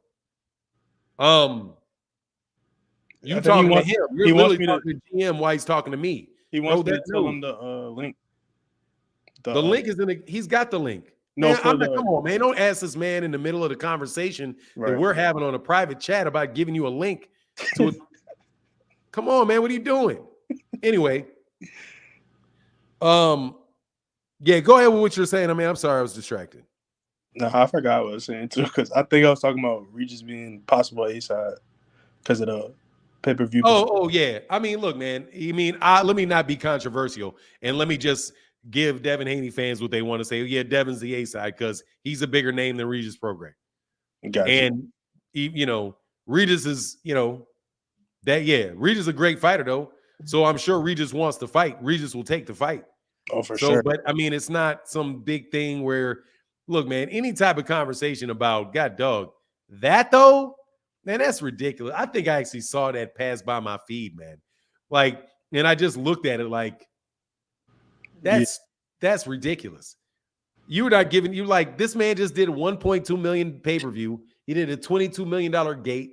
You talking to him? You're literally talking to GM while he's talking to me. He wants me to tell him the link. The link is in the. He's got the link. No, man, come on, man. Don't ask this man in the middle of the conversation that we're having on a private chat about giving you a link to it. Come on, man. What are you doing? Anyway. Yeah, go ahead with what you're saying. I mean, I'm sorry, I was distracted. No, I forgot what I was saying too, because I think I was talking about Regis being possible A side because of the pay-per-view. Oh, yeah. I mean, look, man. Let me not be controversial, and let me just give Devin Haney fans what they want to say. Yeah, Devin's the A side because he's a bigger name than Regis Program. Gotcha. And Regis is, Regis is a great fighter though. So I'm sure Regis wants to fight. Regis will take the fight. Oh, for sure. But I mean, it's not some big thing where, look, man, any type of conversation about God dog, that though, man, that's ridiculous. I think I actually saw that pass by my feed, man. Like, and I just looked at it like, that's ridiculous. You're not giving you like this man just did a 1.2 million pay-per-view. He did a $22 million gate.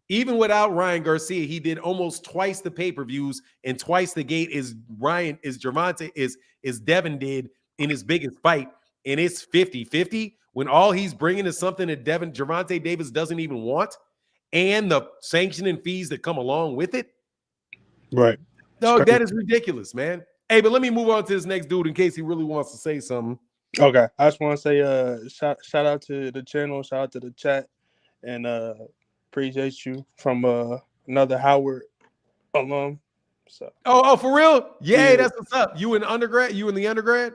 Even without Ryan Garcia, he did almost twice the pay-per-views and twice the gate is Gervonta is Devin did in his biggest fight. And it's 50-50 when all he's bringing is something that Gervonta Davis doesn't even want, and the sanctioning fees that come along with it. Right. Dog, that is ridiculous, man. Hey, but let me move on to this next dude in case he really wants to say something. Okay. I just want to say shout out to the channel, shout out to the chat, and appreciate you from another Howard alum. So. Oh, for real? Yay, that's what's up. You in undergrad? You in the undergrad?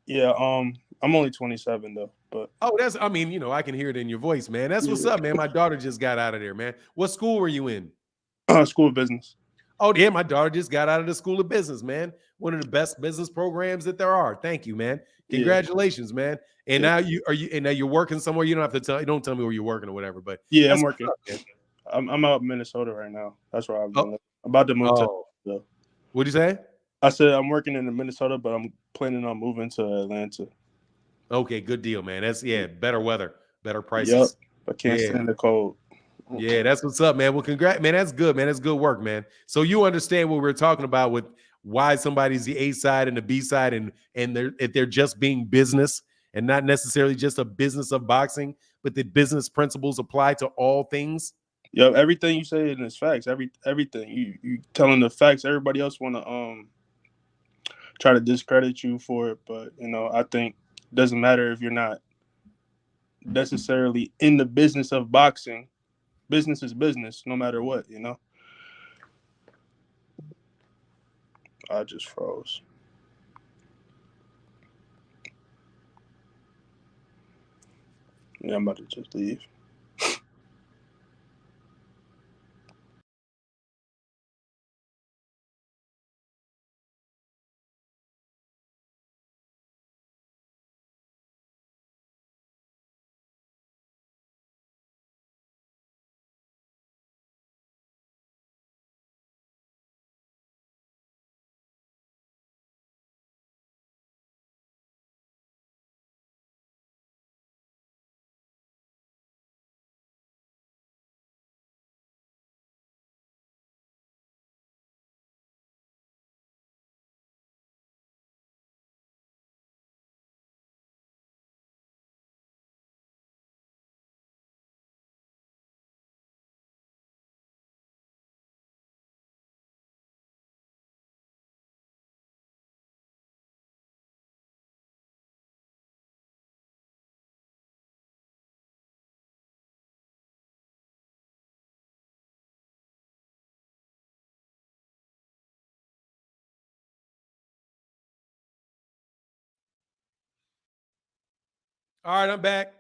Yeah, I'm only 27 though, but I can hear it in your voice, man. That's what's up, man. My daughter just got out of there, man. What school were you in? School of Business. Oh, yeah, my daughter just got out of the School of Business, man. One of the best business programs that there are. Thank you, man. Congratulations, man. And now you're working somewhere. You don't have to don't tell me where you're working or whatever. But yeah, I'm working. I'm out in Minnesota right now. That's where I'm about to move to. What'd you say? I said I'm working in Minnesota, but I'm planning on moving to Atlanta. Okay, good deal, man. That's better weather, better prices. Yep. I can't stand the cold. Yeah, that's what's up, man. Well, congrats, man. That's good, man. That's good work, man. So you understand what we're talking about with why somebody's the A side and the B side, and they're just being business and not necessarily just a business of boxing, but the business principles apply to all things. Yep, everything you say is facts. Everything you telling the facts. Everybody else want to try to discredit you for it, but I think it doesn't matter if you're not necessarily in the business of boxing. Business is business, no matter what, I just froze. Yeah, I'm about to just leave. All right, I'm back.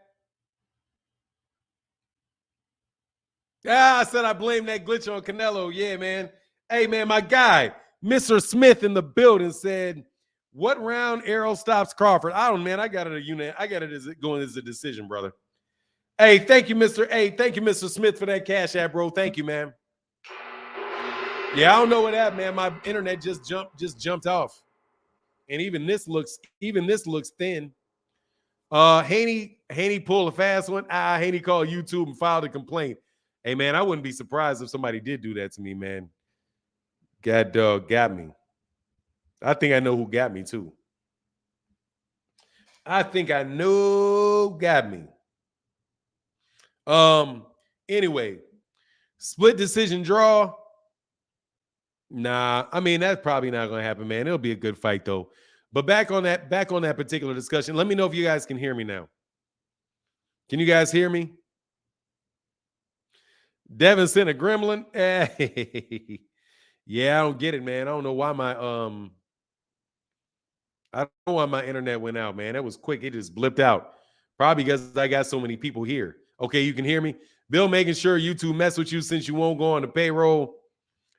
I said I blame that glitch on Canelo. Yeah, man. Hey, man, my guy, Mr. Smith in the building said, what round Errol stops Crawford? I don't, man. I got it a unit. I got it as going as a decision, brother. Hey, thank you, Mr. Hey, thank you, Mr. Smith, for that cash app, bro. Thank you, man. Yeah, I don't know what happened, man. My internet just jumped off. And even this looks thin. Haney pulled a fast one. Haney called YouTube and filed a complaint. Hey, man, I wouldn't be surprised if somebody did do that to me, man. God dog got me. I think I know who got me, too. I think I know got me. Anyway, split decision draw. Nah, I mean, that's probably not going to happen, man. It'll be a good fight, though. But back on that particular discussion, let me know if you guys can hear me now. Can you guys hear me? Devin sent a gremlin. Hey. Yeah, I don't get it, man. I don't know why my internet went out, man. That was quick. It just blipped out. Probably because I got so many people here. Okay, you can hear me. Bill making sure YouTube mess with you since you won't go on the payroll.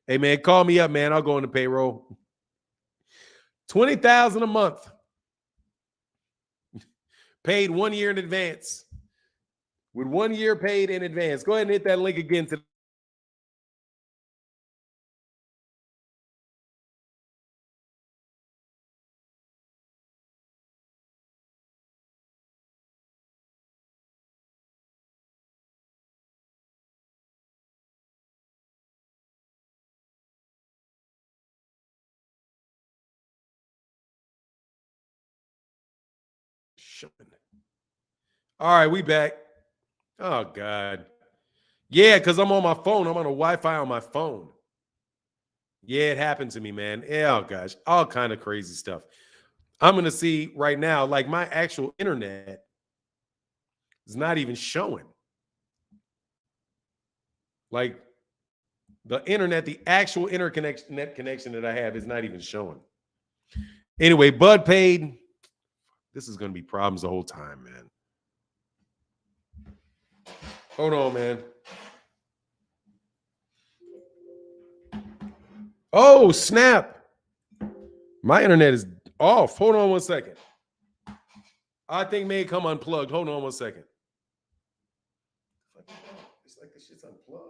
Hey, man, call me up, man. I'll go on the payroll. $20,000 a month. Paid 1 year in advance. With 1 year paid in advance. Go ahead and hit that link again to All right, we back. Oh, God. Yeah, because I'm on my phone. I'm on a Wi-Fi on my phone. Yeah, it happened to me, man. Oh, gosh. All kind of crazy stuff. I'm going to see right now, like my actual internet is not even showing. Like the internet, the actual net connection that I have is not even showing. Anyway, Bud paid. This is going to be problems the whole time, man. Hold on, man. Oh, snap. My internet is off. Hold on 1 second. I think may come unplugged. Hold on 1 second. It's like this shit's unplugged.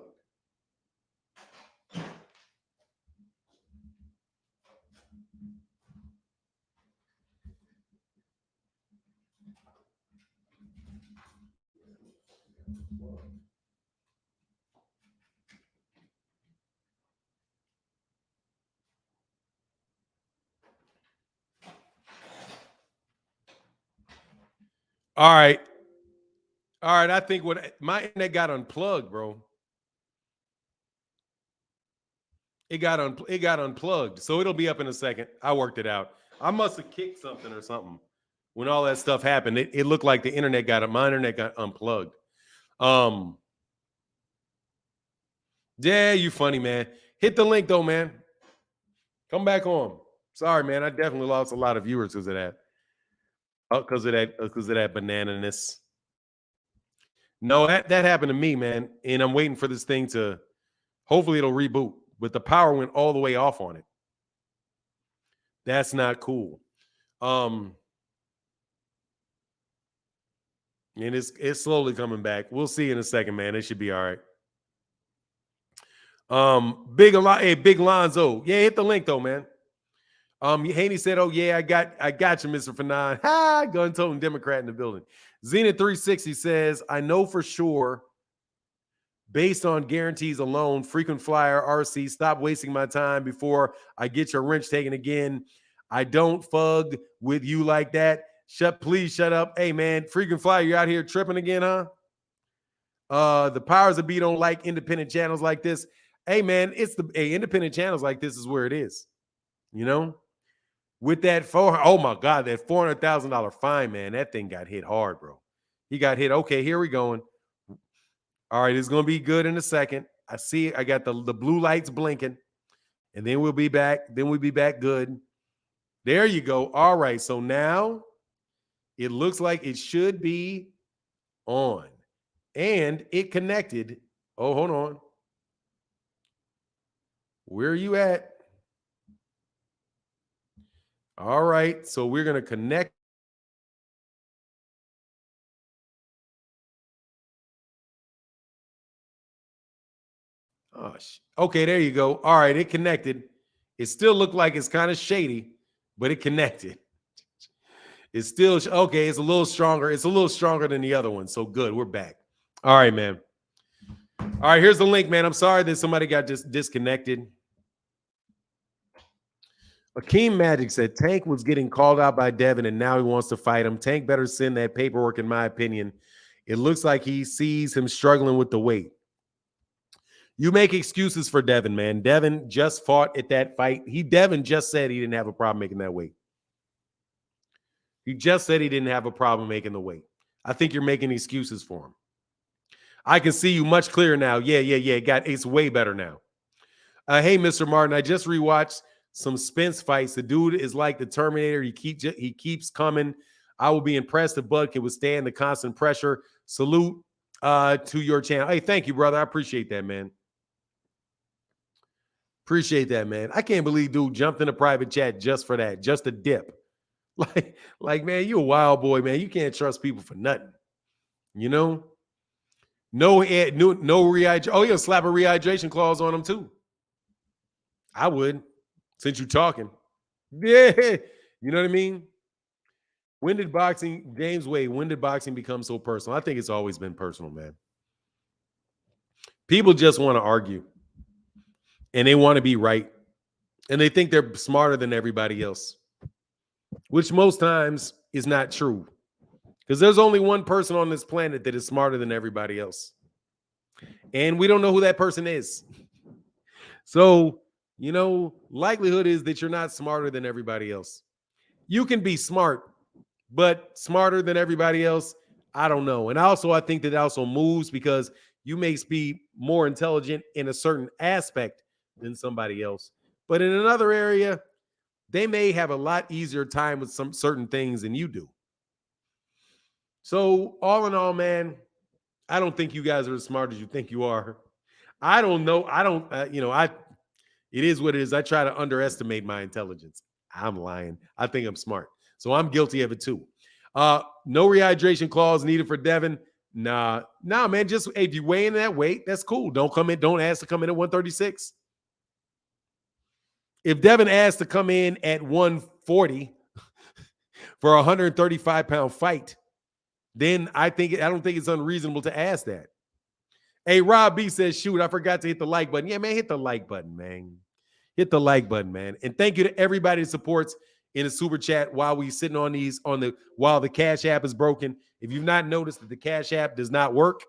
All right. All right. I think what my internet got unplugged, bro. It got unplugged. So it'll be up in a second. I worked it out. I must have kicked something or something. When all that stuff happened, it looked like the internet my internet got unplugged. Yeah, you funny, man. Hit the link though, man. Come back on. Sorry, man. I definitely lost a lot of viewers because of that. Because of that banananess. No, that happened to me, man. And I'm waiting for this thing to hopefully it'll reboot. But the power went all the way off on it. That's not cool. And it's slowly coming back. We'll see in a second, man. It should be all right. Big Lonzo. Yeah, hit the link though, man. Haney said, "Oh yeah, I got you, Mr. Fanon." Ha, gun-toting Democrat in the building. Zenith 360 says, "I know for sure, based on guarantees alone, frequent flyer RC. Stop wasting my time before I get your wrench taken again. I don't fug with you like that. Please shut up. Hey man, frequent flyer, you out here tripping again, huh? The powers that be don't like independent channels like this. Hey man, independent channels like this is where it is, you know." With that oh my God, that $400,000 fine, man, that thing got hit hard, bro. He got hit. Okay, here we going. All right, it's gonna be good in a second. I see. I got the blue lights blinking, and then we'll be back. Then we'll be back good. There you go. All right. So now It looks like it should be on. And it connected. Oh, hold on. Where are you at? All right. So we're going to connect. Oh, okay, there you go. All right, it connected. It still looked like it's kind of shady, but it connected. It's still okay. It's a little stronger. It's a little stronger than the other one. So good. We're back. All right, man. All right, here's the link, man. I'm sorry that somebody got just disconnected. Akeem Magic said Tank was getting called out by Devin, and now he wants to fight him. Tank better send that paperwork, in my opinion. It looks like he sees him struggling with the weight. You make excuses for Devin, man. Devin just fought at that fight. Devin just said he didn't have a problem making that weight. He just said he didn't have a problem making the weight. I think you're making excuses for him. I can see you much clearer now. Yeah. It's way better now. Hey, Mr. Martin, I just rewatched some Spence fights. The dude is like the Terminator. He keeps coming. I will be impressed if Bud can withstand the constant pressure. Salute to your channel. Hey, thank you, brother. I appreciate that, man. Appreciate that, man. I can't believe dude jumped in a private chat just for that, just a dip. Like, man, you a wild boy, man. You can't trust people for nothing. You know? No rehydration. Oh, you'll slap a rehydration clause on them too. I would, since you're talking. Yeah. You know what I mean? When did boxing become so personal? I think it's always been personal, man. People just want to argue. And they want to be right. And they think they're smarter than everybody else, which most times is not true. Because there's only one person on this planet that is smarter than everybody else. And we don't know who that person is. So, likelihood is that you're not smarter than everybody else. You can be smart, but smarter than everybody else, I don't know. And also, I think that also moves because you may be more intelligent in a certain aspect than somebody else. But in another area, they may have a lot easier time with some certain things than you do. So all in all, man, I don't think you guys are as smart as you think you are. I don't know. It is what it is. I try to underestimate my intelligence. I'm lying. I think I'm smart. So I'm guilty of it too. No rehydration clause needed for Devin. Nah, man. Just if you weigh in that weight, that's cool. Don't ask to come in at 136. If Devin asked to come in at 140 for a 135-pound fight, then I don't think it's unreasonable to ask that. Hey, Rob B says, shoot, I forgot to hit the like button. Yeah, man, hit the like button, man. Hit the like button, man. And thank you to everybody that supports in the super chat while we sitting on these while the Cash App is broken. If you've not noticed that the Cash App does not work,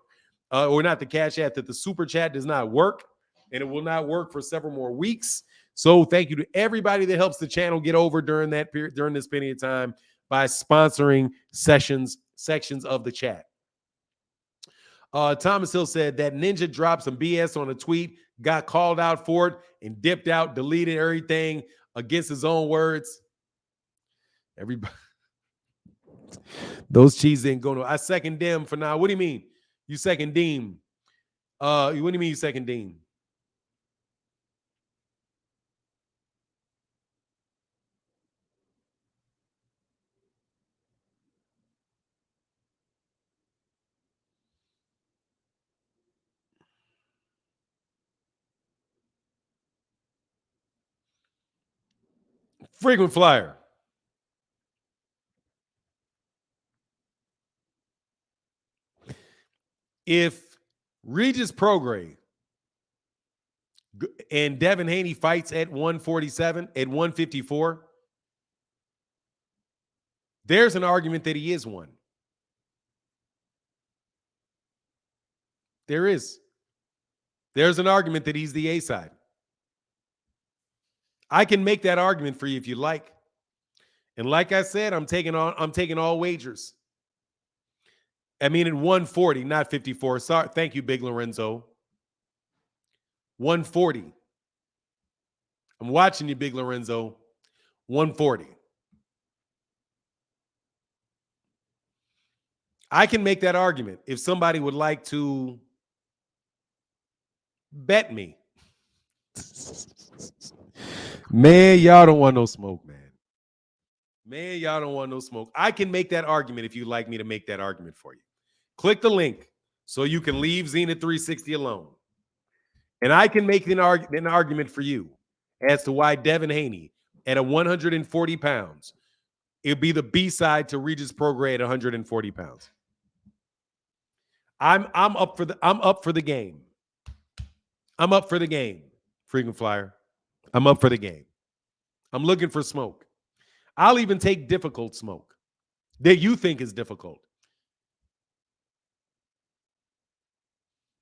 or not the Cash App, that the super chat does not work, and it will not work for several more weeks. So thank you to everybody that helps the channel get over during that period, during this period of time, by sponsoring sections of the chat. Thomas Hill said that Ninja dropped some BS on a tweet, got called out for it, and dipped out, deleted everything against his own words. Everybody, those cheese didn't go no. I second them for now. What do you mean? You second Deem? What do you mean you second Deem? Frequent flyer. If Regis Prograis and Devin Haney fights at 147, at 154, there's an argument that he is one. There is. There's an argument that he's the A side. I can make that argument for you if you like. And like I said, I'm taking all wagers. I mean, at 140, not 54. Sorry. Thank you, Big Lorenzo. 140. I'm watching you, Big Lorenzo. 140. I can make that argument if somebody would like to bet me. Man, y'all don't want no smoke, man. Man, y'all don't want no smoke. I can make that argument if you'd like me to make that argument for you. Click the link so you can leave Zenith 360 alone. And I can make an argument for you as to why Devin Haney at a 140 pounds, it'd be the B-side to Regis Prograis at 140 pounds. I'm up for the game. I'm up for the game, frequent flyer. I'm up for the game. I'm looking for smoke. I'll even take difficult smoke that you think is difficult.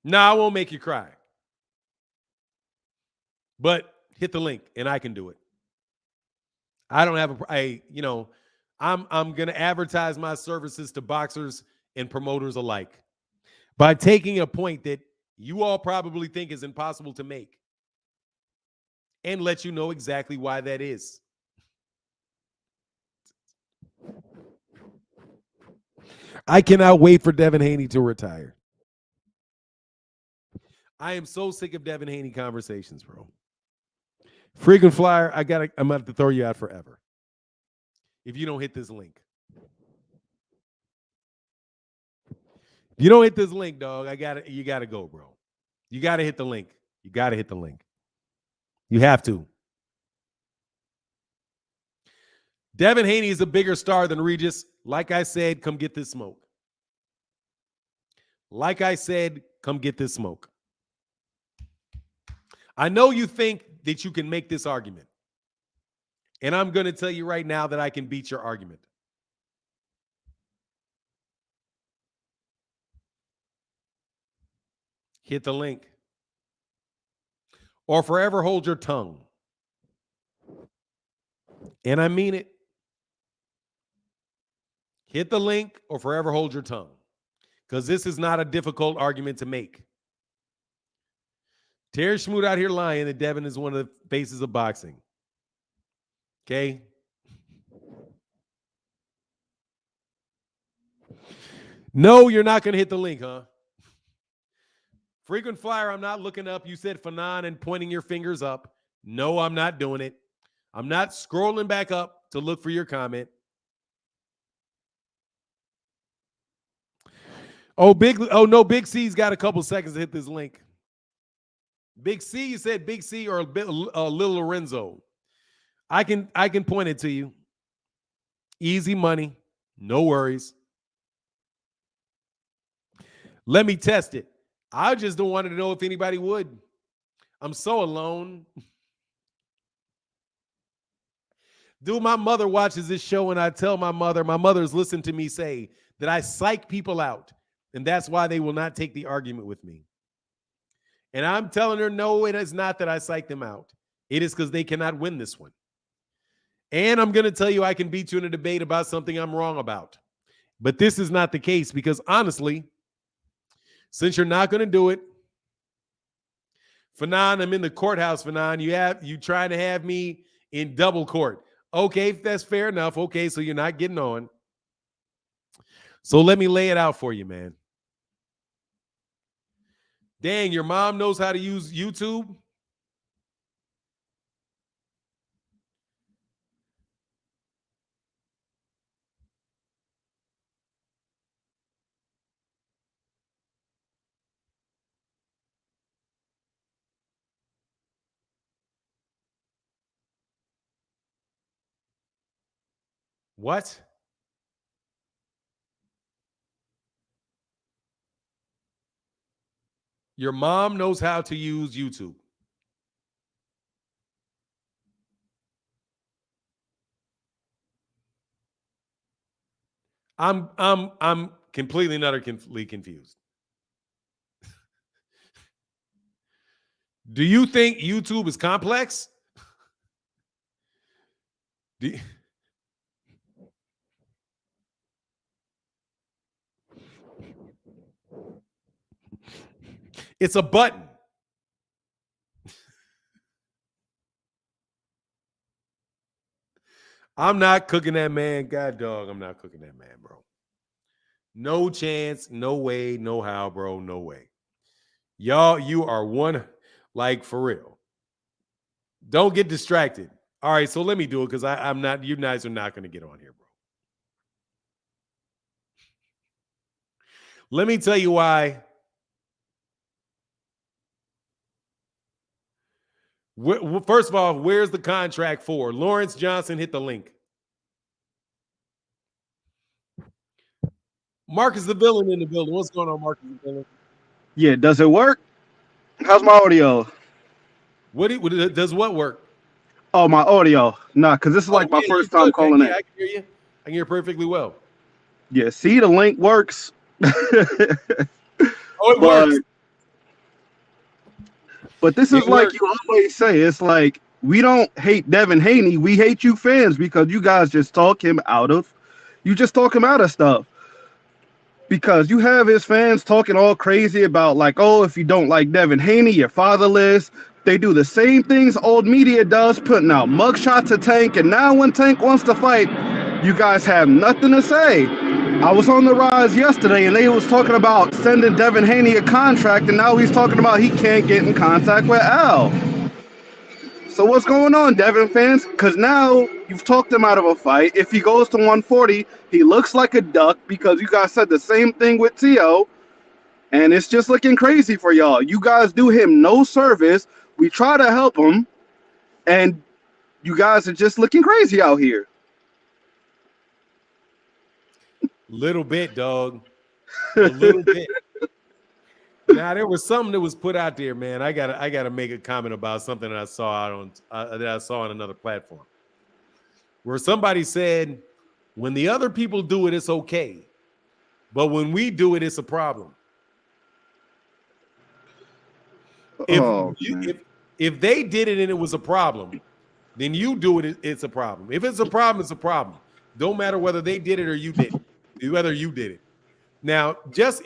No, I won't make you cry. But hit the link and I can do it. I don't have I'm going to advertise my services to boxers and promoters alike by taking a point that you all probably think is impossible to make and let you know exactly why that is. I cannot wait for Devin Haney to retire. I am so sick of Devin Haney conversations, bro. Freaking flyer, I'm going to have to throw you out forever if you don't hit this link. If you don't hit this link, dog, you got to go, bro. You got to hit the link. You got to hit the link. You have to. Devin Haney is a bigger star than Regis. Like I said, come get this smoke. Like I said, come get this smoke. I know you think that you can make this argument. And I'm going to tell you right now that I can beat your argument. Hit the link. Or forever hold your tongue. And I mean it. Hit the link or forever hold your tongue. Because this is not a difficult argument to make. Terrence Schmoot out here lying that Devin is one of the faces of boxing. Okay? No, you're not going to hit the link, huh? Frequent flyer, I'm not looking up. You said Fanon and pointing your fingers up. No, I'm not doing it. I'm not scrolling back up to look for your comment. Big C's got a couple seconds to hit this link. Big C, you said Big C or Lil Lorenzo. I can point it to you. Easy money, no worries. Let me test it. I just don't want to know if anybody would. I'm so alone. Dude, my mother watches this show and I tell my mother's listened to me say that I psych people out. And that's why they will not take the argument with me. And I'm telling her, no, it is not that I psych them out. It is because they cannot win this one. And I'm going to tell you I can beat you in a debate about something I'm wrong about. But this is not the case because honestly, since you're not going to do it, Fanon, I'm in the courthouse, Fanon. You trying to have me in double court. Okay, that's fair enough. Okay, so you're not getting on. So let me lay it out for you, man. Dang, your mom knows how to use YouTube? What? Your mom knows how to use YouTube. I'm completely and utterly confused. Do you think YouTube is complex? It's a button. I'm not cooking that man. God dog, I'm not cooking that man, bro. No chance, no way, no how, bro, no way. Y'all, you are one, like, for real. Don't get distracted. All right, so let me do it because I'm not, you guys are not going to get on here, bro. Let me tell you why. First of all, where's the contract for? Lawrence Johnson, hit the link. Marcus the Villain in the building. What's going on, Marcus the Villain? Yeah, does it work? How's my audio? Does what work? Oh, my audio. Nah, because this is like my first time calling man. in. Yeah, I can hear you. I can hear perfectly well. Yeah, see, the link works. Oh, it works. But this is like you always say. It's like we don't hate Devin Haney. We hate you fans because you guys just talk him out of. You just talk him out of stuff. Because you have his fans talking all crazy about like, oh, if you don't like Devin Haney, you're fatherless. They do the same things old media does, putting out mugshots of Tank. And now when Tank wants to fight, you guys have nothing to say. I was on the Rise yesterday, and they was talking about sending Devin Haney a contract, and now he's talking about he can't get in contact with Al. So what's going on, Devin fans? Because now you've talked him out of a fight. If he goes to 140, he looks like a duck because you guys said the same thing with T.O., and it's just looking crazy for y'all. You guys do him no service. We try to help him, and you guys are just looking crazy out here. Little bit, dog. A little bit. Now there was something that was put out there, man. I gotta make a comment about something that I saw on another platform, where somebody said, "When the other people do it, it's okay, but when we do it, it's a problem." If they did it and it was a problem, then you do it, it's a problem. If it's a problem, it's a problem. Don't matter whether they did it or you did it, whether you did it. Now, just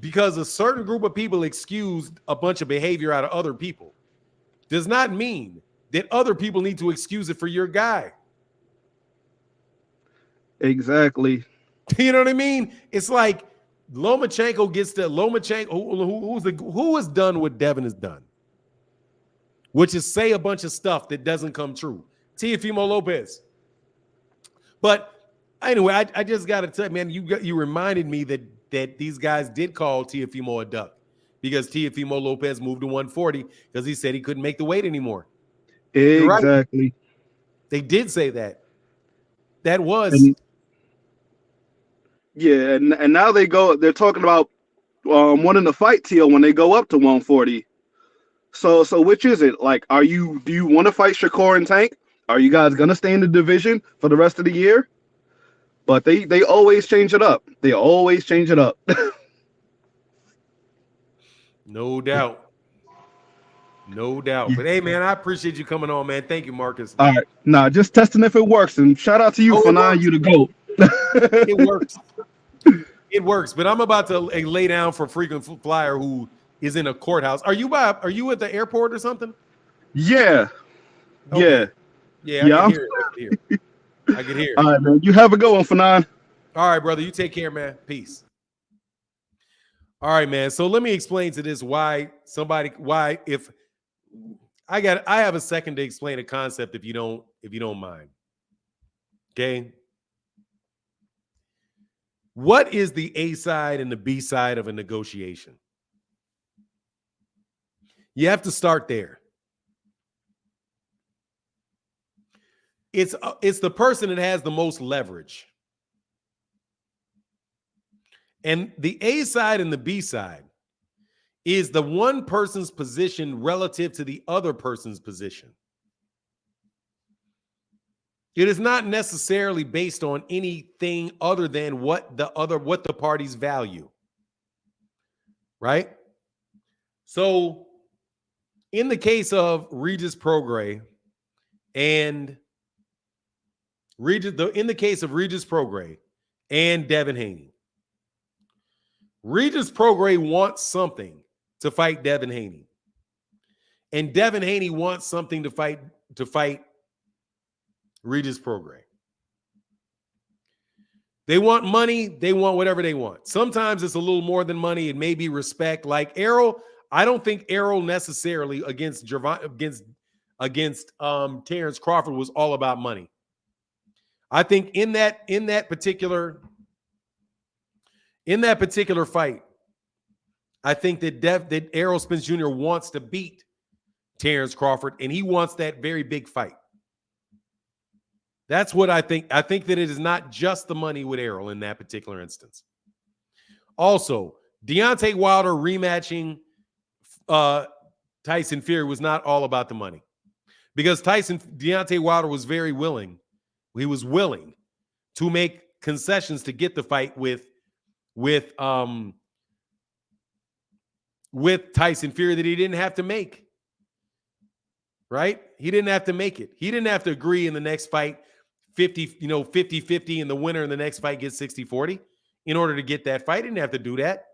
because a certain group of people excused a bunch of behavior out of other people does not mean that other people need to excuse it for your guy. Exactly. You know what I mean? It's like Lomachenko gets to Lomachenko, who is done what Devin has done, which is say a bunch of stuff that doesn't come true. Teofimo Lopez. But anyway, I just got to tell you, man, you reminded me that these guys did call Teofimo a duck because Teofimo Lopez moved to 140 because he said he couldn't make the weight anymore. Exactly. Right. They did say that. That was. And now they're talking about wanting to fight Teal when they go up to 140. So which is it? Like, do you want to fight Shakur and Tank? Are you guys gonna stay in the division for the rest of the year? But they always change it up. They always change it up. No doubt. No doubt. But hey, man, I appreciate you coming on, man. Thank you, Marcus. All right. Nah, just testing if it works. And shout out to you for knowing you to go. It works. It works. But I'm about to lay down for frequent flyer who is in a courthouse. Are you at the airport or something? Yeah. Okay. Yeah. I can hear it. I can hear it. All right, man. You have a good one, Fanon. All right, brother. You take care, man. Peace. All right, man. So let me explain to this why if I have a second to explain a concept if you don't mind. Okay. What is the A side and the B side of a negotiation? You have to start there. It's the person that has the most leverage. And the A side and the B side is the one person's position relative to the other person's position. It is not necessarily based on anything other than what the parties value. Right? So in the case of Regis Prograis and Devin Haney, Regis Prograis wants something to fight Devin Haney, and Devin Haney wants something to fight Regis Prograis. They want money. They want whatever they want. Sometimes it's a little more than money. It may be respect. Like Errol, I don't think Errol necessarily against Terence Crawford was all about money. I think in that particular fight, I think that Errol Spence Jr. wants to beat Terence Crawford, and he wants that very big fight. That's what I think. I think that it is not just the money with Errol in that particular instance. Also, Deontay Wilder rematching Tyson Fury was not all about the money, because Deontay Wilder was very willing. He was willing to make concessions to get the fight with Tyson Fury that he didn't have to make. Right? He didn't have to make it. He didn't have to agree in the next fight 50-50, and the winner in the next fight gets 60-40 in order to get that fight. He didn't have to do that.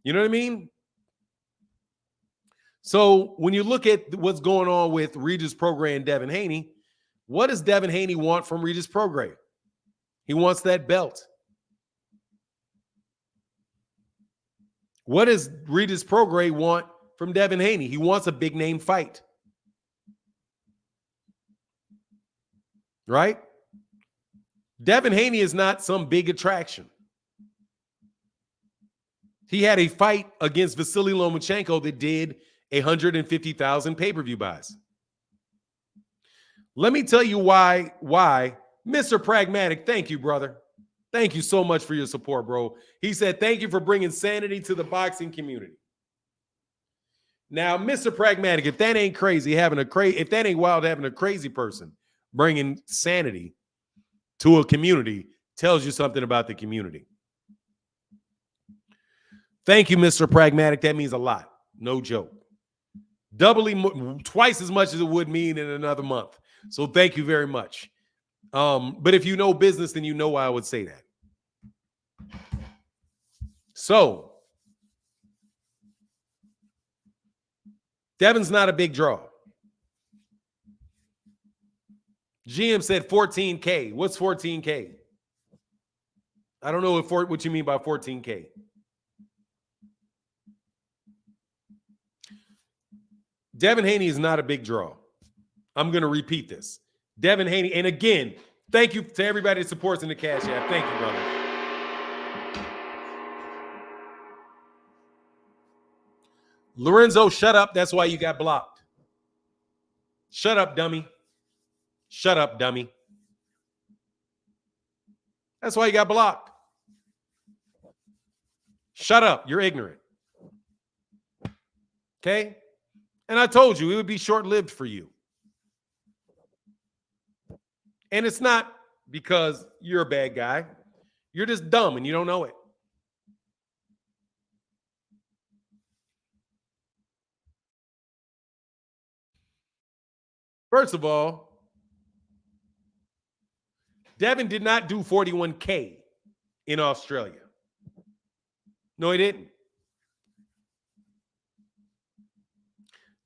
You know what I mean? So when you look at what's going on with Regis Prograis and Devin Haney, what does Devin Haney want from Regis Prograis? He wants that belt. What does Regis Prograis want from Devin Haney? He wants a big name fight. Right? Devin Haney is not some big attraction. He had a fight against Vasily Lomachenko that did 150,000 pay-per-view buys. Let me tell you why Mr. Pragmatic, thank you, brother. Thank you so much for your support, bro. He said, thank you for bringing sanity to the boxing community. Now, Mr. Pragmatic, if that ain't crazy, if that ain't wild, having a crazy person bringing sanity to a community tells you something about the community. Thank you, Mr. Pragmatic. That means a lot. No joke. Twice as much as it would mean in another month. So thank you very much. But if you know business, then you know why I would say that. So Devin's not a big draw. GM said 14K. What's 14K? I don't know what you mean by 14K. Devin Haney is not a big draw. I'm going to repeat this. Devin Haney, and again, thank you to everybody that supports in the Cash App. Thank you, brother. Lorenzo, shut up. That's why you got blocked. Shut up, dummy. Shut up, dummy. That's why you got blocked. Shut up. You're ignorant. Okay? And I told you it would be short-lived for you. And it's not because you're a bad guy. You're just dumb and you don't know it. First of all, Devin did not do 41K in Australia. No, he didn't.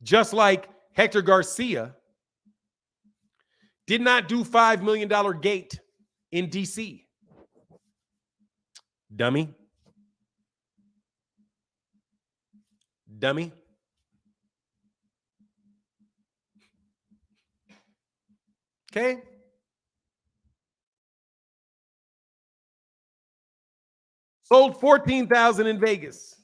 Just like Hector Garcia did not do $5 million gate in DC. Dummy. Dummy. Okay? Sold 14,000 in Vegas.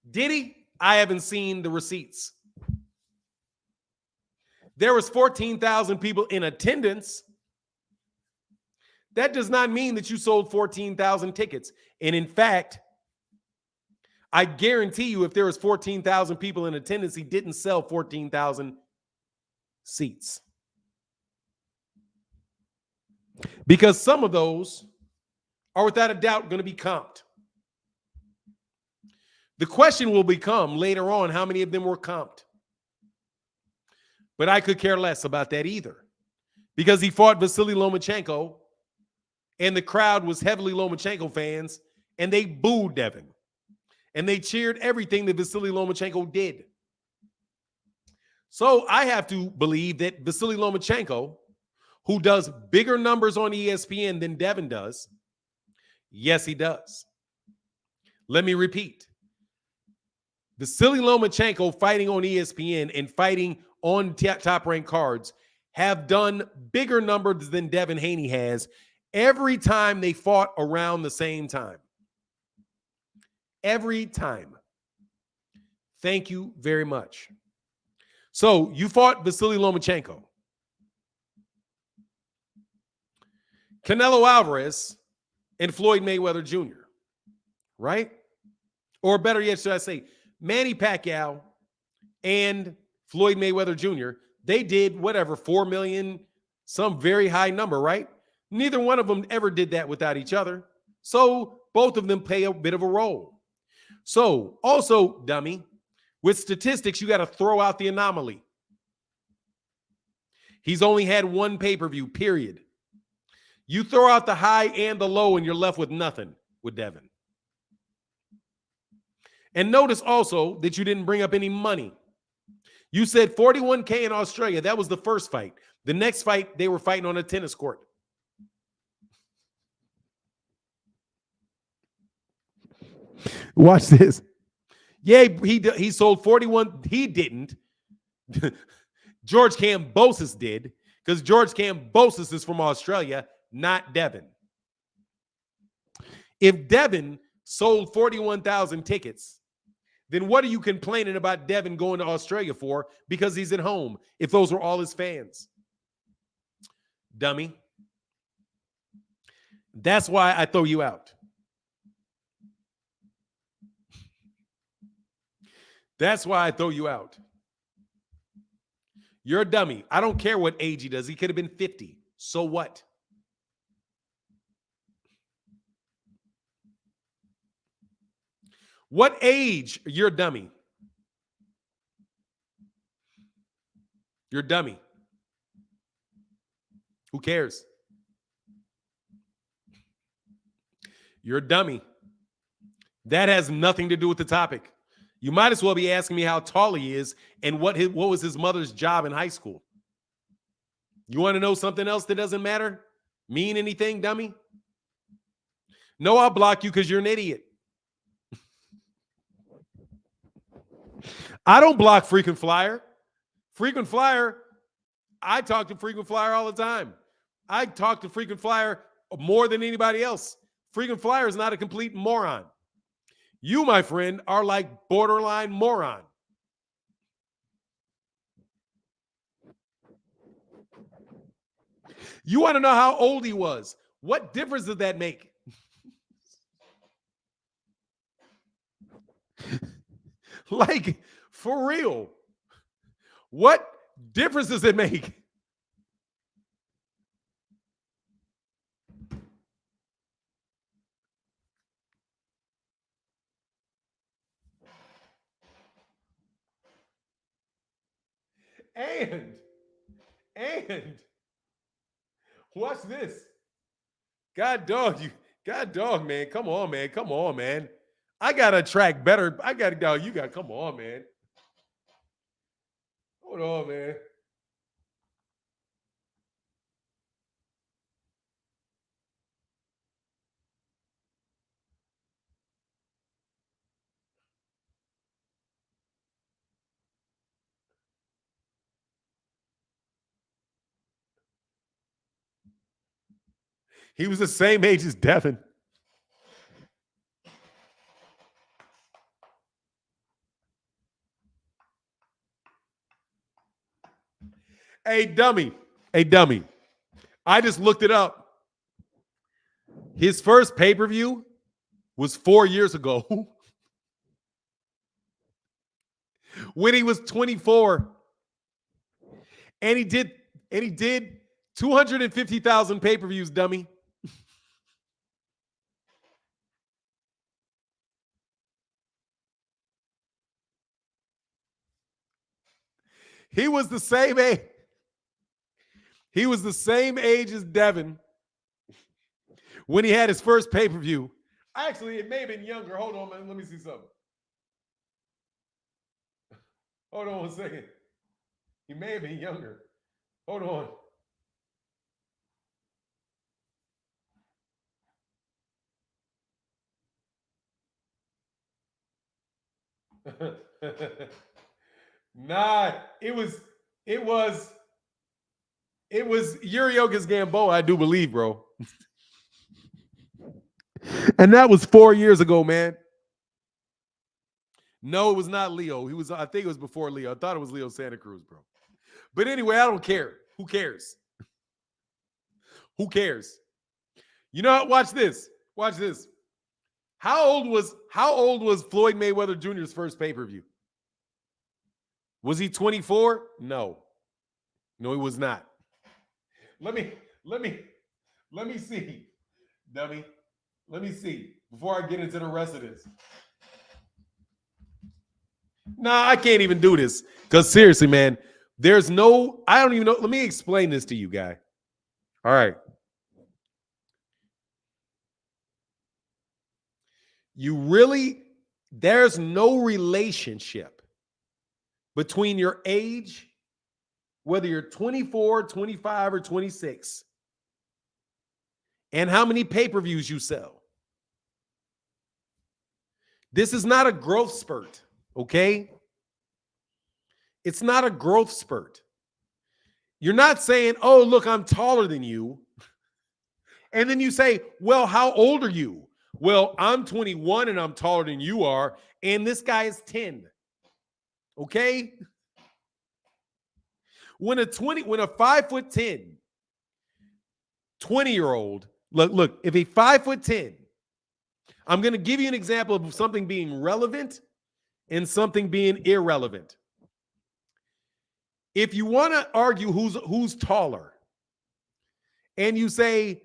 Did he? I haven't seen the receipts. There was 14,000 people in attendance. That does not mean that you sold 14,000 tickets. And in fact, I guarantee you if there was 14,000 people in attendance, he didn't sell 14,000 seats. Because some of those are without a doubt going to be comped. The question will become later on how many of them were comped. But I could care less about that either. Because he fought Vasily Lomachenko and the crowd was heavily Lomachenko fans and they booed Devin. And they cheered everything that Vasily Lomachenko did. So I have to believe that Vasily Lomachenko, who does bigger numbers on ESPN than Devin does? Yes, he does. Let me repeat. Vasily Lomachenko fighting on ESPN and fighting on top-ranked cards have done bigger numbers than Devin Haney has every time they fought around the same time. Every time. Thank you very much. So you fought Vasily Lomachenko. Canelo Alvarez and Floyd Mayweather Jr., right? Or better yet, should I say, Manny Pacquiao and Floyd Mayweather Jr., they did whatever, 4 million, some very high number, right? Neither one of them ever did that without each other. So both of them play a bit of a role. So also, dummy, with statistics, you got to throw out the anomaly. He's only had one pay-per-view, period. You throw out the high and the low, and you're left with nothing with Devin. And notice also that you didn't bring up any money. You said $41K in Australia. That was the first fight. The next fight, they were fighting on a tennis court. Watch this. Yeah, he sold 41. He didn't. George Kambosos did, because George Kambosos is from Australia, not Devin. If Devin sold 41,000 tickets, then what are you complaining about Devin going to Australia for? Because he's at home, if those were all his fans. Dummy. That's why I throw you out. That's why I throw you out. You're a dummy. I don't care what age he does. He could have been 50. So what? What age? You're a dummy. You're a dummy. Who cares? You're a dummy. That has nothing to do with the topic. You might as well be asking me how tall he is and what was his mother's job in high school. You want to know something else that doesn't matter? Mean anything, dummy? No, I'll block you because you're an idiot. I don't block Frequent Flyer. Frequent Flyer, I talk to Frequent Flyer all the time. I talk to Frequent Flyer more than anybody else. Frequent Flyer is not a complete moron. You, my friend, are like borderline moron. You want to know how old he was? What difference does that make? Like, for real. What difference does it make? And watch this. God dog, man. Come on, man. I gotta track better. Come on, man. Hold on, man. He was the same age as Devin. Hey, dummy. I just looked it up. His first pay-per-view was 4 years ago. When he was 24. And he did 250,000 pay-per-views, dummy. He was the same age. He was the same age as Devin when he had his first pay-per-view. Actually, it may have been younger. Hold on, man. Let me see something. Hold on 1 second. He may have been younger. Hold on. Nah, it was Yuriokas Gamboa, I do believe, bro. And that was 4 years ago, man. No, it was not Leo. I think it was before Leo. I thought it was Leo Santa Cruz, bro. But anyway, I don't care. Who cares? Who cares? You know what? Watch this. Watch this. How old was Floyd Mayweather Jr.'s first pay-per-view? Was he 24? No. No, he was not. Let me see, dummy. Let me see before I get into the rest of this. Nah, I can't even do this. Because seriously, man, I don't even know. Let me explain this to you, guy. All right. There's no relationship between your age, whether you're 24, 25, or 26, and how many pay-per-views you sell. This is not a growth spurt, okay? It's not a growth spurt. You're not saying, oh, look, I'm taller than you. And then you say, well, how old are you? Well, I'm 21 and I'm taller than you are, and this guy is 10. Okay? When a 5'10", 20-year-old, look, if a 5'10", I'm going to give you an example of something being relevant and something being irrelevant. If you want to argue who's taller, and you say,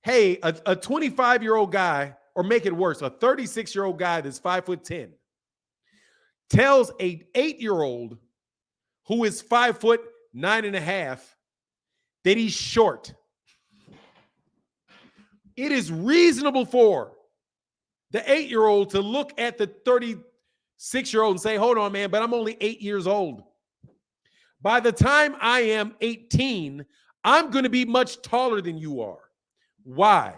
hey, a 25-year-old guy, or make it worse, a 36-year-old guy that's 5'10", tells an 8-year-old who is 5'9.5" that he's short. It is reasonable for the 8-year-old to look at the 36-year-old and say, hold on, man, but I'm only 8 years old. By the time I am 18, I'm going to be much taller than you are. Why?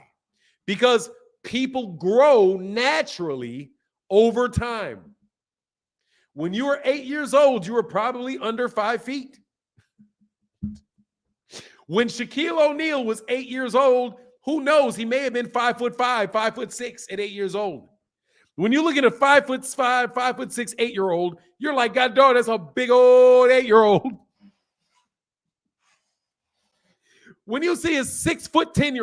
Because people grow naturally over time. When you were 8 years old, you were probably under 5 feet. When Shaquille O'Neal was 8 years old, who knows? He may have been 5'5", 5'6" at 8 years old. When you look at a 5'5", 5'6", 8-year-old, you're like, God dog, that's a big old 8-year-old. When you see a 6'10"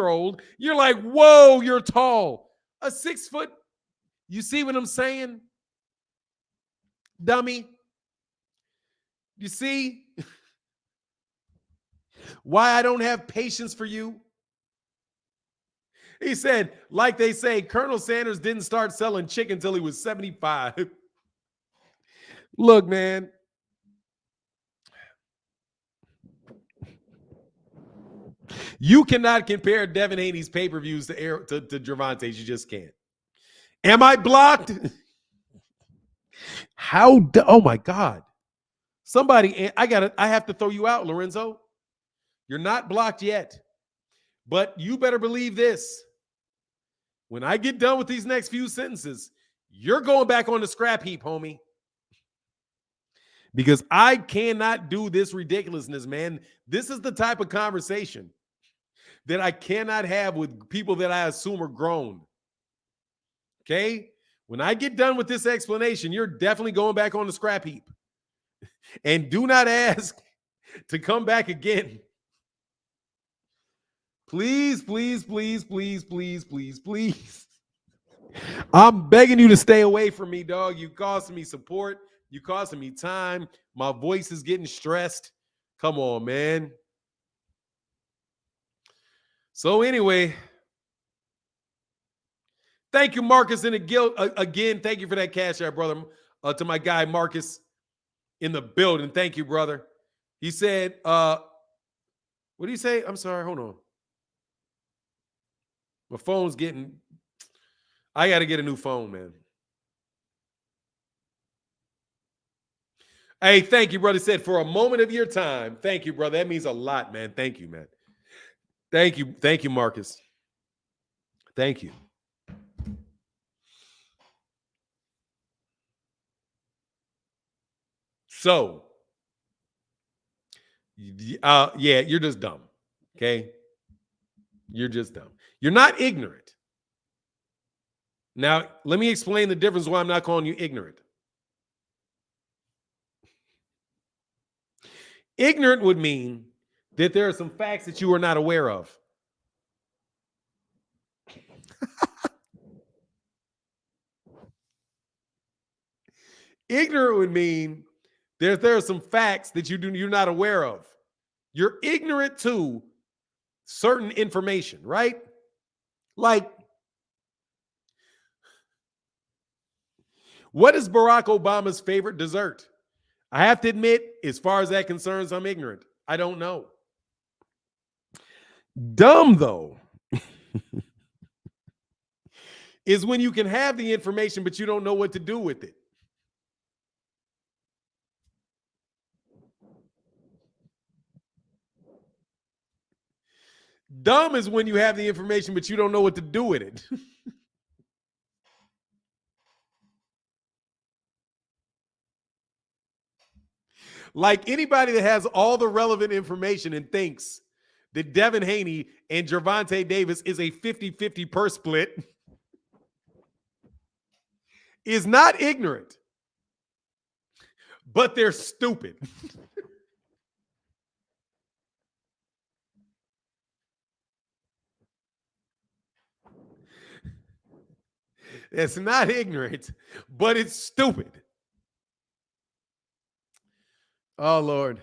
you're like, whoa, you're tall. A 6 foot, you see what I'm saying? Dummy. You see why I don't have patience for you? He said, like they say, Colonel Sanders didn't start selling chicken until he was 75. Look, man. You cannot compare Devin Haney's pay-per-views to Gervonta's. You just can't. Am I blocked? Oh my God. Somebody, I have to throw you out, Lorenzo. You're not blocked yet. But you better believe this. When I get done with these next few sentences, you're going back on the scrap heap, homie. Because I cannot do this ridiculousness, man. This is the type of conversation that I cannot have with people that I assume are grown. Okay? When I get done with this explanation, you're definitely going back on the scrap heap. And do not ask to come back again. Please, please, please, please, please, please, please. I'm begging you to stay away from me, dog. You costing me support. You costing me time. My voice is getting stressed. Come on, man. So anyway, thank you, Marcus in the guild. Again, thank you for that cash out, brother. To my guy, Marcus, in the building. Thank you, brother. He said, what do you say? I'm sorry. Hold on. My phone's I got to get a new phone, man. Hey, thank you, brother. He said, for a moment of your time. Thank you, brother. That means a lot, man. Thank you, man. Thank you. Thank you, Marcus. Thank you. So, yeah, you're just dumb. Okay? You're just dumb. You're not ignorant. Now, let me explain the difference why I'm not calling you ignorant. Ignorant would mean that there are some facts that you are not aware of. Ignorant would mean there are some facts that you're not aware of. You're ignorant to certain information, right? Like, what is Barack Obama's favorite dessert? I have to admit, as far as that concerns, I'm ignorant. I don't know. Dumb, though, is when you can have the information, but you don't know what to do with it. Dumb is when you have the information, but you don't know what to do with it. Like anybody that has all the relevant information and thinks that Devin Haney and Gervonta Davis is a 50-50 purse split is not ignorant, but they're stupid. It's not ignorant, but it's stupid. Oh, Lord.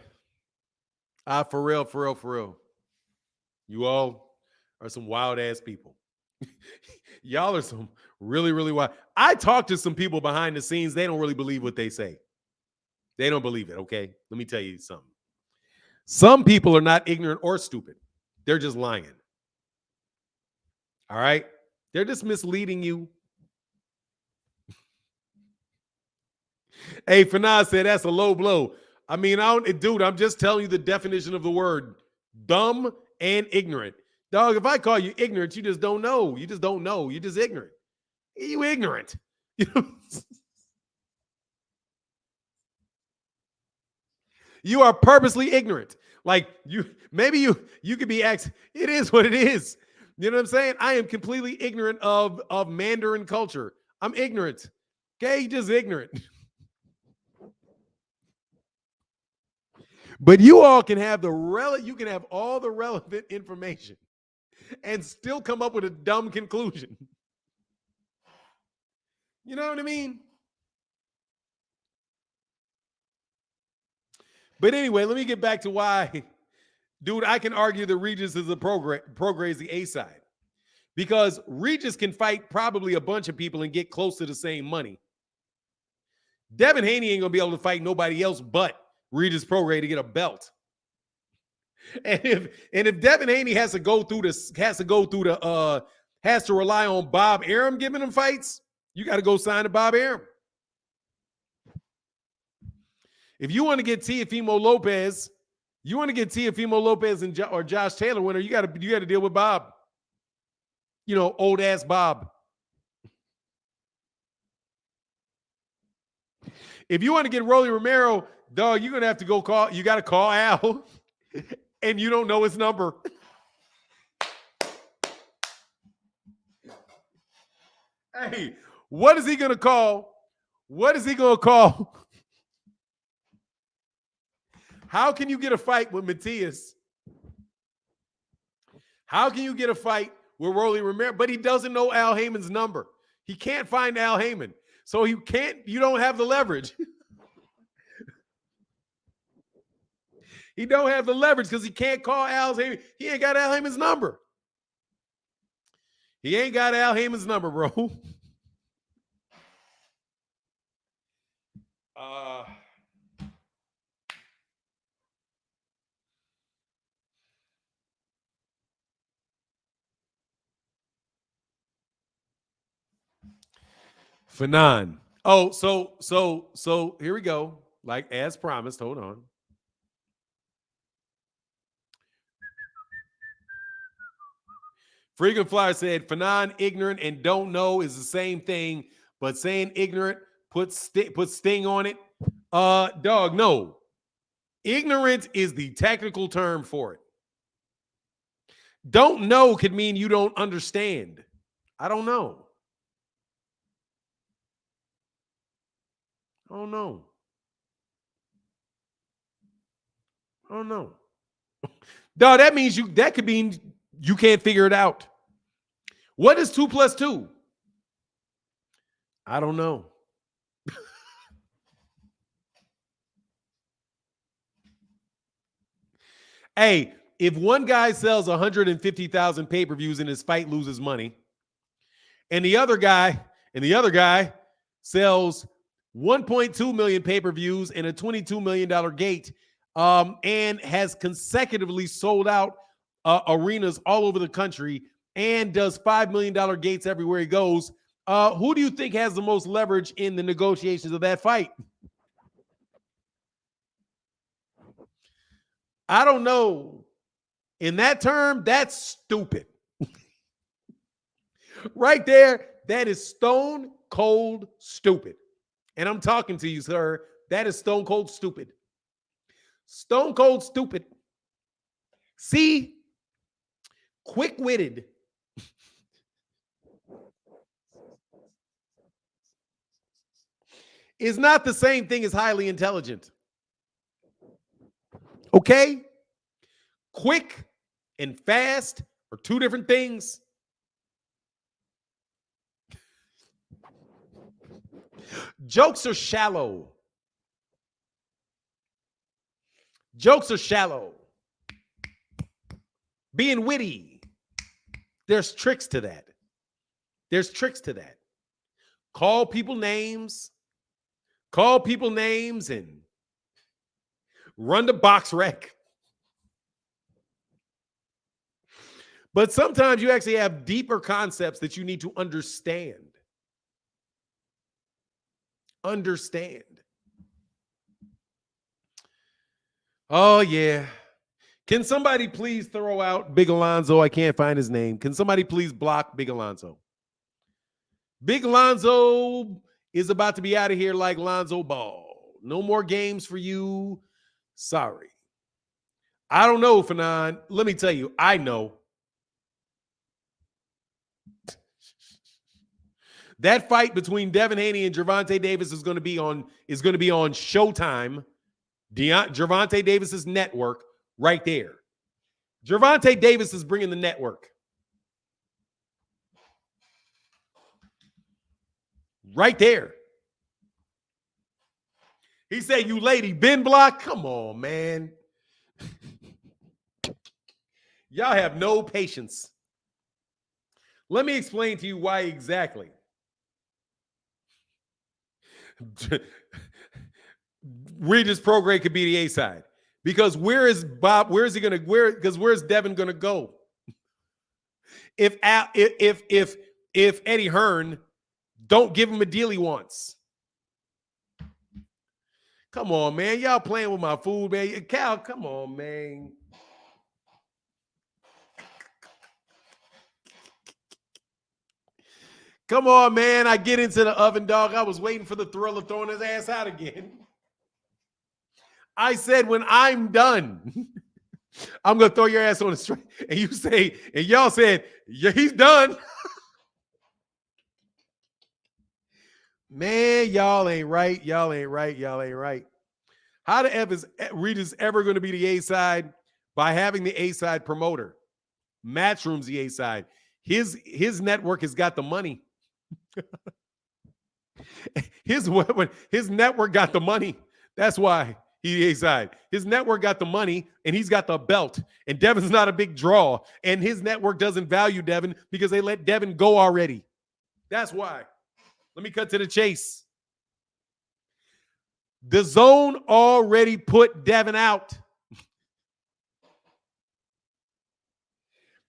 For real, for real, for real. You all are some wild-ass people. Y'all are some really, really wild. I talk to some people behind the scenes. They don't really believe what they say. They don't believe it, okay? Let me tell you something. Some people are not ignorant or stupid. They're just lying. All right? They're just misleading you. Hey, Fanaz said that's a low blow. I mean, dude, I'm just telling you the definition of the word dumb and ignorant. Dog, if I call you ignorant, you just don't know. You just don't know. You're just ignorant. You ignorant. You are purposely ignorant. Like you could be it is what it is. You know what I'm saying? I am completely ignorant of Mandarin culture. I'm ignorant. Okay, just ignorant. But you all can have you can have all the relevant information and still come up with a dumb conclusion. You know what I mean? But anyway, let me get back to why, dude, I can argue that Regis is Prograis is the A side. Because Regis can fight probably a bunch of people and get close to the same money. Devin Haney ain't gonna be able to fight nobody else but Regis Prograis to get a belt. And if Devin Haney has to rely on Bob Arum giving him fights, you got to go sign to Bob Arum. If you want to get Teofimo Lopez or Josh Taylor winner, you got to deal with Bob. You know, old ass Bob. If you want to get Rolly Romero, dog, you're gonna have to go call. You got to call Al, and you don't know his number. Hey, what is he gonna call? What is he gonna call? How can you get a fight with Matias? How can you get a fight with Rolly Romero? But he doesn't know Al Heyman's number. He can't find Al Heyman. So you don't have the leverage. He don't have the leverage because he can't call Al Heyman. He ain't got Al Heyman's number. He ain't got Al Heyman's number, bro. Fanon. Oh, so here we go. Like as promised. Hold on. Freaking Flyer said Fanon ignorant and don't know is the same thing, but saying ignorant puts sting on it. Dog, no. Ignorant is the technical term for it. Don't know could mean you don't understand. I don't know. I don't know. I don't know. Dog, that means that could mean you can't figure it out. What is 2 + 2? I don't know. Hey, if one guy sells 150,000 pay-per-views and his fight loses money, and the other guy sells 1.2 million pay-per-views and a $22 million gate, and has consecutively sold out arenas all over the country and does $5 million gates everywhere he goes, who do you think has the most leverage in the negotiations of that fight? I don't know. In that term, that's stupid. Right there, that is stone cold stupid. And I'm talking to you, sir. That is stone cold stupid. Stone cold stupid. See, quick-witted. Is not the same thing as highly intelligent. Okay? Quick and fast are two different things. Jokes are shallow. Jokes are shallow. Being witty. There's tricks to that. There's tricks to that. Call people names. Call people names and run the box wreck. But sometimes you actually have deeper concepts that you need to understand. Understand. Oh, yeah. Can somebody please throw out Big Alonzo? I can't find his name. Can somebody please block Big Alonzo? Big Alonzo is about to be out of here like Lonzo Ball. No more games for you. Sorry. I don't know, Fanon. Let me tell you, I know. That fight between Devin Haney and Gervonta Davis is going to be on Showtime, Gervonta Davis's network, right there. Gervonta Davis is bringing the network. Right there. He said, "You lady, Ben Block." Come on, man. Y'all have no patience. Let me explain to you why exactly. Regis Prograde could be the A side. Because where is Bob? Where's Devin gonna go? If Eddie Hearn don't give him a deal he wants. Come on, man. Y'all playing with my food, man. Cal, come on, man. Come on, man. I get into the oven, dog. I was waiting for the thrill of throwing his ass out again. I said, when I'm done, I'm going to throw your ass on the street. And y'all said, yeah, he's done. Man, y'all ain't right. Y'all ain't right. Y'all ain't right. How the F is Regis ever going to be the A side? By having the A side promoter. Matchroom's the A side. His network has got the money. His network got the money. That's why he A side. His network got the money and he's got the belt. And Devin's not a big draw. And his network doesn't value Devin because they let Devin go already. That's why. Let me cut to the chase. The Zone already put Devin out.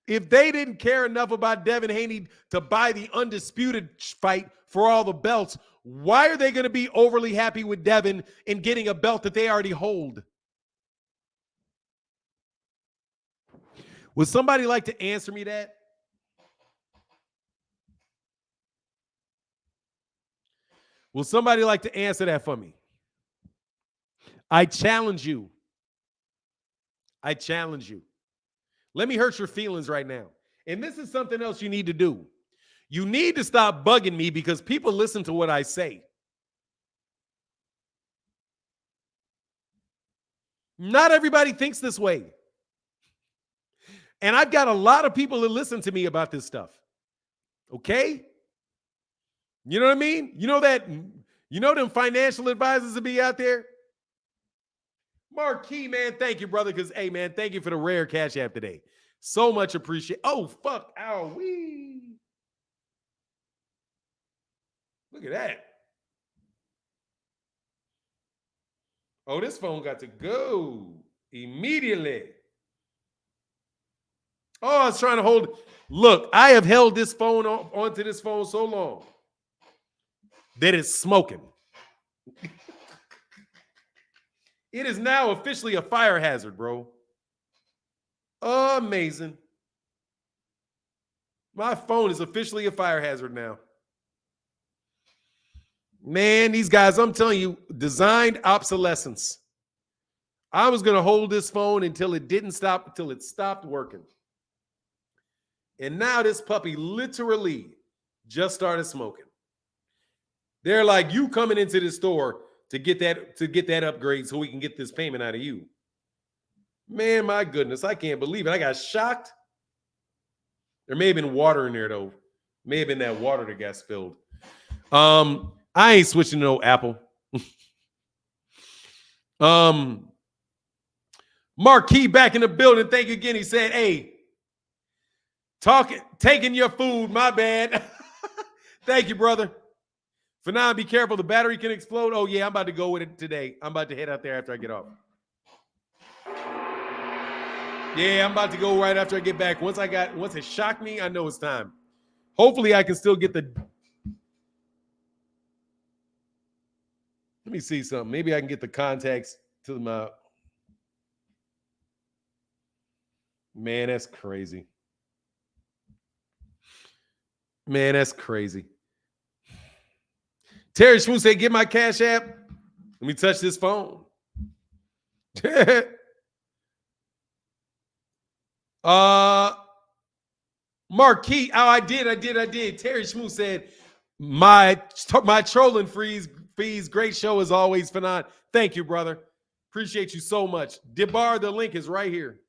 If they didn't care enough about Devin Haney to buy the undisputed fight for all the belts, why are they going to be overly happy with Devin in getting a belt that they already hold? Would somebody like to answer me that? Will somebody like to answer that for me? I challenge you. I challenge you. Let me hurt your feelings right now. And this is something else you need to do. You need to stop bugging me because people listen to what I say. Not everybody thinks this way. And I've got a lot of people that listen to me about this stuff. Okay? You know what I mean? You know them financial advisors that be out there? Marquis, man, thank you, brother. Because, hey, man, thank you for the rare Cash App today. So much appreciate. Oh, fuck. Ow, wee. Look at that. Oh, this phone got to go immediately. Oh, I was trying to hold. Look, I have held this phone onto this phone so long that it's smoking. It is now officially a fire hazard, bro. Amazing. My phone is officially a fire hazard now. Man, these guys, I'm telling you, designed obsolescence. I was going to hold this phone until it didn't stop, until it stopped working. And now this puppy literally just started smoking. They're like, you coming into the store to get that upgrade so we can get this payment out of you. Man, my goodness, I can't believe it. I got shocked. There may have been water in there, though. May have been that water that got spilled. I ain't switching to no Apple. Marquis back in the building. Thank you again. He said, hey, taking your food, my bad. Thank you, brother. For now, be careful. The battery can explode. Oh, yeah, I'm about to go with it today. I'm about to head out there after I get off. Yeah, I'm about to go right after I get back. Once it shocked me, I know it's time. Hopefully, I can still get the... Let me see something. Maybe I can get the contacts to my... Man, that's crazy. Man, that's crazy. Terence said, get my Cash App. Let me touch this phone. Marquis. Oh, I did. Terry Schmoo said, my trolling fees, great show as always, Fanon. Thank you, brother. Appreciate you so much. Debar, the link is right here.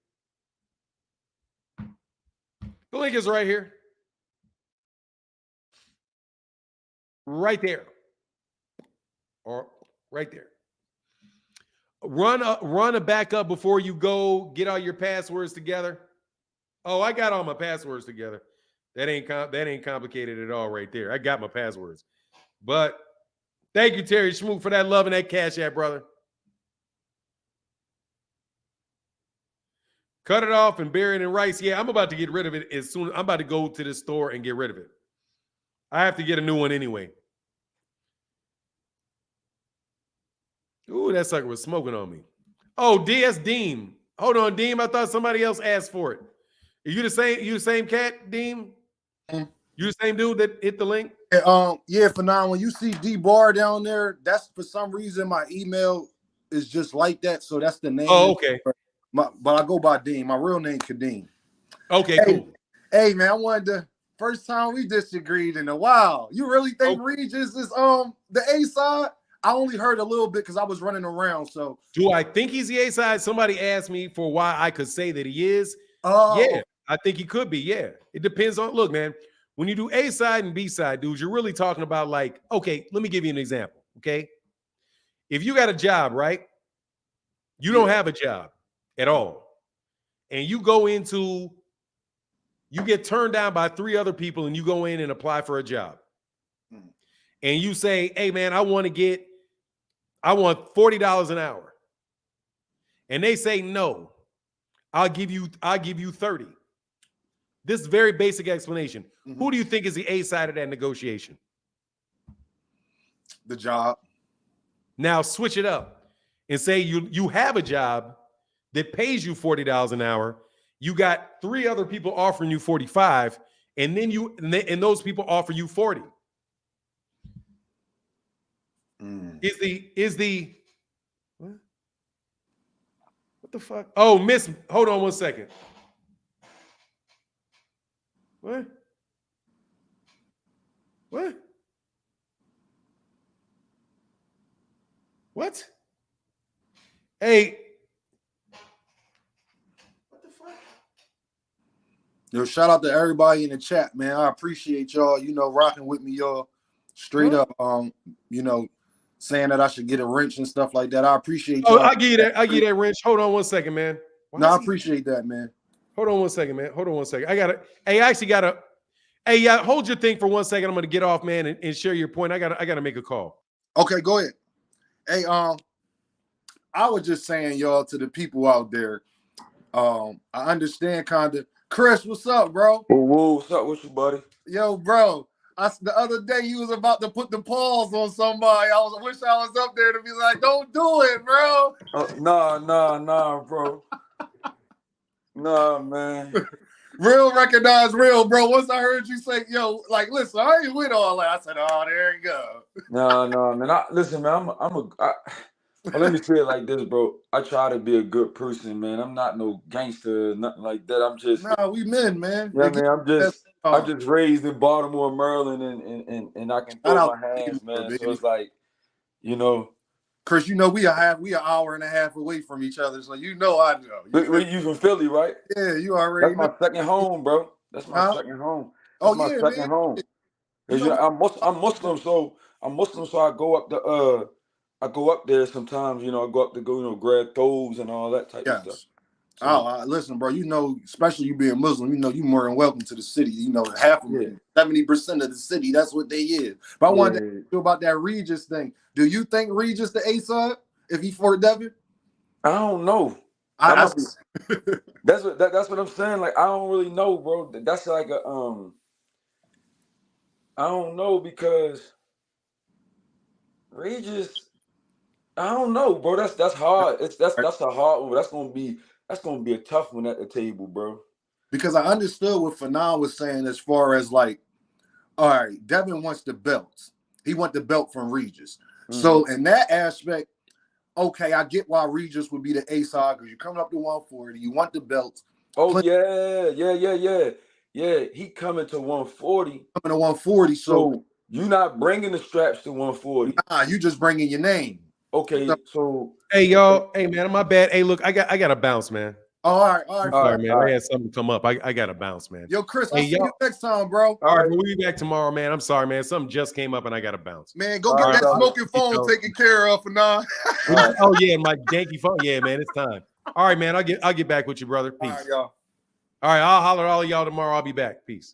The link is right here. Right there. Or right there. Run a backup before you go. Get all your passwords together. Oh, I got all my passwords together. That ain't complicated at all right there. I got my passwords. But thank you, Terry Schmook, for that love and that Cash App, brother. Cut it off and bury it in rice. Yeah, I'm about to get rid of it as soon. I'm about to go to the store and get rid of it. I have to get a new one anyway. Ooh, that sucker was smoking on me. Oh, DS Deem. Hold on, Deem. I thought somebody else asked for it. Are you the same? You the same cat, Deem? You the same dude that hit the link? Yeah, for now, when you see D Bar down there, that's for some reason my email is just like that. So that's the name. Oh, okay. But I go by Dean. My real name Kadeem. Okay, cool. Hey, man, I wanted to first time we disagreed in a while. You really think Regis is the A side? I only heard a little bit because I was running around. So do I think he's the A side? Somebody asked me for why I could say that he is. Yeah, I think he could be. Yeah, it depends on. Look, man, when you do A side and B side, dudes, you're really talking about like, okay, let me give you an example. Okay, if you got a job, right? You don't have a job at all, and you get turned down by 3 other people, and you go in and apply for a job, and you say, hey, man, I want $40 an hour. And they say, no, I'll give you 30. This is very basic explanation. Mm-hmm. Who do you think is the A side of that negotiation? The job. Now switch it up and say you have a job that pays you $40 an hour. You got 3 other people offering you 45, and then and those people offer you 40. Is the what? the fuck? Oh, Miss, hold on 1 second. What? What? What? Hey. What the fuck? Yo, shout out to everybody in the chat, man. I appreciate y'all, rocking with me, y'all. Straight up, saying that I should get a wrench and stuff like that. I appreciate y'all. I give you that. I give you that wrench. Hold on 1 second, man. No, I appreciate that, man. Hold on 1 second, man. Hold on 1 second. I actually gotta. Hey, yeah, hold your thing for 1 second. I'm gonna get off, man, and share your point. I gotta make a call. Okay, go ahead. Hey, I was just saying, y'all, to the people out there, I understand kind of. Chris, what's up, bro? Whoa, what's up with you, buddy? Yo, bro. The other day you was about to put the pause on somebody. I wish I was up there to be like, don't do it, bro. Nah, bro. Nah, man. Real recognize real, bro. Once I heard you say, yo, like, listen, I ain't with all that. I said, oh, there you go. Nah, man. Listen, man. Let me say it like this, bro. I try to be a good person, man. I'm not no gangster, nothing like that. I'm just. Nah, we men, man. Yeah, man. I'm just raised in Baltimore, Maryland, and I can throw my hands, man. Baby. So it's like, Chris, we an hour and a half away from each other, so I know. You from Philly, right? Yeah, you already. That's my second home, bro. That's my second home. That's my second home. I'm Muslim, so I go up there sometimes. I go up to grab throws and all that type of stuff. So, listen, bro. Especially you being Muslim, you more than welcome to the city. Half of 70% of the city. That's what they is. But I wanted to ask you about that Regis thing. Do you think Regis the A-side if he for Devin? I don't know. That's what I'm saying. Like, I don't really know, bro. That's like a I don't know because Regis. I don't know, bro. That's hard. That's a hard one. That's gonna be a tough one at the table, bro. Because I understood what Fanon was saying as far as like, all right, Devin wants the belts. He want the belt from Regis. Mm-hmm. So in that aspect, okay, I get why Regis would be the A-side because you're coming up to 140. You want the belts. Oh, yeah. He coming to 140. Coming to 140. So you're not bringing the straps to 140. Nah, you just bringing your name. Okay, so hey y'all, hey man, my bad. Hey, look, I got to bounce, man. All right. Sorry, man. I had something come up. I got to bounce, man. Yo, Chris, I'll see you next time, bro. All right, we'll be back tomorrow, man. I'm sorry, man. Something just came up and I got to bounce. Man, go get that smoking phone taken care of for now. Oh yeah, my janky phone. Yeah, man, it's time. All right, man. I'll get back with you, brother. Peace. All right, y'all. All right, I'll holler at all of y'all tomorrow. I'll be back. Peace.